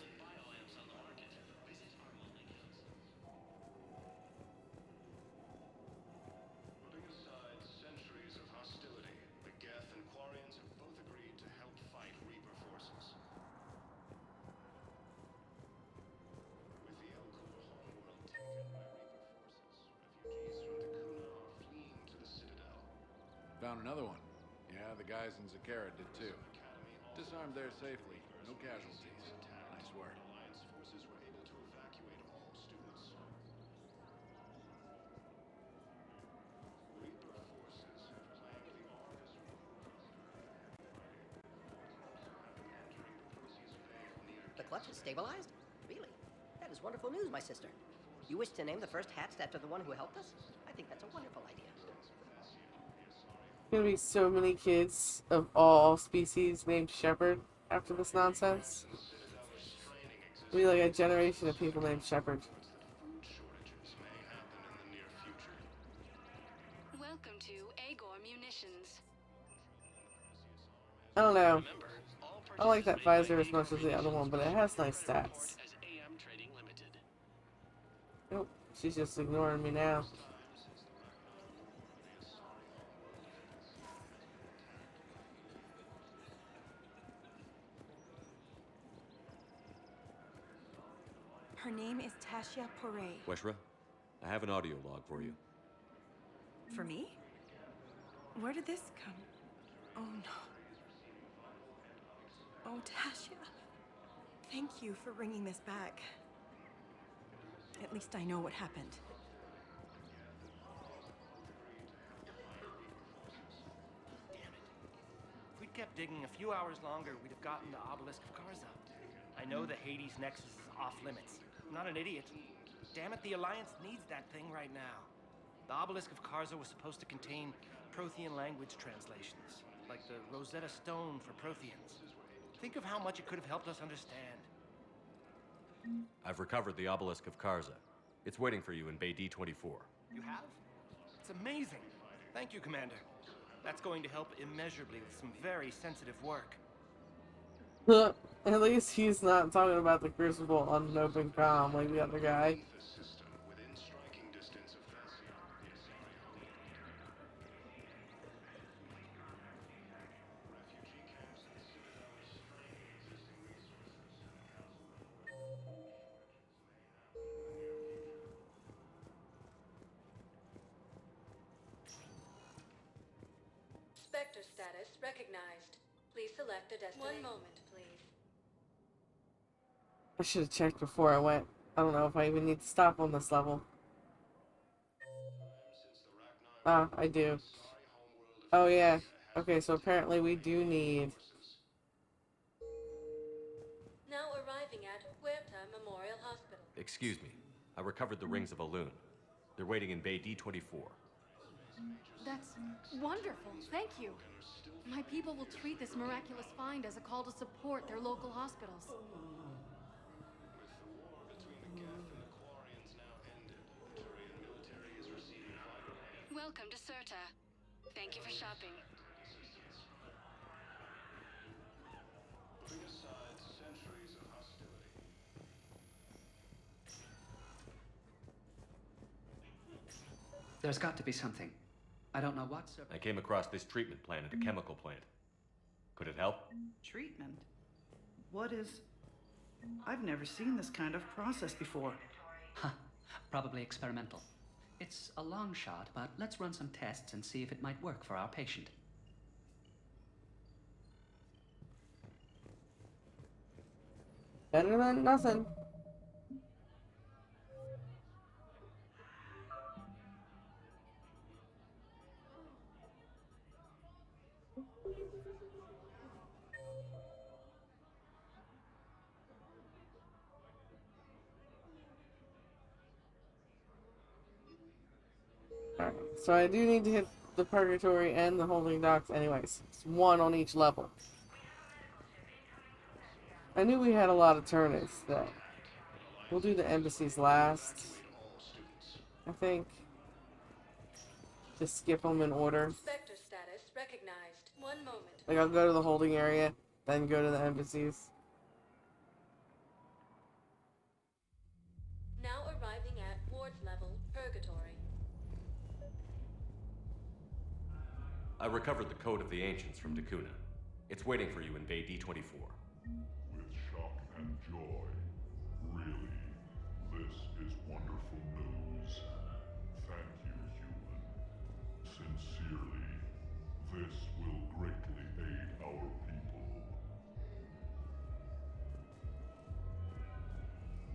Putting aside centuries of hostility, the Geth and Quarians have both agreed to help fight Reaper forces. With the Elcor homeworld taken by Reaper forces, refugees from Takuna are fleeing to the citadel. Found another one. Yeah, the guys in Zakara did too. Disarmed there safely. No casualties. Nice work. Alliance forces were able to evacuate all students. Reaper forces have planned the Argus The clutch is stabilized? Really? That is wonderful news, my sister. You wish to name the first Hatst after the one who helped us? I think that's a wonderful idea. Gonna be so many kids of all species named Shepard after this nonsense. It'll be like a generation of people named Shepard. Welcome to Agor Munitions. I don't know. I like that visor as much as the other one, but it has nice stats. Nope, she's just ignoring me now. Her name is Tasha Poray. Weshra, I have an audio log for you. For me? Where did this come? Oh no. Oh, Tasha. Thank you for bringing this back. At least I know what happened. If we'd kept digging a few hours longer, we'd have gotten the Obelisk of Karza. I know the Hades Nexus is off limits. I'm not an idiot. Damn it, the Alliance needs that thing right now. The Obelisk of Karza was supposed to contain Prothean language translations, like the Rosetta Stone for Protheans. Think of how much it could have helped us understand. I've recovered the Obelisk of Karza. It's waiting for you in Bay D-24. You have? It's amazing. Thank you, Commander. That's going to help immeasurably with some very sensitive work. At least he's not talking about the Crucible on an open comm like the other guy. Spectre status recognized. Please select a destination. 1 moment, please. I should have checked before I went. I don't know if I even need to stop on this level. Ah, I do. Oh yeah. Okay, so apparently we do need... Now arriving at Huerta Memorial Hospital. Excuse me. I recovered the rings of Elune. They're waiting in Bay D-24. That's wonderful. Thank you. My people will treat this miraculous find as a call to support their local hospitals. Welcome to Serta. Thank you for shopping. Putting aside centuries of hostility. There's got to be something. I don't know what, sir. I came across this treatment plant at a chemical plant. Could it help? Treatment? What is... I've never seen this kind of process before. Huh. Probably experimental. It's a long shot, but let's run some tests and see if it might work for our patient. Better than nothing. Alright, so I do need to hit the Purgatory and the Holding Docks anyways. It's 1 on each level. I knew we had a lot of turnips, though. We'll do the embassies last, I think. Just skip them in order. Spectre status recognized. 1 One moment. Like, I'll go to the holding area, then go to the embassies. Now arriving at ward level, Purgatory. I recovered the Code of the Ancients from Dakuna. It's waiting for you in Bay D-24. With shock and joy. Really, this is wonderful news. Thank you, human. Sincerely, this will greatly aid our people.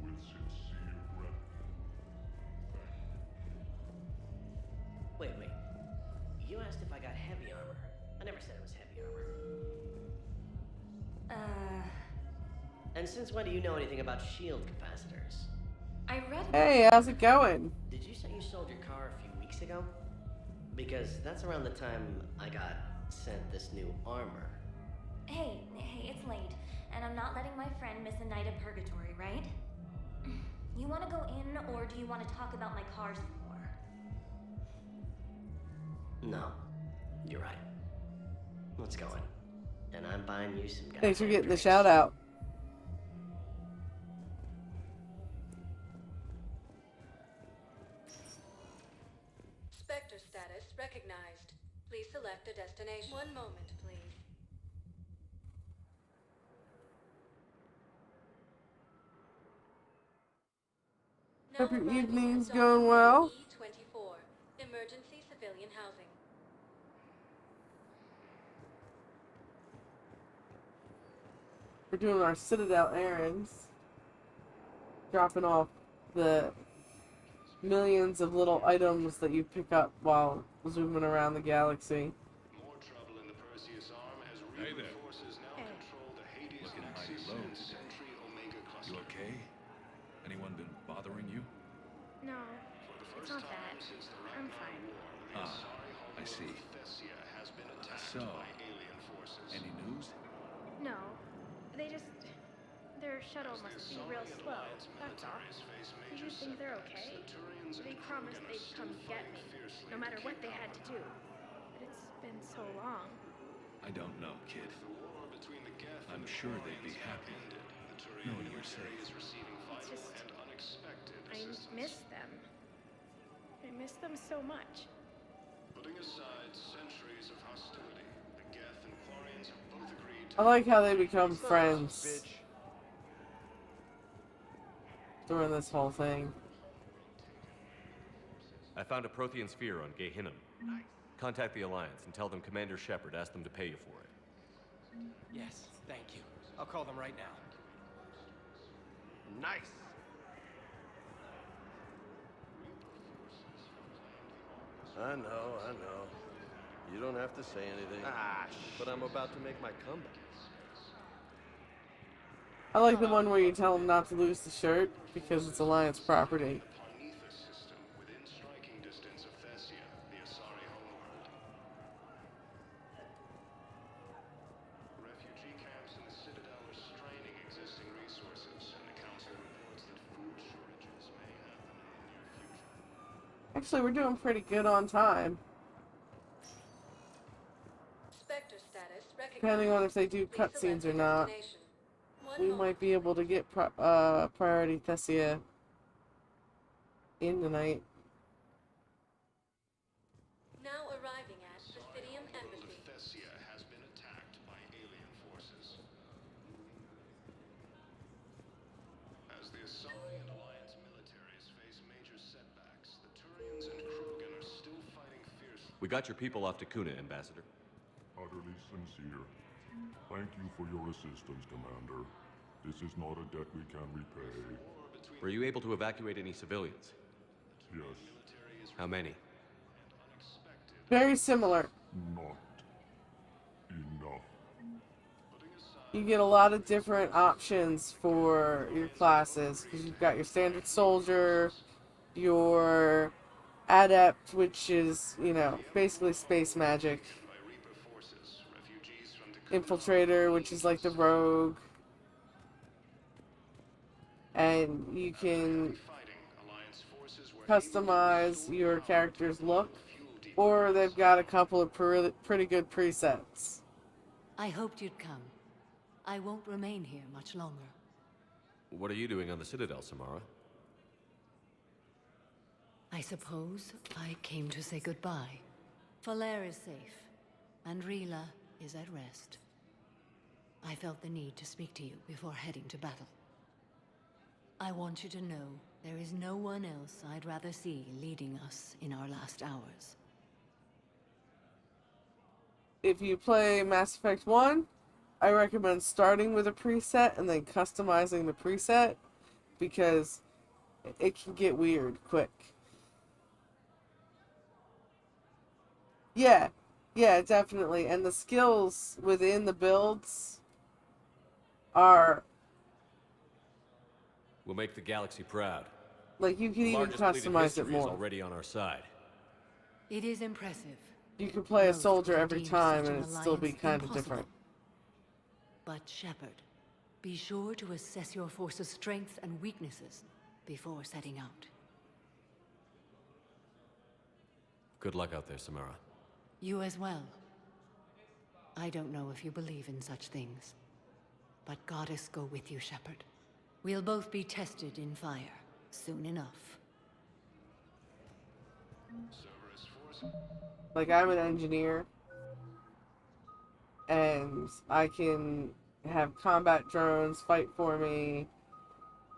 With sincere gratitude. Wait. You asked if I got heavy armor. I never said it was heavy armor. And since when do you know anything about shield capacitors? I read about Hey, how's it going? Did you say you sold your car a few weeks ago? Because that's around the time I got sent this new armor. Hey, it's late, and I'm not letting my friend miss a night of purgatory, right? You want to go in, or do you want to talk about my car's floor? No, you're right. Let's go in. And I'm buying you some guys. Thanks for getting the shout out. Spectre status recognized. Please select a destination. One moment, please. Hope your arriving evening's at going well. E24, emergency civilian housing. We're doing our citadel errands. Dropping off the millions of little items that you pick up while zooming around the galaxy. More trouble in the Perseus arm as Hey Reaper there. forces now control the Hades Looking mighty Nexus low and today. Sentry Omega cluster. You okay? Anyone been bothering you? No, For the it's first not time that. since the I'm Ragnar fine. War, the Ah, Asari I see. homeworld of Thessia has been attacked So, by alien forces. any news? No, their shuttle As the must be Asari real and slow, Alliance that's all. militaries face Do major you think they're setbacks, okay? the Turians and They promised Krogan are they'd still come get fighting me, fiercely no to matter what keep they had to power. do. But it's been so long. I don't know, kid. With the war between the Geth and I'm the sure they'd be Quarians now happy ended, the Turian knowing you're military safe. is receiving vital and unexpected I assistance. miss them. I miss them so much. Putting aside centuries of hostility, the Geth and Quarians have both agreed to I like how they become Son of a friends bitch. during this whole thing. I found a Prothean sphere on Gehinnom. Contact the Alliance and tell them Commander Shepard asked them to pay you for it. Yes, thank you. I'll call them right now. Nice! I know. You don't have to say anything. But I'm about to make my comeback. I like the one where you tell them not to lose the shirt because it's Alliance property. Parnithus system within striking distance of Thessia, the Asari homeworld. Refugee camps in the citadel are straining existing resources, and the council reports that food shortages may happen in the near future. Actually, we're doing pretty good on time. Spectre status recognized. Depending on if they do Please cutscenes select or a not, destination. One we moment. might be able to get priority Thessia in tonight. Now arriving at Presidium The world Embassy. of Thessia has been attacked by alien forces. As the Asari and Alliance militaries face major setbacks, the Turians and Krogan are still fighting fiercely. We got your people off Dakuna, Ambassador. Utterly sincere. Thank you for your assistance, Commander. This is not a debt we can repay. Were you able to evacuate any civilians? Yes, How many? Very similar. not enough. You get a lot of different options for your classes because you've got your standard soldier, your adept, which is, basically space magic, infiltrator, which is like the rogue, and you can customize your character's look, or they've got a couple of pretty good presets. I hoped you'd come. I won't remain here much longer. What are you doing on the Citadel, Samara? I suppose I came to say goodbye. Falair is safe, and Rila is at rest. I felt the need to speak to you before heading to battle. I want you to know there is no one else I'd rather see leading us in our last hours. If you play Mass Effect 1, I recommend starting with a preset and then customizing the preset, because it can get weird quick. Yeah, definitely. And the skills within the builds are... We'll make the galaxy proud. Like, you can The even largest fleet in customize it history is more. already on our side. It is impressive. You can play a Most soldier would every deem time such and an it'd still be alliance kind of impossible. different. But Shepard, be sure to assess your force's strengths and weaknesses before setting out. Good luck out there, Samara. You as well. I don't know if you believe in such things, but Goddess go with you, Shepard. We'll both be tested in fire soon enough. Like, I'm an engineer, and I can have combat drones fight for me,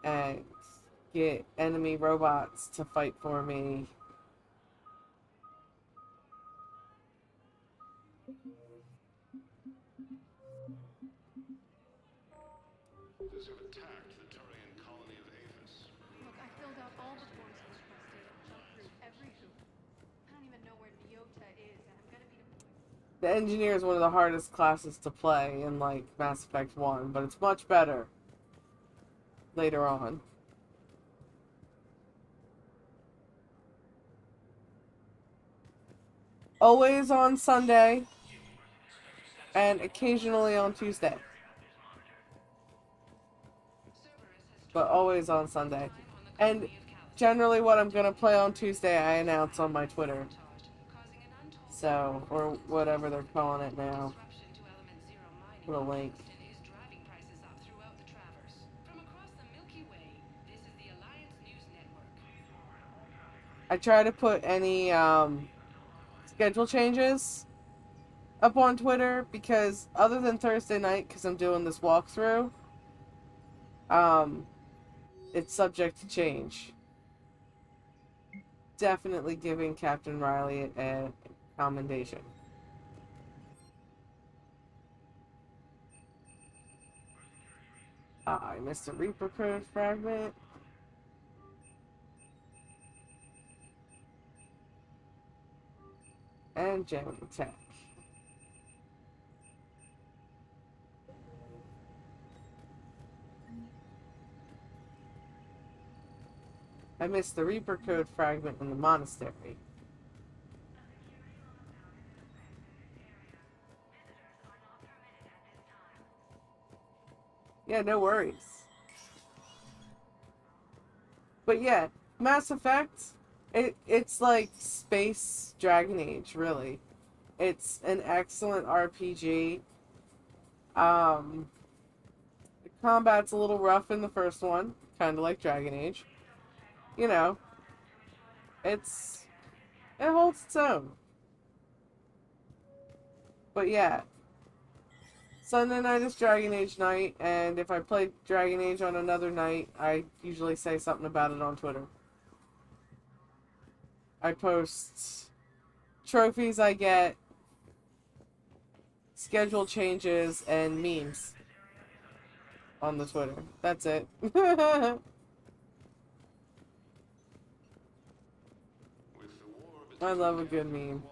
and get enemy robots to fight for me. Those have attacked the Turian colony of Aphis. Look, I filled out all the forms you requested and jumped through every hoop. I don't even know where Nyota is, and I'm gonna be deployed. The engineer is one of the hardest classes to play in, like, Mass Effect 1, but it's much better later on. Always on Sunday, and occasionally on Tuesday. But always on Sunday. And generally what I'm going to play on Tuesday, I announce on my Twitter. So, or whatever they're calling it now. Put a link. I try to put any schedule changes up on Twitter, because other than Thursday night, because I'm doing this walkthrough, it's subject to change. Definitely giving Captain Riley a commendation. I missed a Reaper code fragment. And jamming attack. I missed the Reaper code fragment in the monastery. Yeah, no worries. But yeah, Mass Effect, it's like space Dragon Age, really. It's an excellent RPG. The combat's a little rough in the first one, kind of like Dragon Age. You know, it holds its own. But yeah, Sunday night is Dragon Age night, and if I play Dragon Age on another night, I usually say something about it on Twitter. I post trophies I get, schedule changes, and memes on the Twitter. That's it. I love a good meme.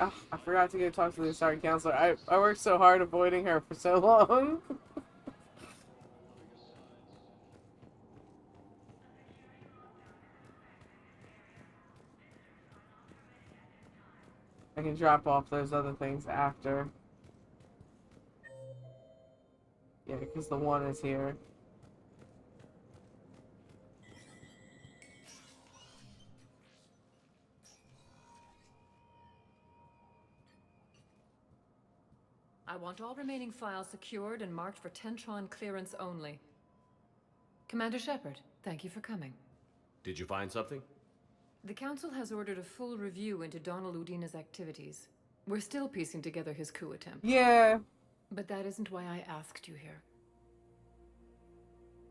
Oh, I forgot to go talk to the Asari counselor. I worked so hard avoiding her for so long. I can drop off those other things after. Yeah, because the one is here. want all remaining files secured and marked for Tentron clearance only. Commander Shepard, thank you for coming. Did you find something? The Council has ordered a full review into Donald Udina's activities. We're still piecing together his coup attempt. Yeah. But that isn't why I asked you here.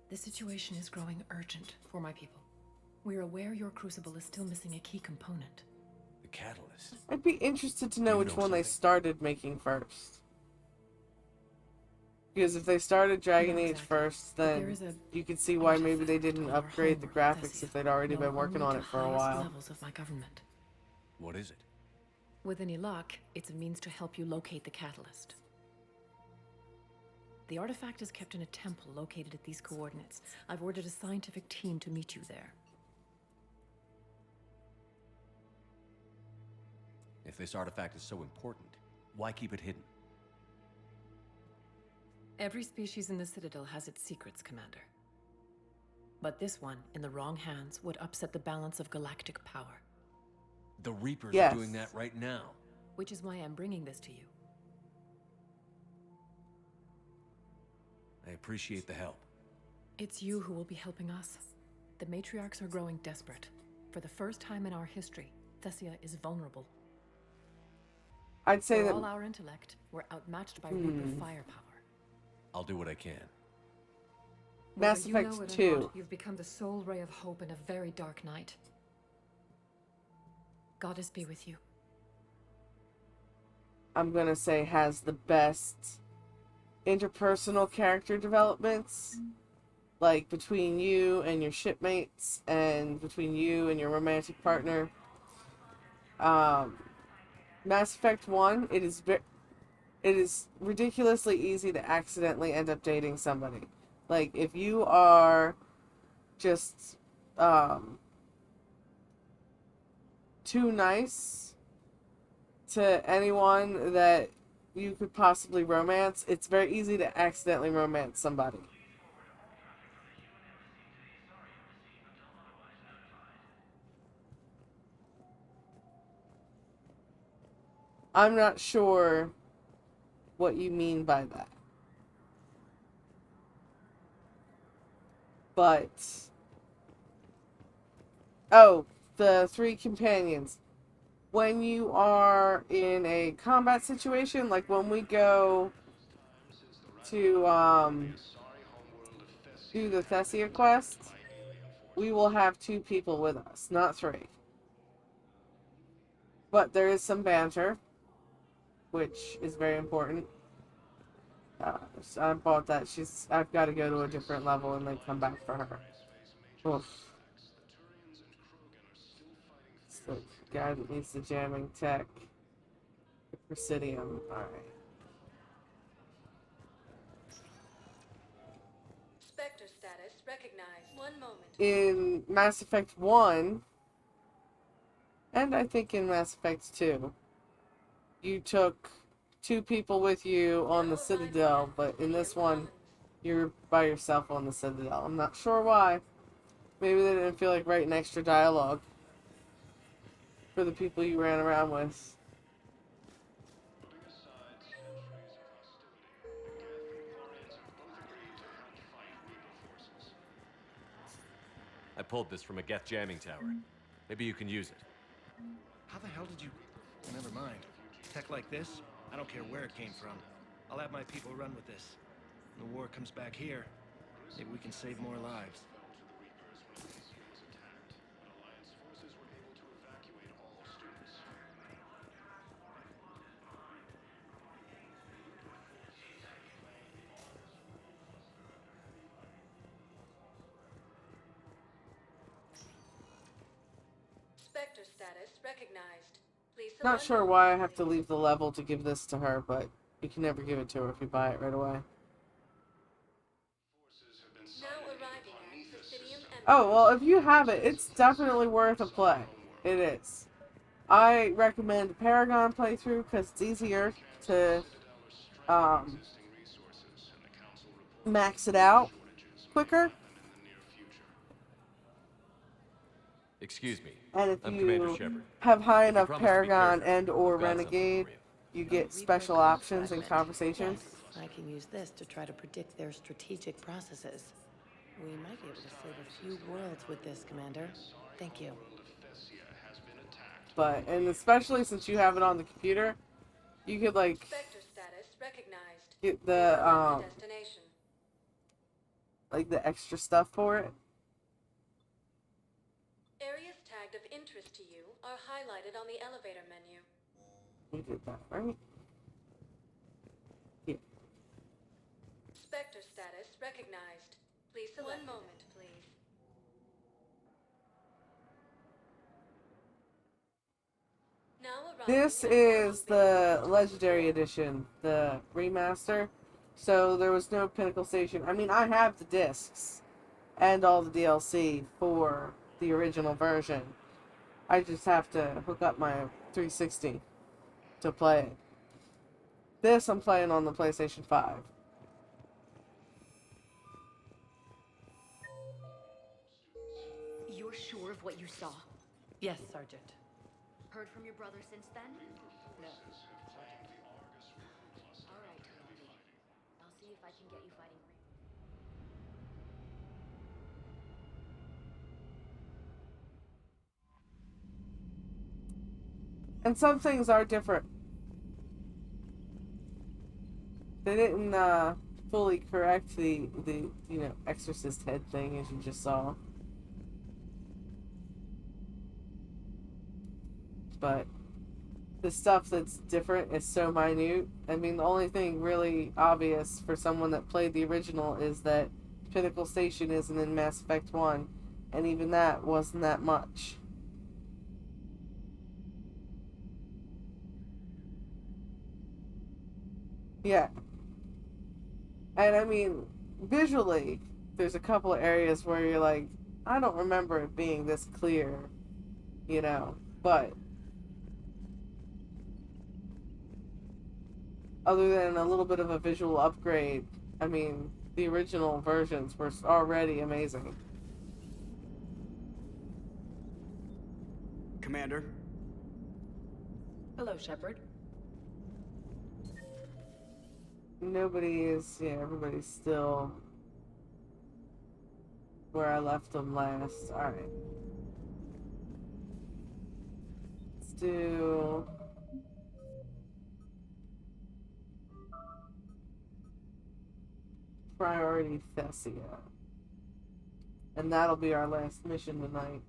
The situation is growing urgent for my people. We're aware your crucible is still missing a key component. The catalyst. I'd be interested to know which one they started making first. Because if they started Dragon Age first, then you could see why maybe they didn't upgrade the graphics if they'd already been working on it for a while. Levels of my government. What is it? With any luck, it's a means to help you locate the catalyst. The artifact is kept in a temple located at these coordinates. I've ordered a scientific team to meet you there. If this artifact is so important, why keep it hidden? Every species in the Citadel has its secrets, Commander. But this one, in the wrong hands, would upset the balance of galactic power. The Reapers are doing that right now. Which is why I'm bringing this to you. I appreciate the help. It's you who will be helping us. The matriarchs are growing desperate. For the first time in our history, Thessia is vulnerable. I'd say For that all our intellect, we're outmatched by Reaper firepower. I'll do what I can. Mass Whether you Effect know it or 2. not, you've become the sole ray of hope in a very dark night. Goddess be with you. I'm gonna say has the best interpersonal character developments, like between you and your shipmates and between you and your romantic partner. Mass Effect 1, it is ridiculously easy to accidentally end up dating somebody. Like, if you are just too nice to anyone that you could possibly romance, it's very easy to accidentally romance somebody. I'm not sure what you mean by that. But oh, the 3 companions. When you are in a combat situation, like when we go to do the Thessia quest, we will have 2 people with us, not 3. But there is some banter, which is very important. So I bought that. I've got to go to a different level and then come back for her. Oof. It's the guy that needs the jamming tech. The Presidium. Alright. Spectre status recognized. 1 moment. In Mass Effect 1, and I think in Mass Effect 2, you took 2 people with you on the Citadel, but in this one, you're by yourself on the Citadel. I'm not sure why. Maybe they didn't feel like writing extra dialogue for the people you ran around with. I pulled this from a Geth jamming tower. Maybe you can use it. How the hell did you... Never mind. Tech like this, I don't care where it came from. I'll have my people run with this. When the war comes back here, maybe we can save more lives. Spectre status recognized. Please Not select. sure why I have to leave the level to give this to her, but you can never give it to her if you buy it right away. Now arriving at Presidium Empire. Oh, well, if you have it, it's definitely worth a play. It is. I recommend Paragon playthrough because it's easier to max it out quicker. Excuse me. And if I'm Commander you Shepard. have high If you enough promise to be Paragon careful, and or I've got something Renegade, for you. you get special options and conversations. Yes, I can use this to try to predict their strategic processes. We might be able to save a few worlds with this, Commander. Thank you. But, and especially since you have it on the computer, you could like Spectre status recognized. get Please the select a destination. like the extra stuff for it. Areas tagged of interest to you are highlighted on the elevator menu. We did that, right? Yeah. Spectre status recognized. Please select. 1 moment, please. This is the Legendary Edition, the remaster. So there was no Pinnacle Station. I mean, I have the discs and all the DLC for the original version. I just have to hook up my 360 to play it. This I'm playing on the PlayStation 5. You're sure of what you saw? Yes, Sergeant. Heard from your brother since then? No. All right, Randy. I'll see if I can get you fighting. And some things are different. They didn't fully correct the Exorcist head thing, as you just saw. But the stuff that's different is so minute. I mean, the only thing really obvious for someone that played the original is that Pinnacle Station isn't in Mass Effect 1, and even that wasn't that much. Yeah. And I mean, visually, there's a couple of areas where you're like, I don't remember it being this clear, but other than a little bit of a visual upgrade, I mean, the original versions were already amazing. Commander? Hello, Shepard. Everybody's still where I left them last. Alright. Let's do Priority Thessia. And that'll be our last mission tonight.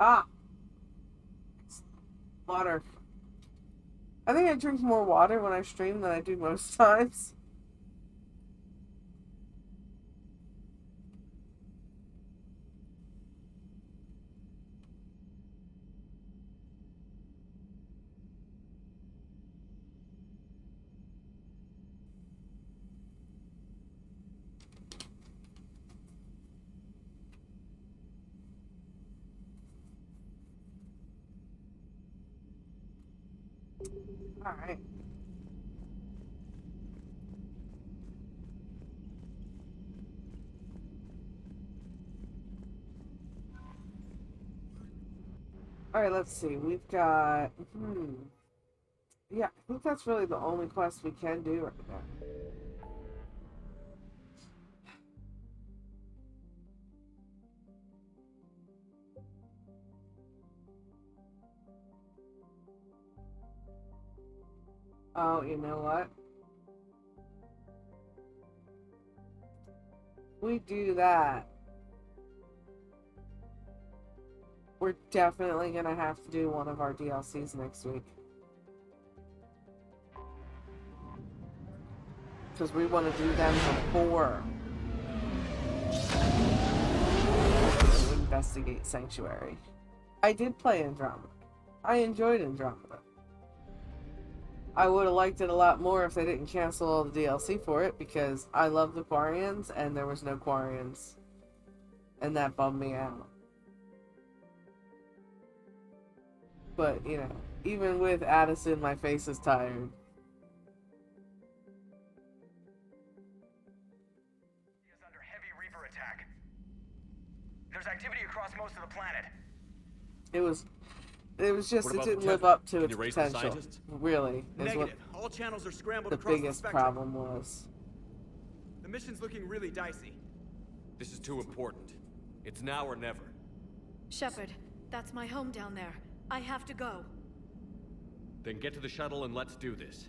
Ah! Water. I think I drink more water when I stream than I do most times. Alright. Alright, let's see. We've got... Yeah, I think that's really the only quest we can do right now. Oh, you know what? We do that. We're definitely gonna have to do one of our DLCs next week. Because we want to do them before we investigate Sanctuary. I did play Andromeda. I enjoyed Andromeda. I would have liked it a lot more if they didn't cancel all the DLC for it, because I love the Quarians and there was no Quarians. And that bummed me out. But, even with Addison, my face is tired. There's activity across most of the planet. It was just, What it about didn't the live tether? up to Can its you raise the potential. scientists? Really, is what Negative. All channels are scrambled the across the biggest spectrum. problem was. The mission's looking really dicey. This is too important. It's now or never. Shepard, that's my home down there. I have to go. Then get to the shuttle and let's do this.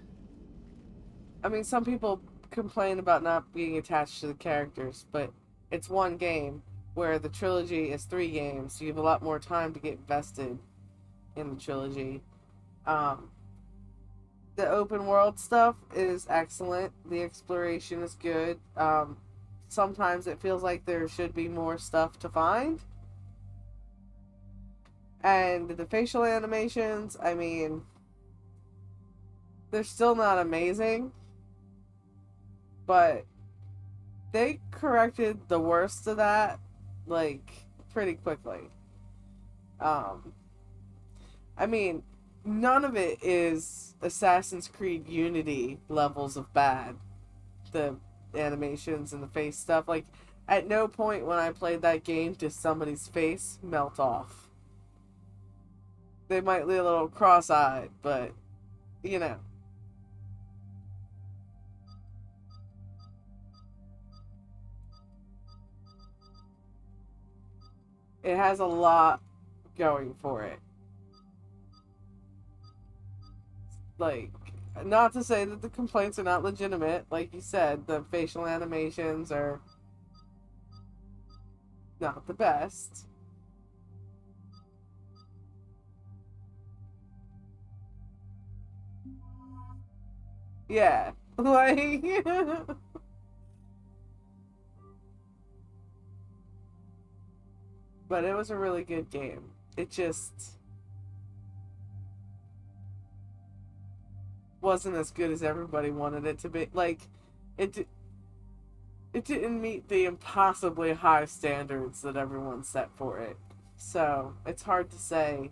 I mean, some people complain about not being attached to the characters, but it's one game, where the trilogy is 3 games, so you have a lot more time to get vested in the trilogy. The open world stuff is excellent. The exploration is good. Sometimes it feels like there should be more stuff to find. And the facial animations, I mean, they're still not amazing, but they corrected the worst of that, like, pretty quickly. I mean, none of it is Assassin's Creed Unity levels of bad. The animations and the face stuff. Like, at no point when I played that game did somebody's face melt off. They might be a little cross-eyed, but, you know. It has a lot going for it. Like, not to say that the complaints are not legitimate. Like you said, the facial animations are not the best. Yeah. Like... But it was a really good game. It just wasn't as good as everybody wanted it to be. Like, it didn't meet the impossibly high standards that everyone set for it. So, it's hard to say.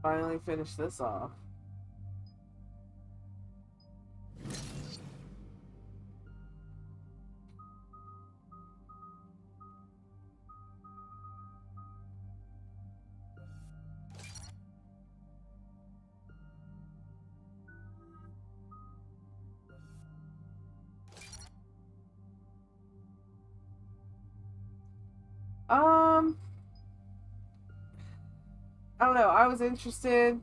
Finally finish this off. I don't know. I was interested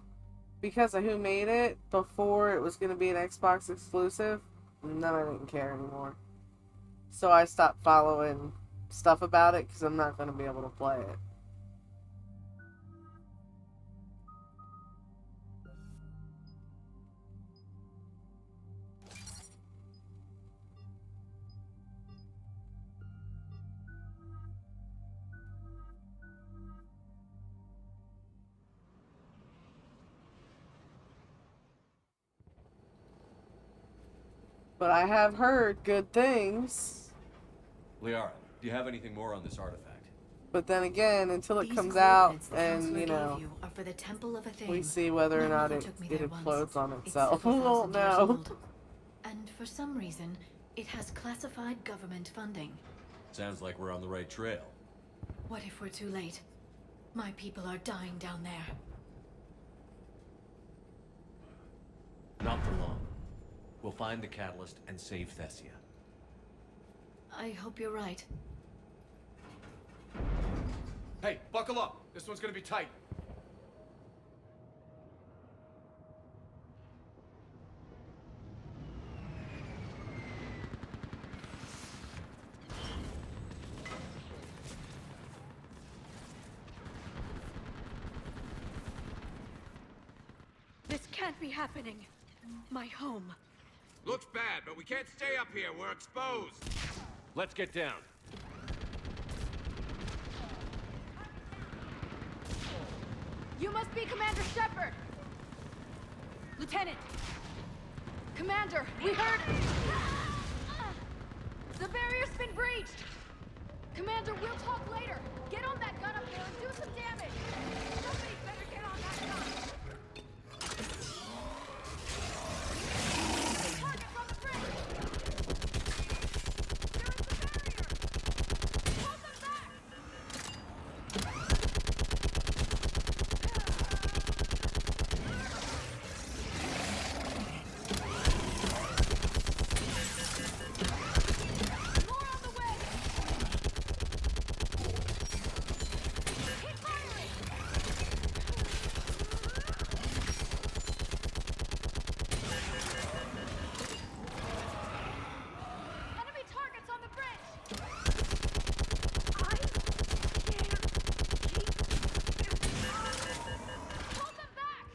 because of who made it before it was going to be an Xbox exclusive. And then I didn't care anymore. So I stopped following stuff about it because I'm not going to be able to play it. But I have heard good things. Liara, do you have anything more on this artifact? But then again, until it These comes out coordinates the and, counselor you know, gave you are for the Temple of Athene. we see whether or My not mother it took me there explodes once. on It's itself. We several won't thousand years know. old. And for some reason, it has classified government funding. Sounds like we're on the right trail. What if we're too late? My people are dying down there. Not for long. We'll find the catalyst and save Thessia. I hope you're right. Hey, buckle up. This one's gonna be tight. can't be happening. My home. Looks bad, but we can't stay up here. We're exposed. Let's get down. You must be Commander Shepard! Lieutenant! Commander, we heard... The barrier's been breached! Commander, we'll talk later. Get on that gun up there and do some damage! Somebody better get on that gun! Targets on the bridge! There is the barrier! Hold them back! More on the way! Keep firing! Enemy targets on the bridge! I can't keep... Hold them back!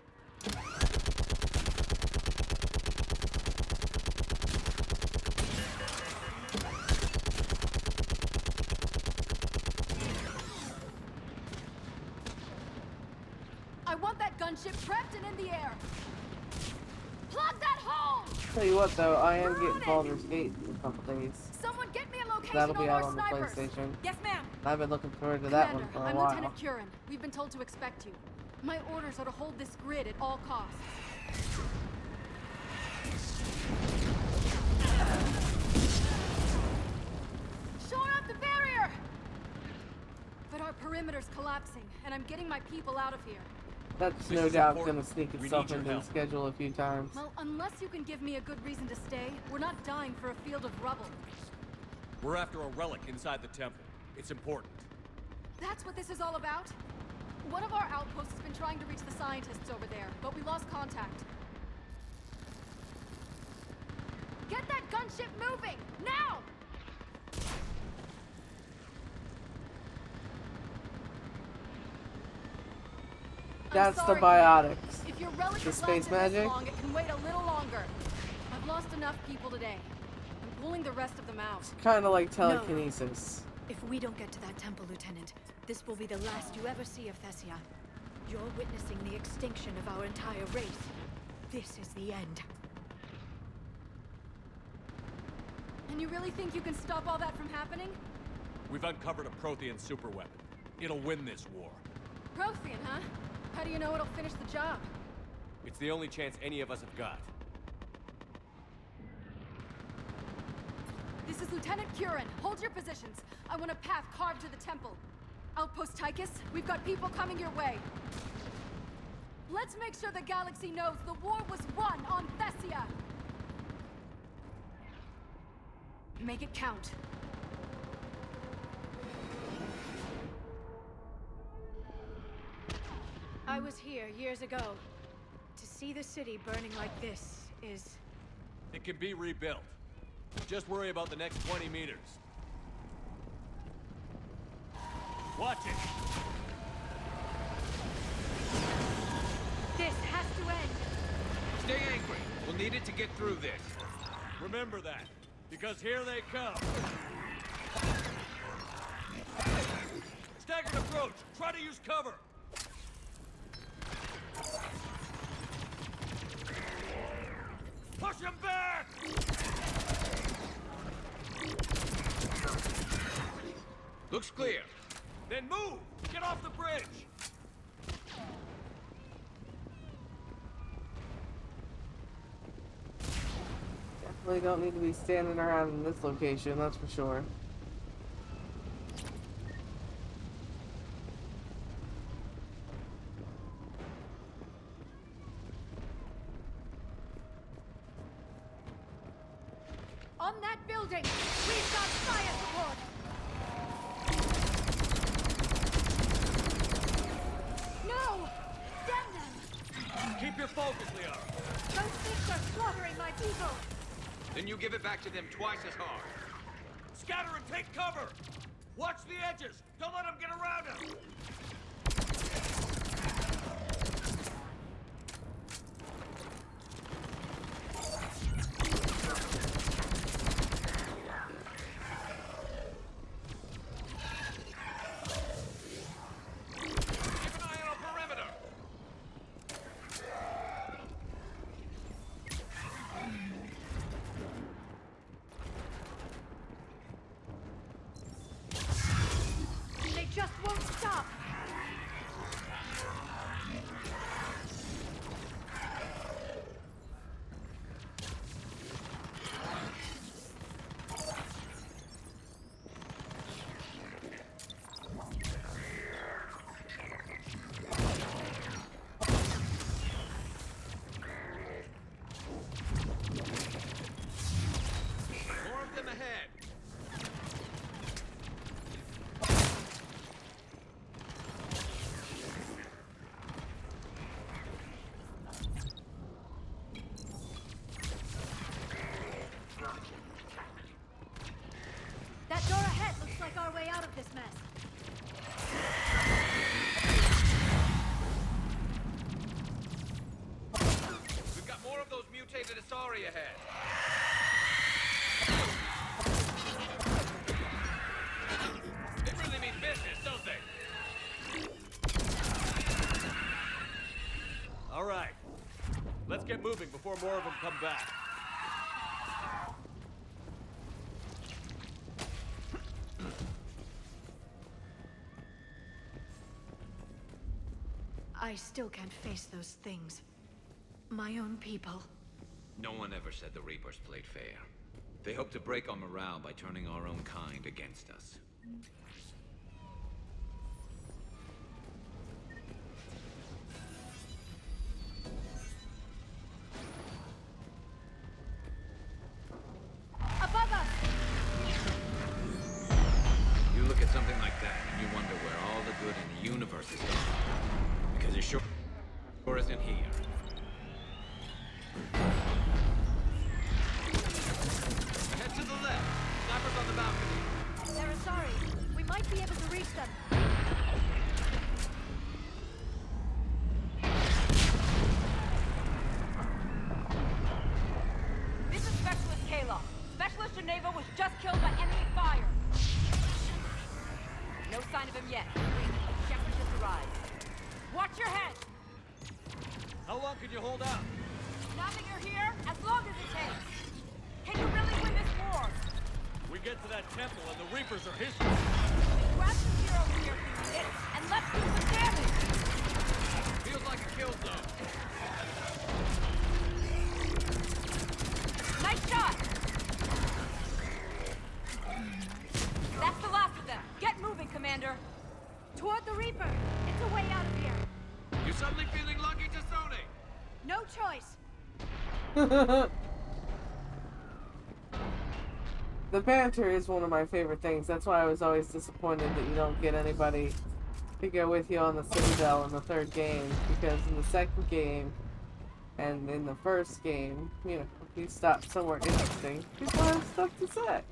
I want that gunship prepped and in the air! Plug that hole! Tell you what though, I am getting Baldur's Gate in a couple days. Someone get me a location That'll be on out our on the snipers! PlayStation. Yes, ma'am! I've been looking forward to that Commander, one for a I'm while. Lieutenant Curran. We've been told to expect you. My orders are to hold this grid at all costs. Shore up the barrier! But our perimeter's collapsing, and I'm getting my people out of here. That's This no is doubt important. gonna sneak We itself need your into the help. schedule a few times. Well, unless you can give me a good reason to stay, we're not dying for a field of rubble. We're after a relic inside the temple. It's important. That's what this is all about? One of our outposts has been trying to reach the scientists over there, but we lost contact. Get that gunship moving! Now! That's I'm sorry, the biotics. If your relic The has space lasted this magic? long, it can wait a little longer. I've lost enough people today. I'm pulling the rest of them out. Kind of like telekinesis. If we don't get to that temple, Lieutenant, this will be the last you ever see of Thessia. You're witnessing the extinction of our entire race. This is the end. And you really think you can stop all that from happening? We've uncovered a Prothean superweapon. It'll win this war. Prothean, huh? How do you know it'll finish the job? It's the only chance any of us have got. This is Lieutenant Curran. Hold your positions. I want a path carved to the temple. Outpost Tychus, we've got people coming your way. Let's make sure the galaxy knows the war was won on Thessia. Make it count. I was here years ago. To see the city burning like this is... It can be rebuilt. Just worry about the next 20 meters. Watch it! This has to end. Stay angry. We'll need it to get through this. Remember that, because here they come. Staggered approach! Try to use cover! Push him back! Looks clear. Then move! Get off the bridge! Definitely don't need to be standing around in this location, that's for sure. On that building, we've got fire support. No! Damn them! Keep your focus, Liara. Those things are slaughtering my people. Then you give it back to them twice as hard. Scatter and take cover! Watch the edges! Don't let them get around us! story ahead. They really mean business, don't they? All right. Let's get moving before more of them come back. I still can't face those things. My own people. No one ever said the Reapers played fair. They hope to break our morale by turning our own kind against us. Above us! You look at something like that and you wonder where all the good in the universe is gone. Because it sure isn't here. Head to the left. Snipers on the balcony. They're sorry. We might be able to reach them. This is Specialist Kayla. Specialist Geneva was just killed by enemy fire. No sign of him yet. Shepard just arrived. Watch your head! How long can you hold out? Now that you're here, as long as it takes. Can you really win this war? We get to that temple and the Reapers are history. Grab some heroes here if you need it, and let's do some damage! Feels like a kill zone. Nice shot! That's the last of them. Get moving, Commander. Toward the Reaper. It's a way out of here. You suddenly feeling lucky, Tassone? No choice. The banter is one of my favorite things. That's why I was always disappointed that you don't get anybody to go with you on the Citadel in the third game. Because in the second game and in the first game, you know, if you stop somewhere interesting, people have stuff to say.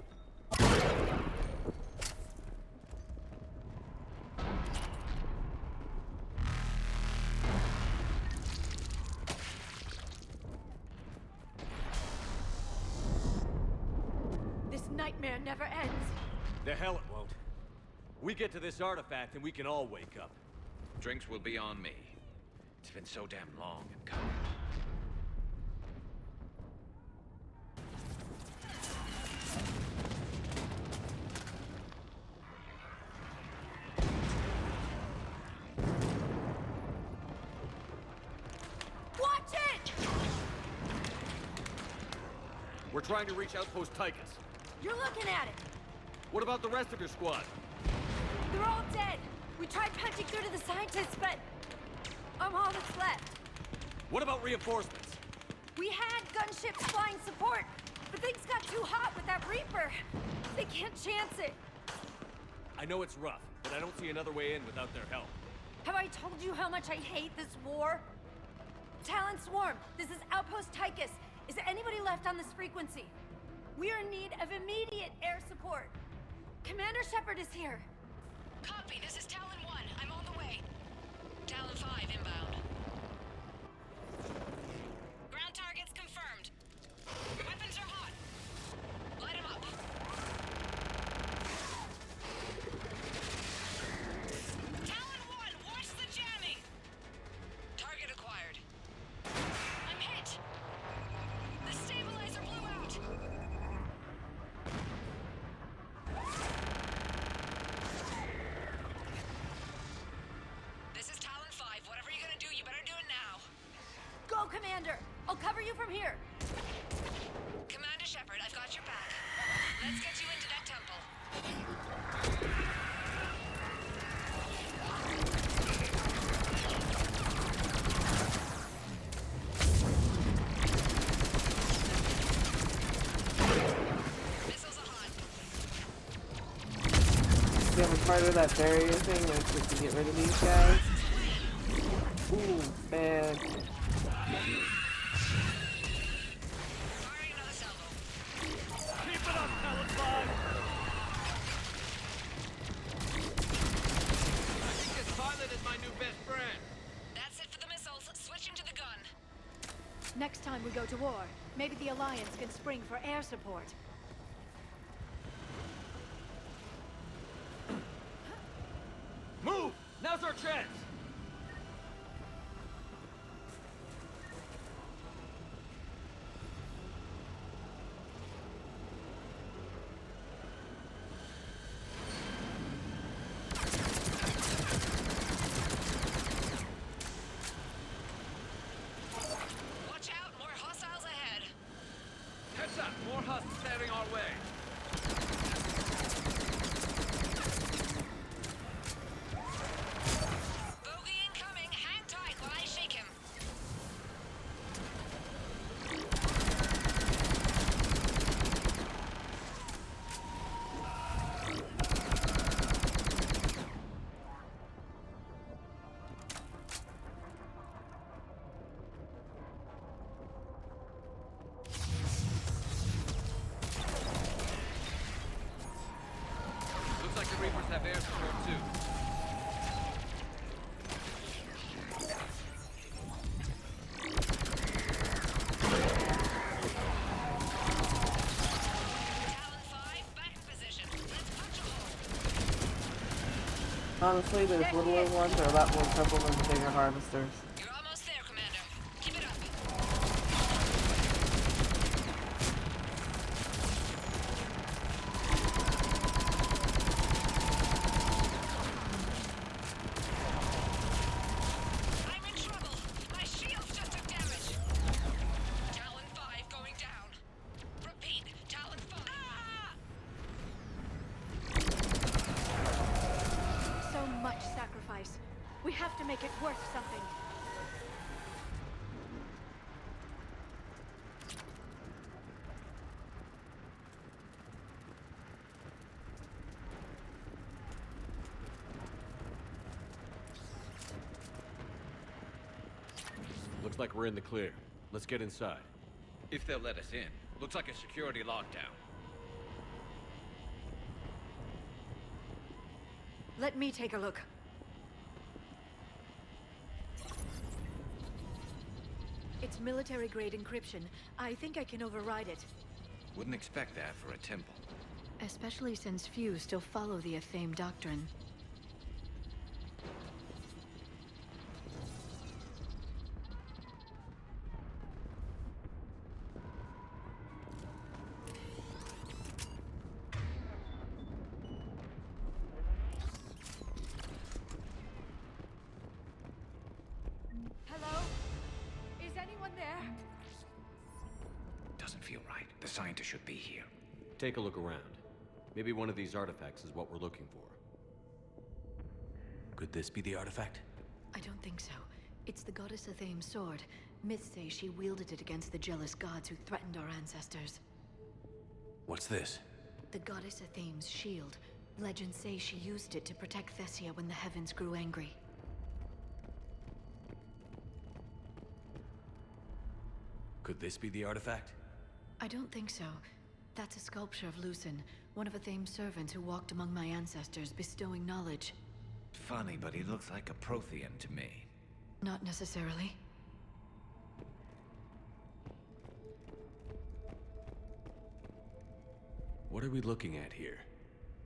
Nightmare never ends. The hell it won't. We get to this artifact and we can all wake up. Drinks will be on me. It's been so damn long and coming. Watch it! We're trying to reach Outpost Tychus. You're looking at it. What about the rest of your squad? They're all dead. We tried punching through to the scientists, but I'm all that's left. What about reinforcements? We had gunships flying support, but things got too hot with that Reaper. They can't chance it. I know it's rough, but I don't see another way in without their help. Have I told you how much I hate this war? Talon Swarm, this is Outpost Tychus. Is there anybody left on this frequency? We are in need of immediate air support. Commander Shepard is here. Copy, this is Talon 1. I'm on the way. Talon 5 inbound. Ground targets confirmed. Weapons are hot. Light 'em up. Talon 1, watch the jamming! Target acquired. I'm hit! The stabilizer blew out! This is Talon 5. Whatever you're gonna do, you better do it now. Go, Commander! I'll cover you from here. Commander Shepard, I've got your back. Let's get you into that temple. Missiles are hot. You have a part of that barrier thing that's just to get rid of these guys. Ooh, man. Keep it up, Talon 5! I think this pilot is my new best friend. That's it for the missiles. Switching to the gun. Next time we go to war, maybe the Alliance can spring for air support. Move! Now's our chance! Watch out, more hostiles ahead. Heads up! More husks heading our way. Bogey incoming. Hang tight while I shake him. Looks like the Reapers have air support too. Honestly, those littler ones are a lot more trouble than the bigger harvesters. You're almost there, Commander. Keep it up. I'm in trouble. My shields just took damage. Talon 5 going down. Repeat, Talon 5. Ah! So much sacrifice. We have to make it worth something. Looks like we're in the clear. Let's get inside. If they'll let us in. Looks like a security lockdown. Let me take a look. It's military-grade encryption. I think I can override it. Wouldn't expect that for a temple. Especially since few still follow the Athame doctrine. Hello? Is anyone there? Doesn't feel right. The scientist should be here. Take a look around. Maybe one of these artifacts is what we're looking for. Could this be the artifact? I don't think so. It's the goddess Athame's sword. Myths say she wielded it against the jealous gods who threatened our ancestors. What's this? The goddess Athame's shield. Legends say she used it to protect Thessia when the heavens grew angry. Could this be the artifact? I don't think so. That's a sculpture of Lucen, one of Athame's servants who walked among my ancestors, bestowing knowledge. Funny, but he looks like a Prothean to me. Not necessarily. What are we looking at here?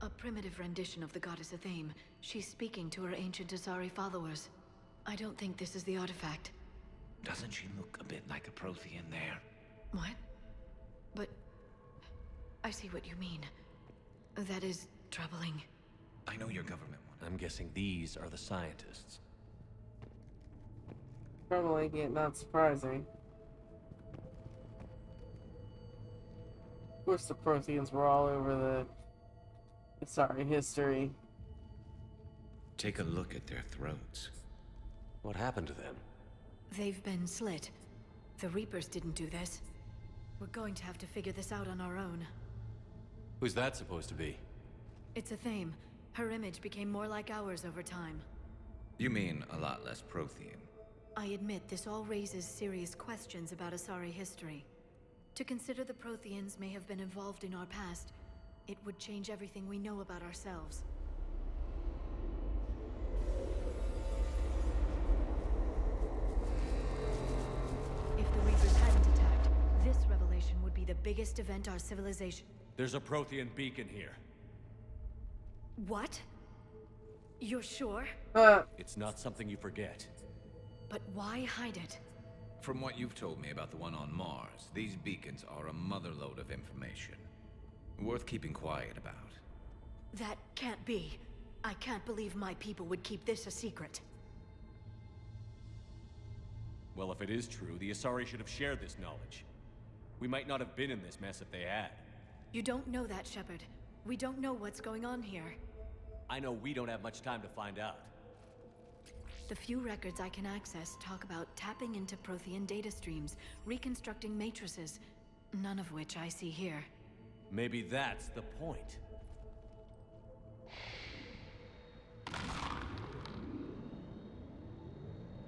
A primitive rendition of the goddess Athame. She's speaking to her ancient Asari followers. I don't think this is the artifact. Doesn't she look a bit like a Prothean there? What? But... I see what you mean. That is troubling. I know your government one. I'm guessing these are the scientists. Troubling yet not surprising. Of course the Protheans were all over the history. Take a look at their throats. What happened to them? They've been slit. The Reapers didn't do this. We're going to have to figure this out on our own. Who's that supposed to be? It's Athame. Her image became more like ours over time. You mean a lot less Prothean? I admit this all raises serious questions about Asari history. To consider the Protheans may have been involved in our past, it would change everything we know about ourselves. If the Reapers had biggest event our civilization... There's a Prothean beacon here. What? You're sure? It's not something you forget. But why hide it? From what you've told me about the one on Mars, these beacons are a motherlode of information. Worth keeping quiet about. That can't be. I can't believe my people would keep this a secret. Well, if it is true, the Asari should have shared this knowledge. We might not have been in this mess if they had. You don't know that, Shepard. We don't know what's going on here. I know we don't have much time to find out. The few records I can access talk about tapping into Prothean data streams, reconstructing matrices, none of which I see here. Maybe that's the point.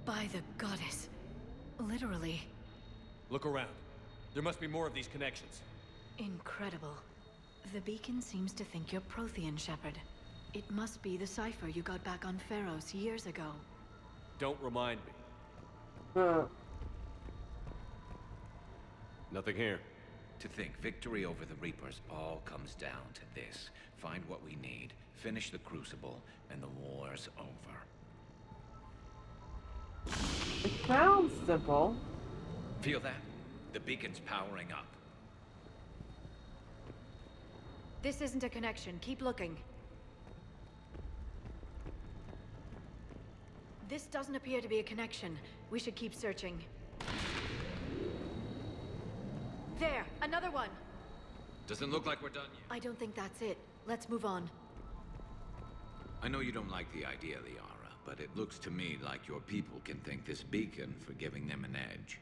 By the goddess. Literally. Look around. There must be more of these connections. Incredible. The beacon seems to think you're Prothean, Shepard. It must be the cipher you got back on Pharos years ago. Don't remind me. Nothing here. To think victory over the Reapers all comes down to this. Find what we need, finish the Crucible, and the war's over. It sounds simple. Feel that? The beacon's powering up. This isn't a connection. Keep looking. This doesn't appear to be a connection. We should keep searching. There! Another one! Doesn't look like we're done yet. I don't think that's it. Let's move on. I know you don't like the idea, Liara, but it looks to me like your people can thank this beacon for giving them an edge.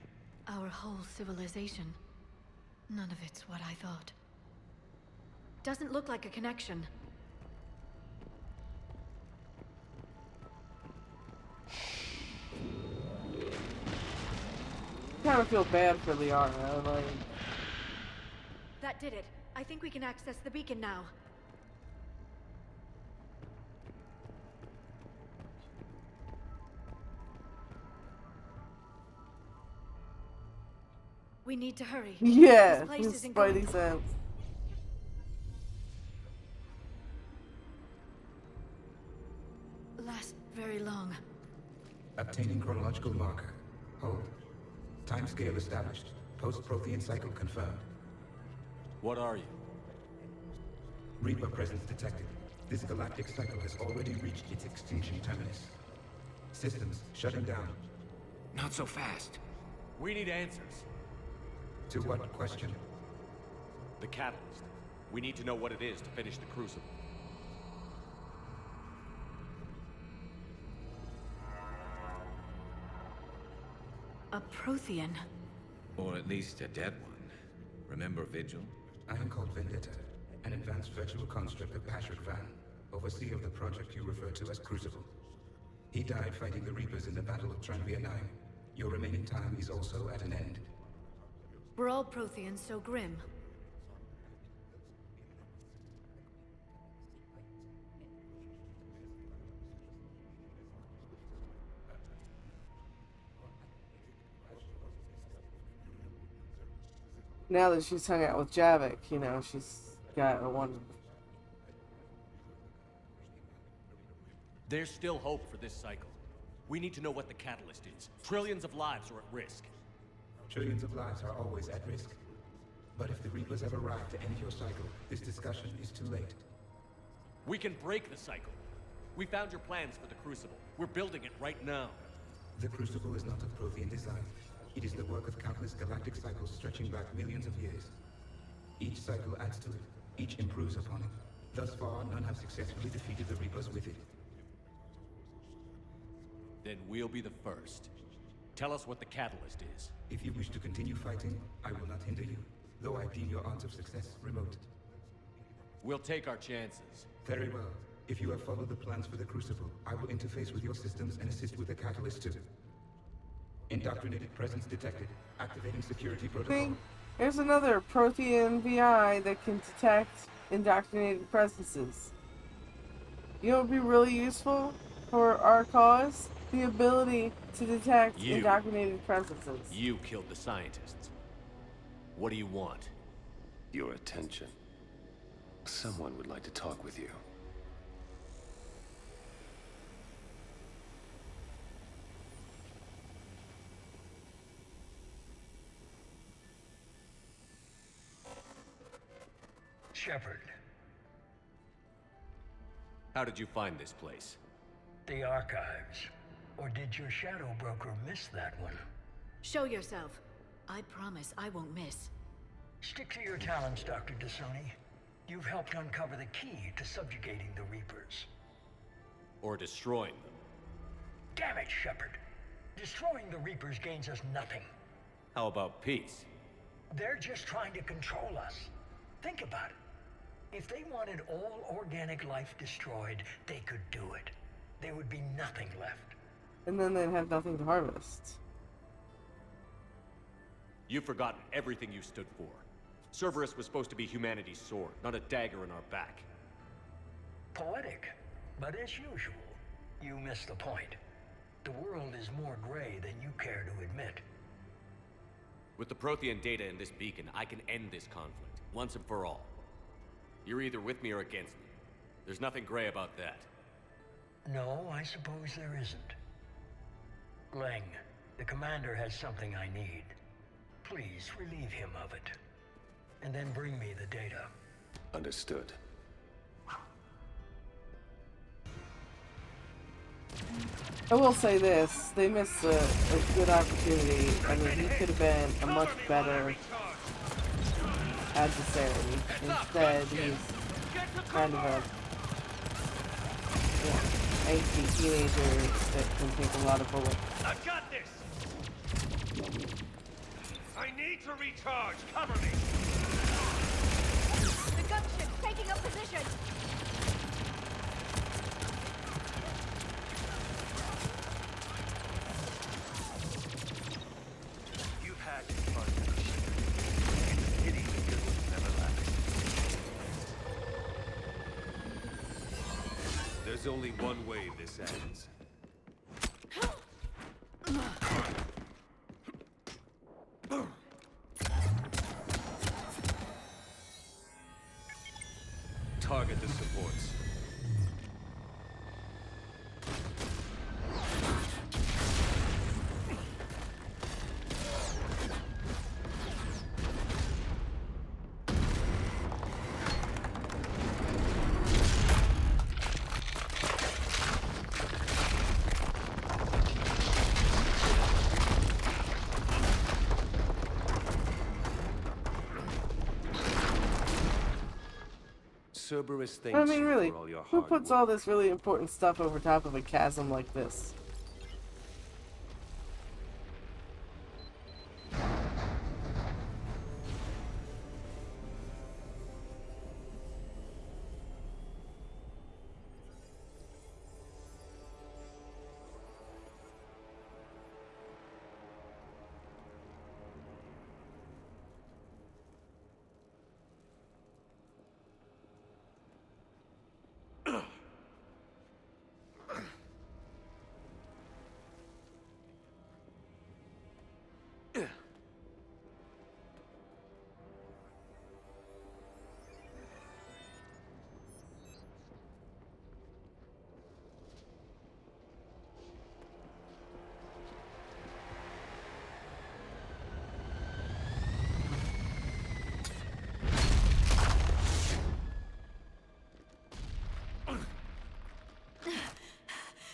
Our whole civilization. None of it's what I thought. Doesn't look like a connection. Kind of feel bad for Liara, like... That did it. I think we can access the beacon now. We need to hurry. Yeah, this place his isn't spidey going... sense. Last very long. Obtaining chronological marker. Hold. Timescale established. Post-Prothean cycle confirmed. What are you? Reaper presence detected. This galactic cycle has already reached its extinction terminus. Systems shutting down. Not so fast. We need answers. To what question? The catalyst. We need to know what it is to finish the Crucible. A Prothean. Or at least a dead one. Remember Vigil? I am called Vendetta, an advanced virtual construct of Patrick Van, overseer of the project you refer to as Crucible. He died fighting the Reapers in the Battle of Tranvia 9. Your remaining time is also at an end. We're all Protheans, so grim. Now that she's hung out with Javik, you know, she's got a one. There's still hope for this cycle. We need to know what the catalyst is. Trillions of lives are at risk. Trillions of lives are always at risk. But if the Reapers have arrived to end your cycle, this discussion is too late. We can break the cycle. We found your plans for the Crucible. We're building it right now. The Crucible is not of Prothean design. It is the work of countless galactic cycles stretching back millions of years. Each cycle adds to it. Each improves upon it. Thus far, none have successfully defeated the Reapers with it. Then we'll be the first. Tell us what the catalyst is. If you wish to continue fighting, I will not hinder you, though I deem your odds of success remote. We'll take our chances. Very well. If you have followed the plans for the Crucible, I will interface with your systems and assist with the catalyst too. Indoctrinated presence detected. Activating security protocol. See, there's another Prothean VI that can detect indoctrinated presences. You know what would be really useful for our cause? The ability to detect indoctrinated presences. You killed the scientists. What do you want? Your attention. Someone would like to talk with you. Shepard. How did you find this place? The archives. Or did your shadow broker miss that one? Show yourself. I promise I won't miss. Stick to your talents, Dr. Dasoni. You've helped uncover the key to subjugating the Reapers. Or destroying them? Damn it, Shepard. Destroying the Reapers gains us nothing. How about peace? They're just trying to control us. Think about it. If they wanted all organic life destroyed, they could do it. There would be nothing left. And then they'd have nothing to harvest. You've forgotten everything you stood for. Cerberus was supposed to be humanity's sword, not a dagger in our back. Poetic, but as usual, you missed the point. The world is more gray than you care to admit. With the Prothean data in this beacon, I can end this conflict, once and for all. You're either with me or against me. There's nothing gray about that. No, I suppose there isn't. Leng, the commander has something I need. Please relieve him of it. And then bring me the data. Understood. I will say this, they missed a good opportunity. I mean, he could have been a much better adversary. Instead, he's kind of a angsty teenager that can take a lot of bullets. I've got this! I need to recharge! Cover me! The gunship's taking up position! You've had your fun. It's a pity that you never left. There's only one way this ends. Target the supports. Cerberus thanks I mean, really, you for all your who hard puts work. all this really important stuff over top of a chasm like this?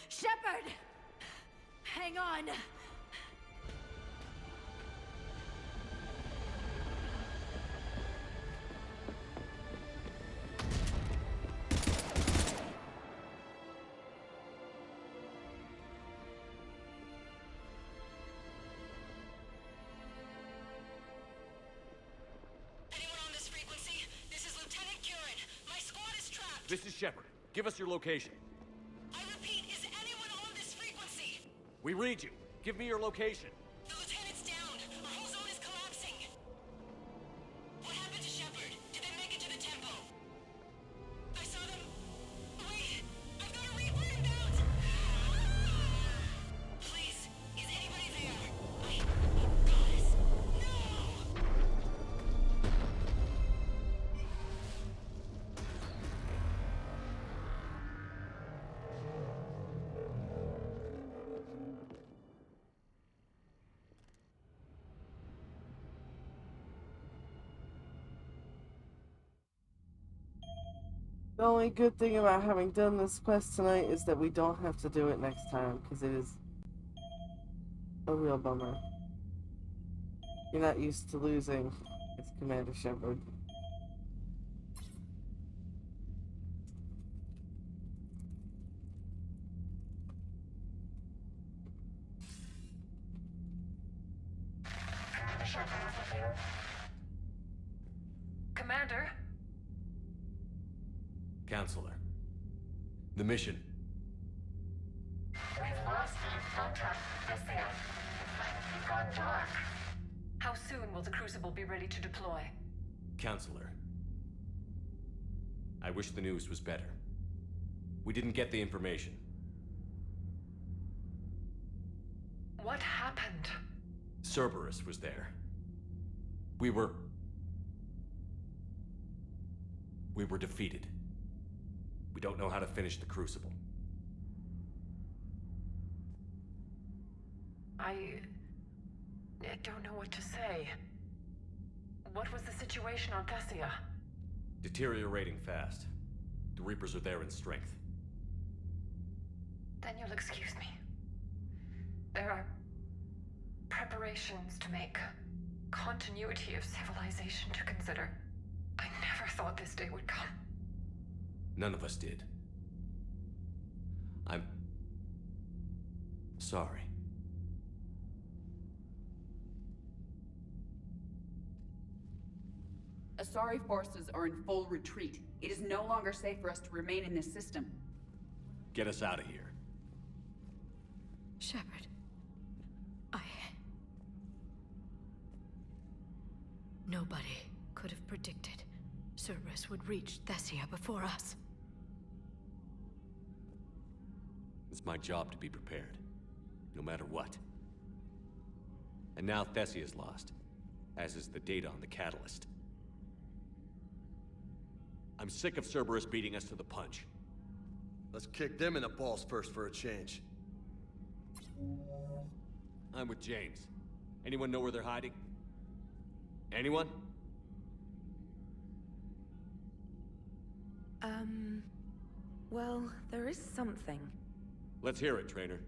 Shepard! Hang on! This is Shepard. Give us your location. I repeat, is anyone on this frequency? We read you. Give me your location. The lieutenant's down. Our whole zone is collapsing. What happened to Shepard? Did they make it to the temple? I saw them. Wait, I've got a Reaper inbound. Please, is anybody there? Goddess, no! The only good thing about having done this quest tonight is that we don't have to do it next time, because it is a real bummer. You're not used to losing as Commander Shepard. Commander? Counselor. The mission. We've lost contact with Thessia. It's gone dark. How soon will the Crucible be ready to deploy? Counselor. I wish the news was better. We didn't get the information. What happened? Cerberus was there. We were defeated. We don't know how to finish the Crucible. I don't know what to say. What was the situation on Thessia? Deteriorating fast. The Reapers are there in strength. Then you'll excuse me. There are preparations to make. Continuity of civilization to consider. I never thought this day would come. None of us did. I'm sorry. Asari forces are in full retreat. It is no longer safe for us to remain in this system. Get us out of here. Shepard. Nobody could have predicted Cerberus would reach Thessia before us. It's my job to be prepared, no matter what. And now Thessia's lost, as is the data on the catalyst. I'm sick of Cerberus beating us to the punch. Let's kick them in the balls first for a change. I'm with James. Anyone know where they're hiding? Anyone? Well, there is something. Let's hear it, Trainer.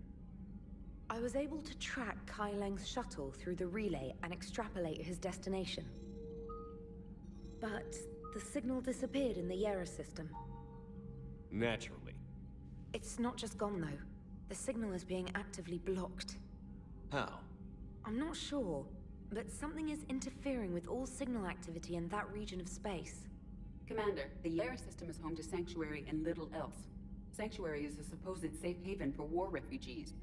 I was able to track Kai Leng's shuttle through the relay and extrapolate his destination. But the signal disappeared in the Yera system. Naturally. It's not just gone, though. The signal is being actively blocked. How? I'm not sure, but something is interfering with all signal activity in that region of space. Commander, the Yera system is home to Sanctuary and little else. Sanctuary is a supposed safe haven for war refugees.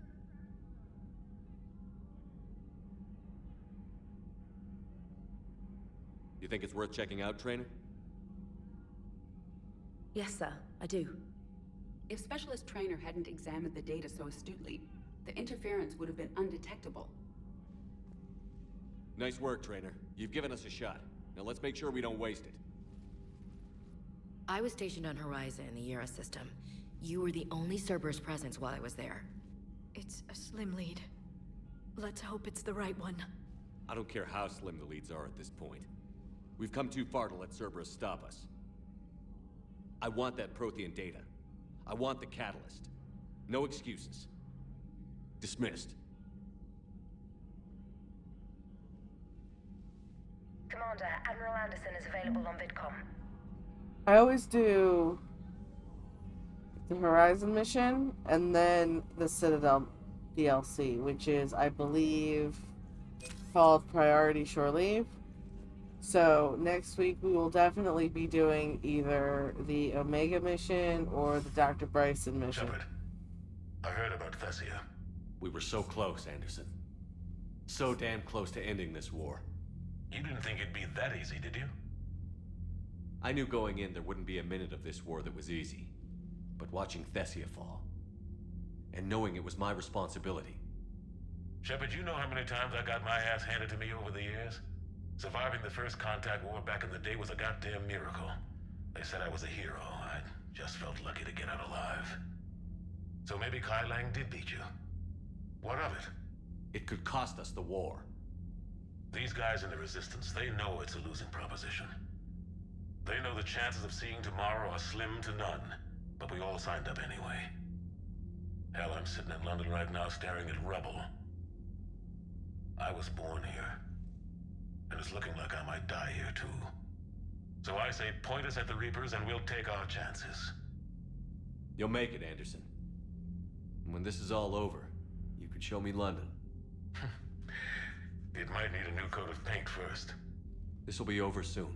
You think it's worth checking out, Trainer? Yes, sir, I do. If Specialist Trainer hadn't examined the data so astutely, the interference would have been undetectable. Nice work, Trainer. You've given us a shot. Now let's make sure we don't waste it. I was stationed on Horizon in the Yera system. You were the only Cerberus presence while I was there. It's a slim lead. Let's hope it's the right one. I don't care how slim the leads are at this point. We've come too far to let Cerberus stop us. I want that Prothean data. I want the catalyst. No excuses. Dismissed. Commander, Admiral Anderson is available on VidCom. I always do the Horizon mission and then the Citadel DLC, which is, I believe, called Priority Shore Leave. So next week we will definitely be doing either the Omega mission or the Dr. Bryson mission. Shepard, I heard about Thessia. We were so close, Anderson. So damn close to ending this war. You didn't think it'd be that easy, did you? I knew going in there wouldn't be a minute of this war that was easy. But watching Thessia fall, and knowing it was my responsibility. Shepard, you know how many times I got my ass handed to me over the years? Surviving the first contact war back in the day was a goddamn miracle. They said I was a hero. I just felt lucky to get out alive. So maybe Kai Lang did beat you. What of it? It could cost us the war. These guys in the Resistance, they know it's a losing proposition. They know the chances of seeing tomorrow are slim to none, but we all signed up anyway. Hell, I'm sitting in London right now staring at rubble. I was born here, and it's looking like I might die here too. So I say point us at the Reapers and we'll take our chances. You'll make it, Anderson. And when this is all over, you could show me London. It might need a new coat of paint first. This will be over soon.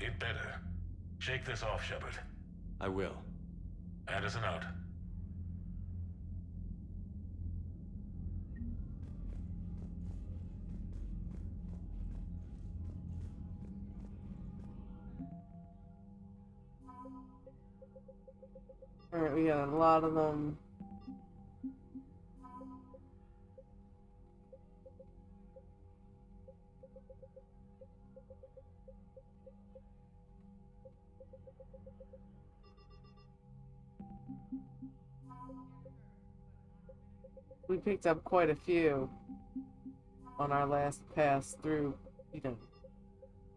It better. Shake this off, Shepard. I will. Anderson out. Alright, we got a lot of them. We picked up quite a few on our last pass through,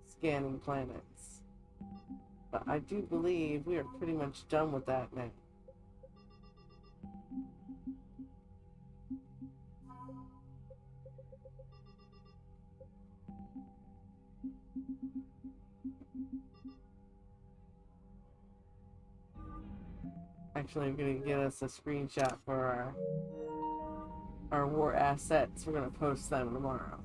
scanning planets. But I do believe we are pretty much done with that now. Actually, I'm gonna get us a screenshot for our war assets. We're gonna post them tomorrow.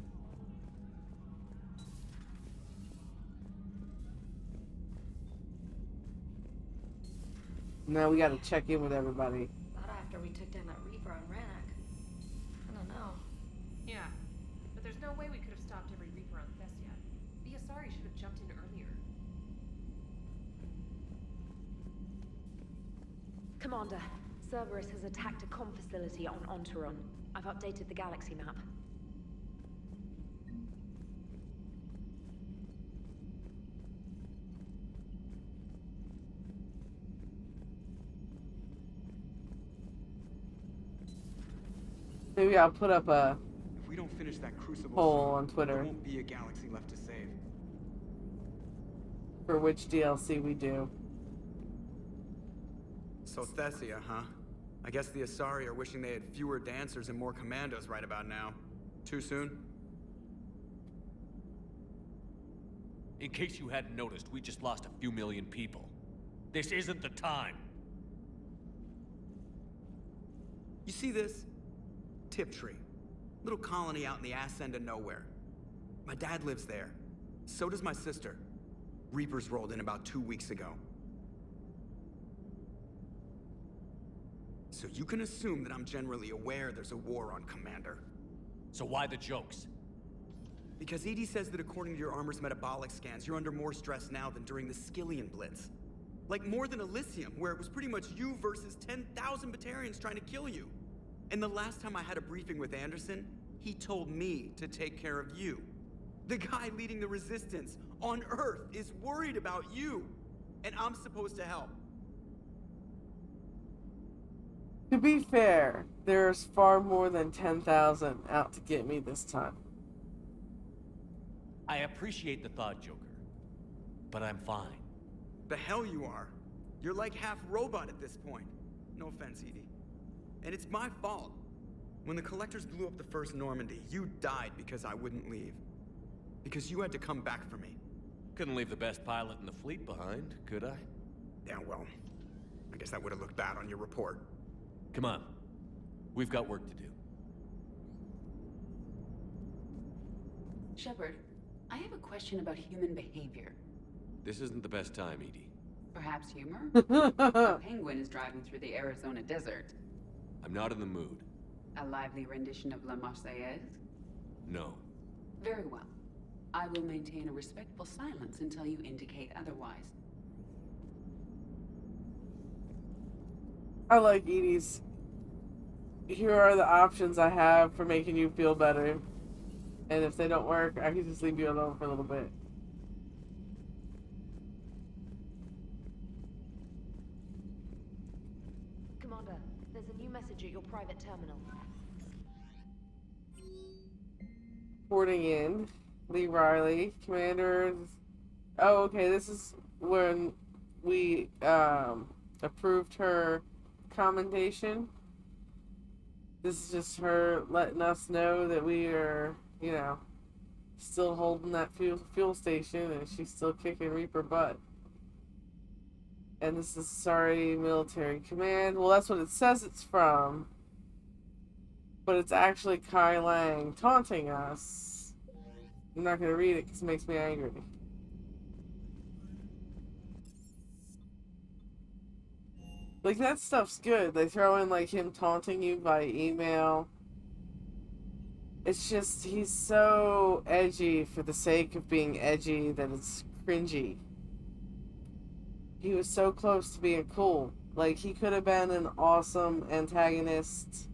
Now we gotta check in with everybody. Not after we took down that Reaper on Rannoch. I don't know. Yeah, but there's no way we could have stopped every Reaper on Thessia. The Asari should have jumped in earlier. Commander, Cerberus has attacked a comm facility on Ontaron. I've updated the galaxy map. Maybe I'll put up a If we don't finish that crucible poll soon, on Twitter there won't be a galaxy left to save. for which DLC we do. So Thessia, huh? I guess the Asari are wishing they had fewer dancers and more commandos right about now. Too soon? In case you hadn't noticed, we just lost a few million people. This isn't the time. You see this? Tiptree. Little colony out in the ass end of nowhere. My dad lives there. So does my sister. Reapers rolled in about 2 weeks ago. So you can assume that I'm generally aware there's a war on, Commander. So why the jokes? Because EDI says that according to your armor's metabolic scans, you're under more stress now than during the Skillian Blitz. Like more than Elysium, where it was pretty much you versus 10,000 Batarians trying to kill you. And the last time I had a briefing with Anderson, he told me to take care of you. The guy leading the resistance on Earth is worried about you, and I'm supposed to help. To be fair, there's far more than 10,000 out to get me this time. I appreciate the thought, Joker. But I'm fine. The hell you are. You're like half robot at this point. No offense, EDI. And it's my fault. When the Collectors blew up the first Normandy, you died because I wouldn't leave. Because you had to come back for me. Couldn't leave the best pilot in the fleet behind, could I? Yeah, well, I guess that would have looked bad on your report. Come on. We've got work to do. Shepard, I have a question about human behavior. This isn't the best time, Edie. Perhaps humor? A penguin is driving through the Arizona desert. I'm not in the mood. A lively rendition of La Marseillaise? No. Very well. I will maintain a respectful silence until you indicate otherwise. I like Edie's. Here are the options I have for making you feel better. And if they don't work, I can just leave you alone for a little bit. Commander, there's a new message at your private terminal. Reporting in. Lee Riley, Commander, Oh, okay. This is when we approved her commendation. This is just her letting us know that we are, still holding that fuel station, and she's still kicking Reaper butt. And this is sorry military command. Well, that's what it says it's from, but it's actually Kai Lang taunting us. I'm not gonna read it because it makes me angry. Like, that stuff's good. They throw in, like, him taunting you by email. It's just, he's so edgy for the sake of being edgy that it's cringy. He was so close to being cool. Like, he could have been an awesome antagonist.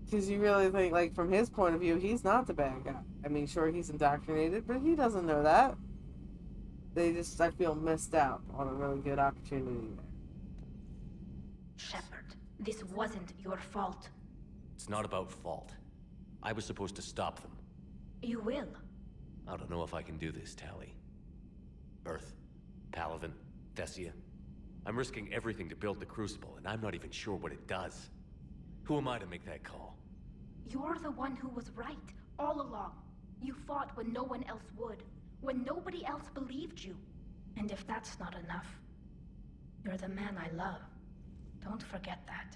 Because you really think, like, from his point of view, he's not the bad guy. I mean, sure, he's indoctrinated, but he doesn't know that. They just, I feel, missed out on a really good opportunity there. Shepard, this wasn't your fault. It's not about fault. I was supposed to stop them. You will. I don't know if I can do this, Tali. Earth, Palaven, Thessia. I'm risking everything to build the Crucible, and I'm not even sure what it does. Who am I to make that call? You're the one who was right, all along. You fought when no one else would, when nobody else believed you. And if that's not enough, you're the man I love. Don't forget that,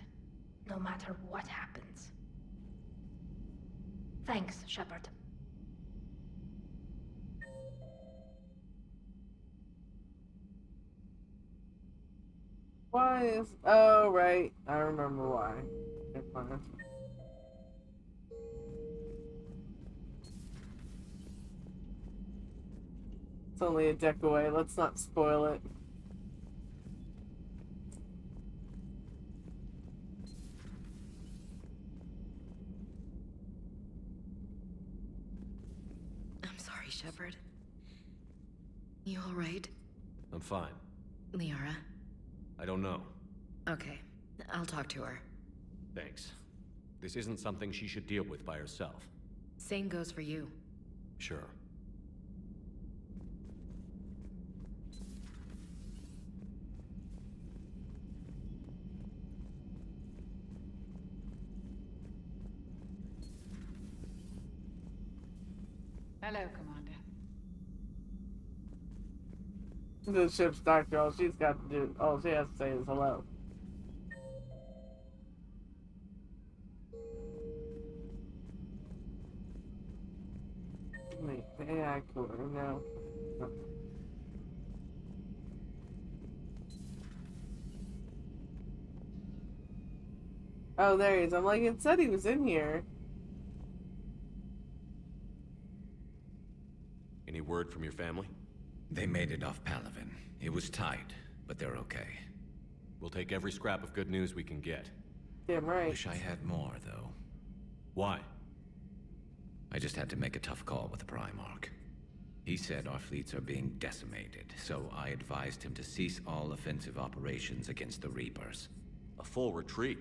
no matter what happens. Thanks, Shepard. Why is... Oh, right. I remember why. Never mind. It's only a deck away. Let's not spoil it. I'm sorry, Shepard. You alright? I'm fine. Liara? I don't know. Okay, I'll talk to her. Thanks. This isn't something she should deal with by herself. Same goes for you. Sure. Hello, Commander. The ship's doctor, all she's got to do, all she has to say is hello. Wait, the AI core, no. Oh, there he is. I'm like, it said he was in here. Any word from your family? They made it off Palaven. It was tight, but they're okay. We'll take every scrap of good news we can get. Damn right. Wish I had more, though. Why? I just had to make a tough call with the Primarch. He said our fleets are being decimated, so I advised him to cease all offensive operations against the Reapers. A full retreat?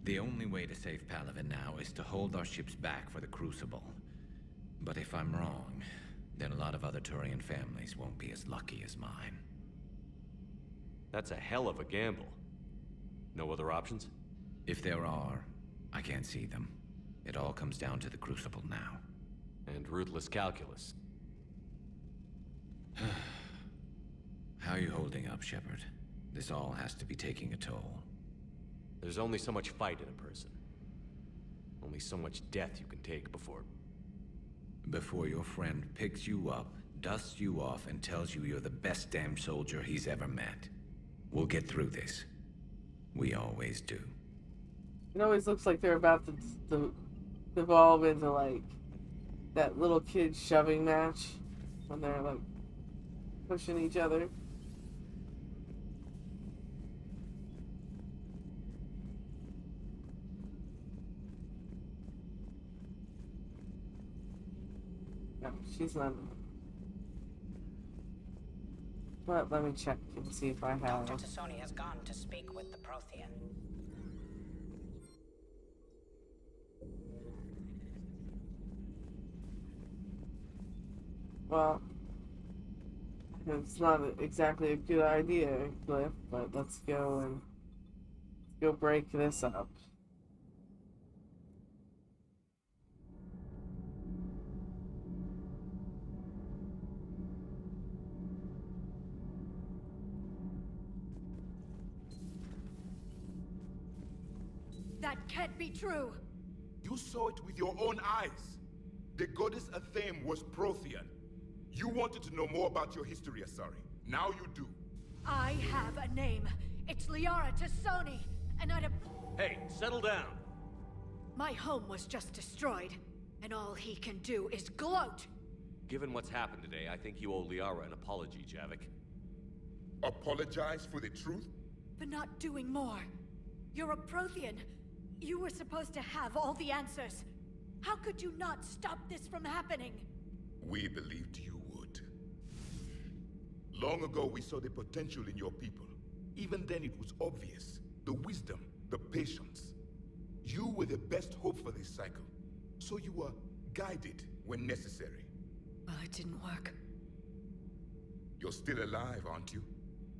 The only way to save Palaven now is to hold our ships back for the Crucible. But if I'm wrong, then a lot of other Turian families won't be as lucky as mine. That's a hell of a gamble. No other options? If there are, I can't see them. It all comes down to the Crucible now. And ruthless calculus. How are you holding up, Shepard? This all has to be taking a toll. There's only so much fight in a person. Only so much death you can take before... Before your friend picks you up, dusts you off, and tells you you're the best damn soldier he's ever met. We'll get through this. We always do. It always looks like they're about to devolve into, like, that little kid shoving match when they're, like, pushing each other. No, she's not. But let me check and see if I have. Dr. Tassoni has gone to speak with the Prothean. Well, It's not exactly a good idea, Cliff, but let's go break this up. That can't be true! You saw it with your own eyes. The goddess Athame was Prothean. You wanted to know more about your history, Asari. Now you do. I have a name. It's Liara Tassoni, and I'd have... Hey, settle down. My home was just destroyed, and all he can do is gloat! Given what's happened today, I think you owe Liara an apology, Javik. Apologize for the truth? For not doing more. You're a Prothean. You were supposed to have all the answers. How could you not stop this from happening? We believed you would. Long ago, we saw the potential in your people. Even then, it was obvious. The wisdom, the patience. You were the best hope for this cycle. So you were guided when necessary. Well, it didn't work. You're still alive, aren't you?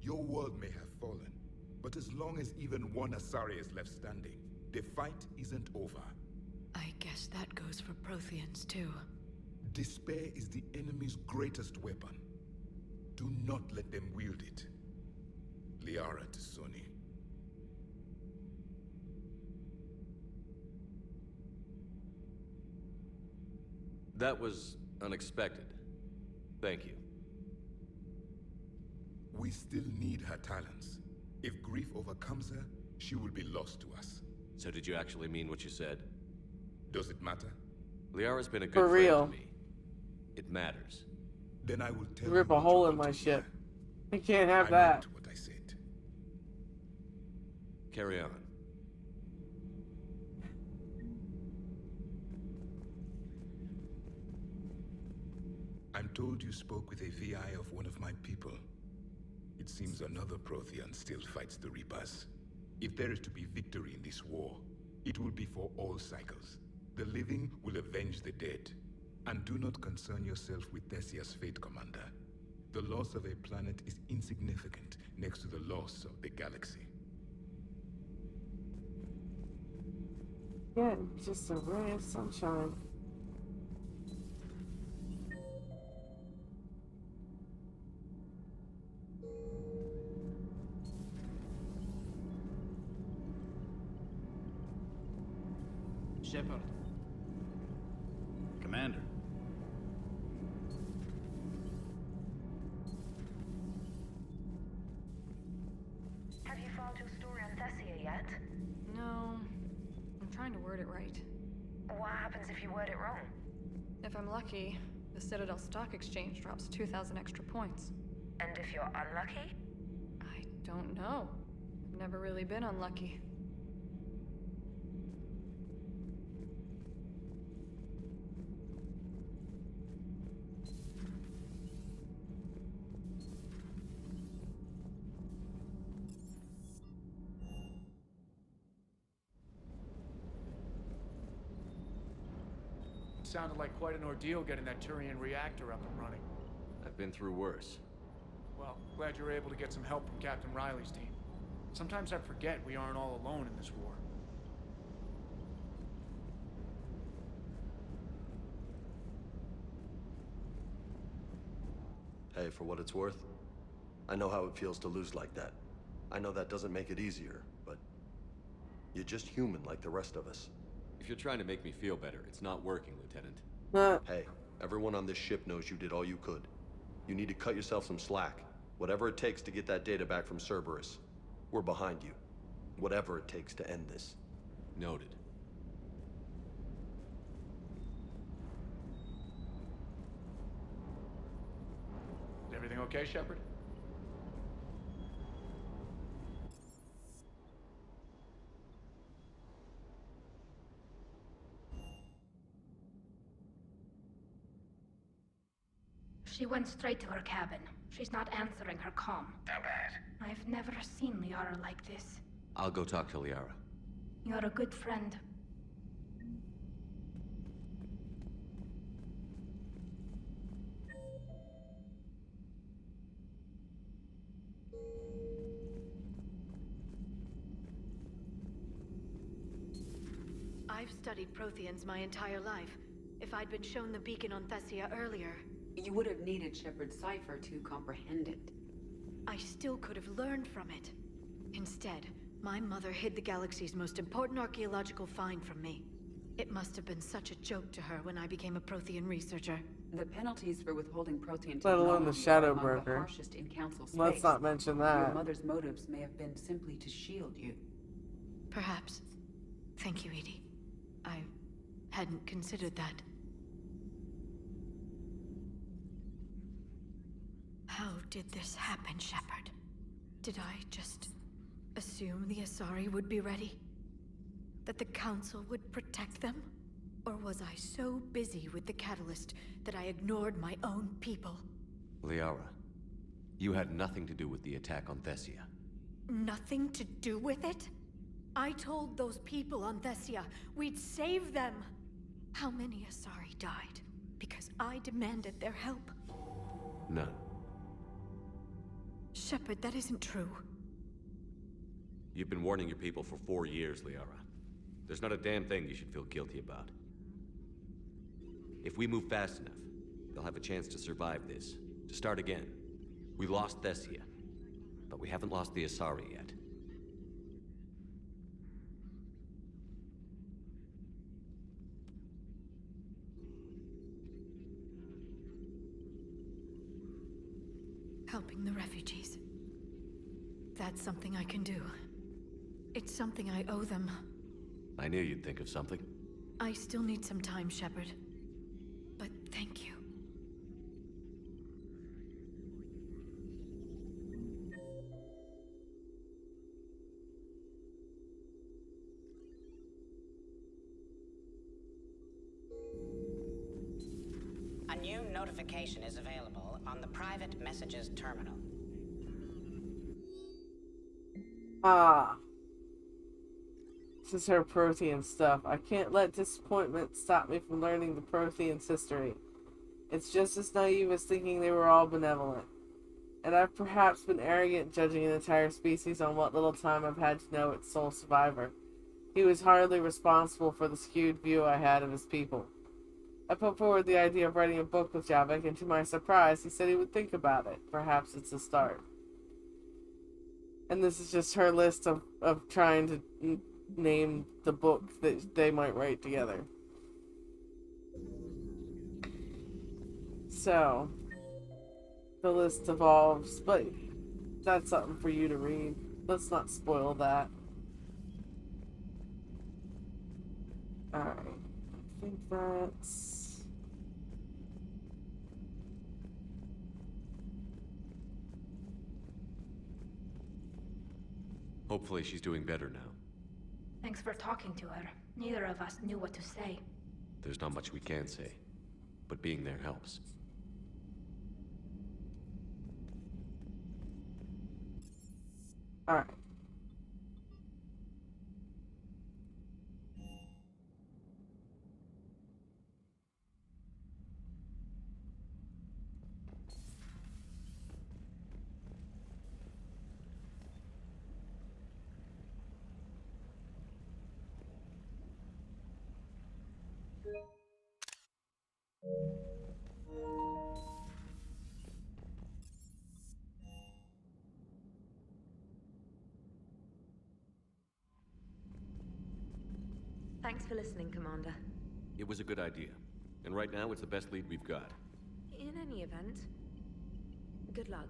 Your world may have fallen, but as long as even one Asari is left standing, the fight isn't over. I guess that goes for Protheans, too. Despair is the enemy's greatest weapon. Do not let them wield it. Liara Tassoni. That was unexpected. Thank you. We still need her talents. If grief overcomes her, she will be lost to us. So did you actually mean what you said? Does it matter? Liara's been a good For friend real. to me. It matters. Then I will tell You rip you a what hole you in want my to ship. hear. You can't have I that. meant what I said. Carry on. I'm told you spoke with a VI of one of my people. It seems another Prothean still fights the Reapers. If there is to be victory in this war, it will be for all cycles. The living will avenge the dead. And do not concern yourself with Thessia's fate, Commander. The loss of a planet is insignificant next to the loss of the galaxy. Yeah, just a ray of sunshine. Shepard. Commander. Have you found your story on Thessia yet? No. I'm trying to word it right. What happens if you word it wrong? If I'm lucky, the Citadel Stock Exchange drops 2,000 extra points. And if you're unlucky? I don't know. I've never really been unlucky. Sounded like quite an ordeal getting that Turian reactor up and running. I've been through worse. Well, glad you were able to get some help from Captain Riley's team. Sometimes I forget we aren't all alone in this war. Hey, for what it's worth, I know how it feels to lose like that. I know that doesn't make it easier, but you're just human like the rest of us. If you're trying to make me feel better, it's not working, Lieutenant. Hey, everyone on this ship knows you did all you could. You need to cut yourself some slack. Whatever it takes to get that data back from Cerberus. We're behind you. Whatever it takes to end this. Noted. Is everything okay, Shepard? She went straight to her cabin. She's not answering her comm. How bad? I've never seen Liara like this. I'll go talk to Liara. You're a good friend. I've studied Protheans my entire life. If I'd been shown the beacon on Thessia earlier... You would have needed Shepard's cipher to comprehend it. I still could have learned from it. Instead, my mother hid the galaxy's most important archaeological find from me. It must have been such a joke to her when I became a Prothean researcher. The penalties for withholding Prothean Let alone the technology Shadow are among the Broker. harshest in Council space. Let's not mention that. Your mother's motives may have been simply to shield you. Perhaps. Thank you, Edie. I hadn't considered that. How did this happen, Shepard? Did I just assume the Asari would be ready? That the Council would protect them? Or was I so busy with the Catalyst that I ignored my own people? Liara, you had nothing to do with the attack on Thessia. Nothing to do with it? I told those people on Thessia we'd save them. How many Asari died because I demanded their help? None. Shepard, that isn't true. You've been warning your people for 4 years, Liara. There's not a damn thing you should feel guilty about. If we move fast enough, they'll have a chance to survive this, to start again. We lost Thessia, but we haven't lost the Asari yet. Helping the refugees. That's something I can do. It's something I owe them. I knew you'd think of something. I still need some time, Shepard. But thank you. A new notification is available on the private messages terminal. Ah. This is her Prothean stuff. I can't let disappointment stop me from learning the Protheans' history. It's just as naive as thinking they were all benevolent. And I've perhaps been arrogant judging an entire species on what little time I've had to know its sole survivor. He was hardly responsible for the skewed view I had of his people. I put forward the idea of writing a book with Javik, and to my surprise, he said he would think about it. Perhaps it's a start. And this is just her list of trying to name the book that they might write together. So, the list evolves, but that's something for you to read. Let's not spoil that. Alright. I think that's... Hopefully she's doing better now. Thanks for talking to her. Neither of us knew what to say. There's not much we can say, but being there helps. Alright. Thanks for listening, Commander. It was a good idea, and right now it's the best lead we've got. In any event, good luck.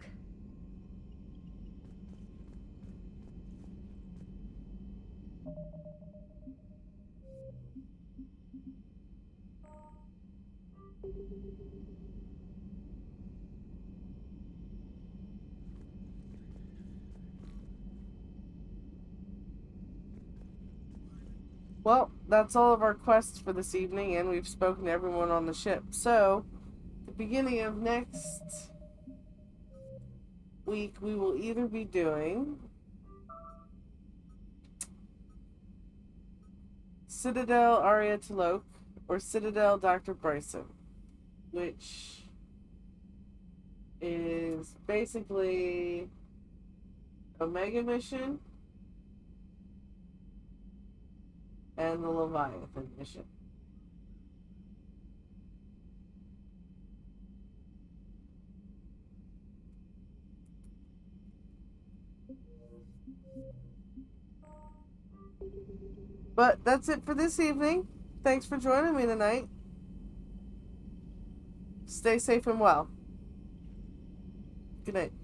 Well, that's all of our quests for this evening, and we've spoken to everyone on the ship. So, the beginning of next week, we will either be doing Citadel Arya Taloke or Citadel Dr. Bryson, which is basically a mega mission. and the Leviathan mission. But that's it for this evening. Thanks for joining me tonight. Stay safe and well. Good night.